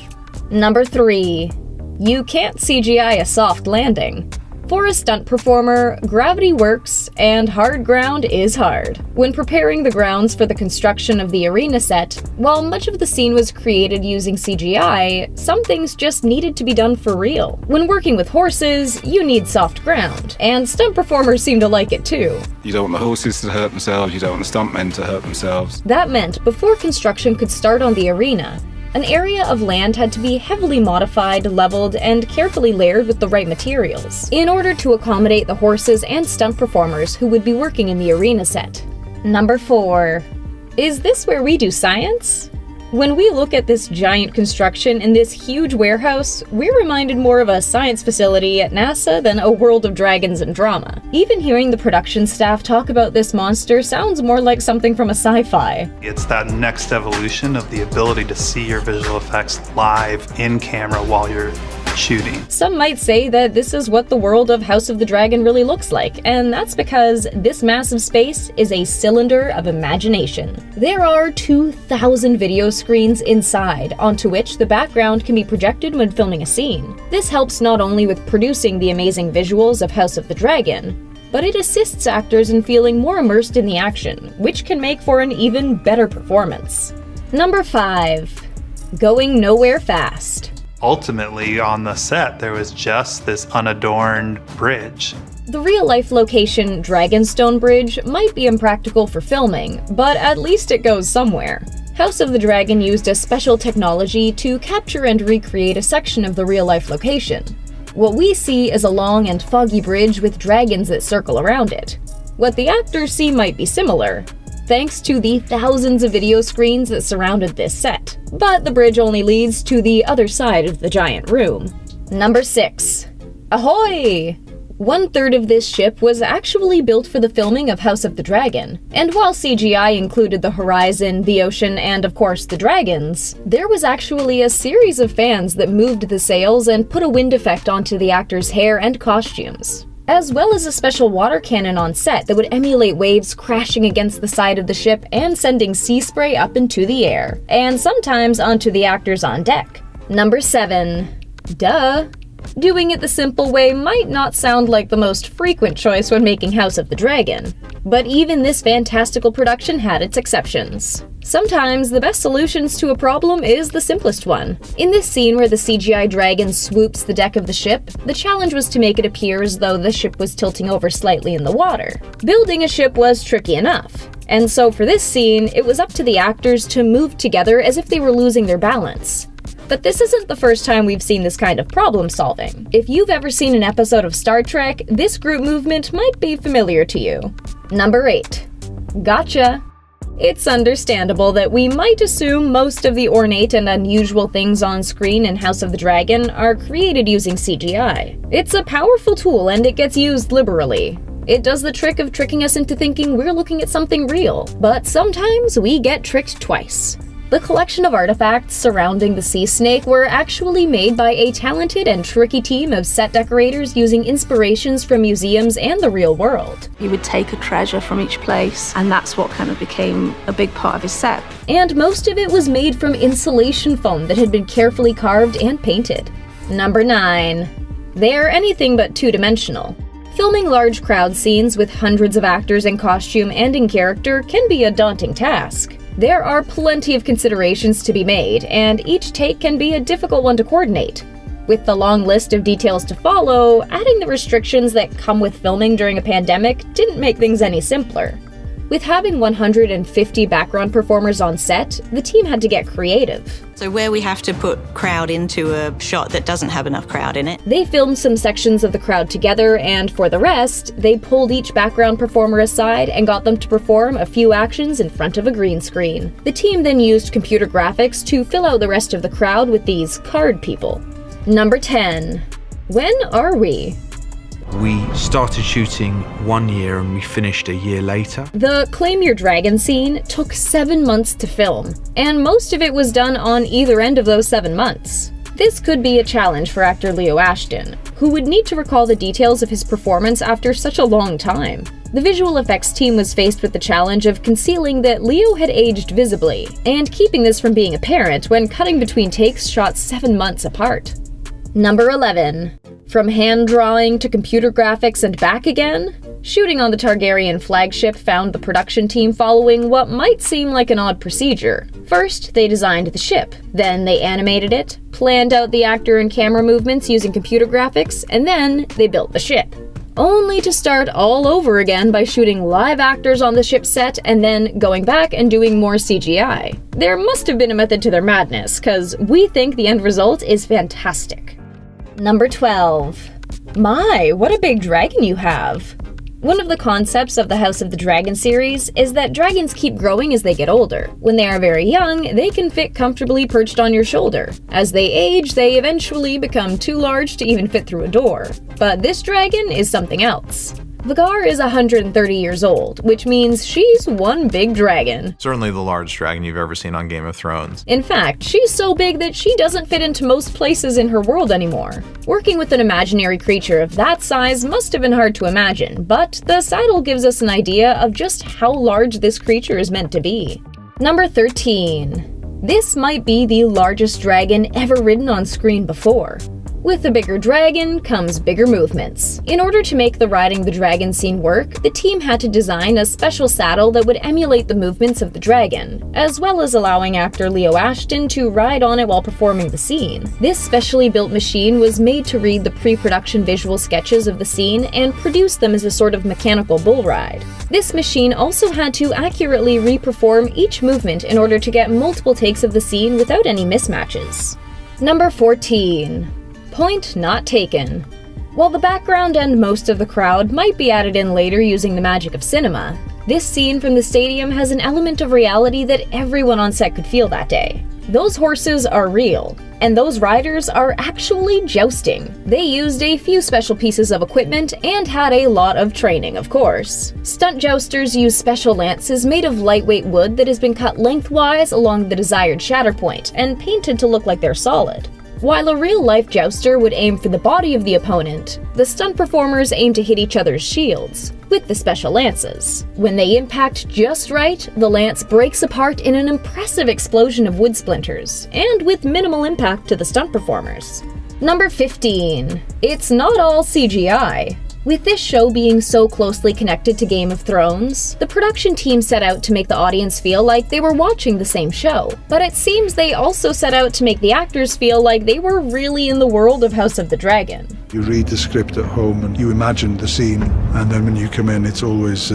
Number 3. You can't CGI a soft landing. For a stunt performer, gravity works, and hard ground is hard. When preparing the grounds for the construction of the arena set, while much of the scene was created using CGI, some things just needed to be done for real. When working with horses, you need soft ground, and stunt performers seem to like it too. You don't want the horses to hurt themselves, you don't want the stuntmen to hurt themselves. That meant before construction could start on the arena, an area of land had to be heavily modified, leveled, and carefully layered with the right materials, in order to accommodate the horses and stunt performers who would be working in the arena set. Number 4. Is this where we do science? When we look at this giant construction in this huge warehouse, we're reminded more of a science facility at NASA than a world of dragons and drama. Even hearing the production staff talk about this monster sounds more like something from a sci-fi. It's that next evolution of the ability to see your visual effects live in camera while you're shooting. Some might say that this is what the world of House of the Dragon really looks like, and that's because this massive space is a cylinder of imagination. There are 2,000 video screens inside, onto which the background can be projected when filming a scene. This helps not only with producing the amazing visuals of House of the Dragon, but it assists actors in feeling more immersed in the action, which can make for an even better performance. Number 5. Going nowhere fast. Ultimately, on the set, there was just this unadorned bridge. The real-life location Dragonstone Bridge might be impractical for filming, but at least it goes somewhere. House of the Dragon used a special technology to capture and recreate a section of the real-life location. What we see is a long and foggy bridge with dragons that circle around it. What the actors see might be similar, thanks to the thousands of video screens that surrounded this set. But the bridge only leads to the other side of the giant room. Number 6. Ahoy! 1/3 of this ship was actually built for the filming of House of the Dragon, and while CGI included the horizon, the ocean, and of course the dragons, there was actually a series of fans that moved the sails and put a wind effect onto the actors' hair and costumes, as well as a special water cannon on set that would emulate waves crashing against the side of the ship and sending sea spray up into the air, and sometimes onto the actors on deck. Number 7. Duh. Doing it the simple way might not sound like the most frequent choice when making House of the Dragon, but even this fantastical production had its exceptions. Sometimes the best solutions to a problem is the simplest one. In this scene where the CGI dragon swoops the deck of the ship, the challenge was to make it appear as though the ship was tilting over slightly in the water. Building a ship was tricky enough, and so for this scene, it was up to the actors to move together as if they were losing their balance. But this isn't the first time we've seen this kind of problem solving. If you've ever seen an episode of Star Trek, this group movement might be familiar to you. Number 8. Gotcha. It's understandable that we might assume most of the ornate and unusual things on screen in House of the Dragon are created using CGI. It's a powerful tool and it gets used liberally. It does the trick of tricking us into thinking we're looking at something real, but sometimes we get tricked twice. The collection of artifacts surrounding the sea snake were actually made by a talented and tricky team of set decorators using inspirations from museums and the real world. He would take a treasure from each place, and that's what kind of became a big part of his set. And most of it was made from insulation foam that had been carefully carved and painted. Number 9. They're anything but two-dimensional. Filming large crowd scenes with hundreds of actors in costume and in character can be a daunting task. There are plenty of considerations to be made, and each take can be a difficult one to coordinate. With the long list of details to follow, adding the restrictions that come with filming during a pandemic didn't make things any simpler. With having 150 background performers on set, the team had to get creative. So where we have to put crowd into a shot that doesn't have enough crowd in it. They filmed some sections of the crowd together, and for the rest, they pulled each background performer aside and got them to perform a few actions in front of a green screen. The team then used computer graphics to fill out the rest of the crowd with these card people. Number 10. When are we? We started shooting 1 year and we finished a year later. The Claim Your Dragon scene took 7 months to film, and most of it was done on either end of those 7 months. This could be a challenge for actor Leo Ashton, who would need to recall the details of his performance after such a long time. The visual effects team was faced with the challenge of concealing that Leo had aged visibly, and keeping this from being apparent when cutting between takes shot 7 months apart. Number 11. From hand drawing to computer graphics and back again? Shooting on the Targaryen flagship found the production team following what might seem like an odd procedure. First, they designed the ship, then they animated it, planned out the actor and camera movements using computer graphics, and then they built the ship. Only to start all over again by shooting live actors on the ship set and then going back and doing more CGI. There must have been a method to their madness, cause we think the end result is fantastic. Number 12. My, what a big dragon you have! One of the concepts of the House of the Dragon series is that dragons keep growing as they get older. When they are very young, they can fit comfortably perched on your shoulder. As they age, they eventually become too large to even fit through a door. But this dragon is something else. Vhagar is 130 years old, which means she's one big dragon. Certainly the largest dragon you've ever seen on Game of Thrones. In fact, she's so big that she doesn't fit into most places in her world anymore. Working with an imaginary creature of that size must have been hard to imagine, but the saddle gives us an idea of just how large this creature is meant to be. Number 13. This might be the largest dragon ever ridden on screen before. With a bigger dragon comes bigger movements. In order to make the riding the dragon scene work, the team had to design a special saddle that would emulate the movements of the dragon, as well as allowing actor Leo Ashton to ride on it while performing the scene. This specially built machine was made to read the pre-production visual sketches of the scene and produce them as a sort of mechanical bull ride. This machine also had to accurately re-perform each movement in order to get multiple takes of the scene without any mismatches. Number 14. Point not taken. While the background and most of the crowd might be added in later using the magic of cinema, this scene from the stadium has an element of reality that everyone on set could feel that day. Those horses are real, and those riders are actually jousting. They used a few special pieces of equipment and had a lot of training, of course. Stunt jousters use special lances made of lightweight wood that has been cut lengthwise along the desired shatter point and painted to look like they're solid. While a real-life jouster would aim for the body of the opponent, the stunt performers aim to hit each other's shields with the special lances. When they impact just right, the lance breaks apart in an impressive explosion of wood splinters, and with minimal impact to the stunt performers. Number 15. It's not all CGI. With this show being so closely connected to Game of Thrones, the production team set out to make the audience feel like they were watching the same show. But it seems they also set out to make the actors feel like they were really in the world of House of the Dragon. You read the script at home and you imagine the scene, and then when you come in, it's always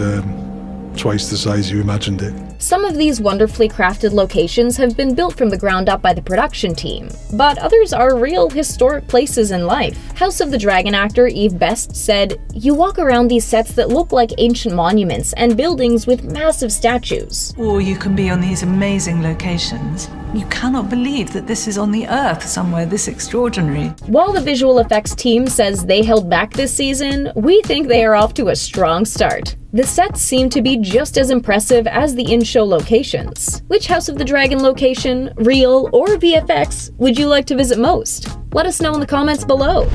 twice the size you imagined it. Some of these wonderfully crafted locations have been built from the ground up by the production team, but others are real historic places in life. House of the Dragon actor Eve Best said, "You walk around these sets that look like ancient monuments and buildings with massive statues. Or you can be on these amazing locations. You cannot believe that this is on the Earth somewhere this extraordinary." While the visual effects team says they held back this season, we think they are off to a strong start. The sets seem to be just as impressive as the in-show locations. Which House of the Dragon location, real or VFX, would you like to visit most? Let us know in the comments below.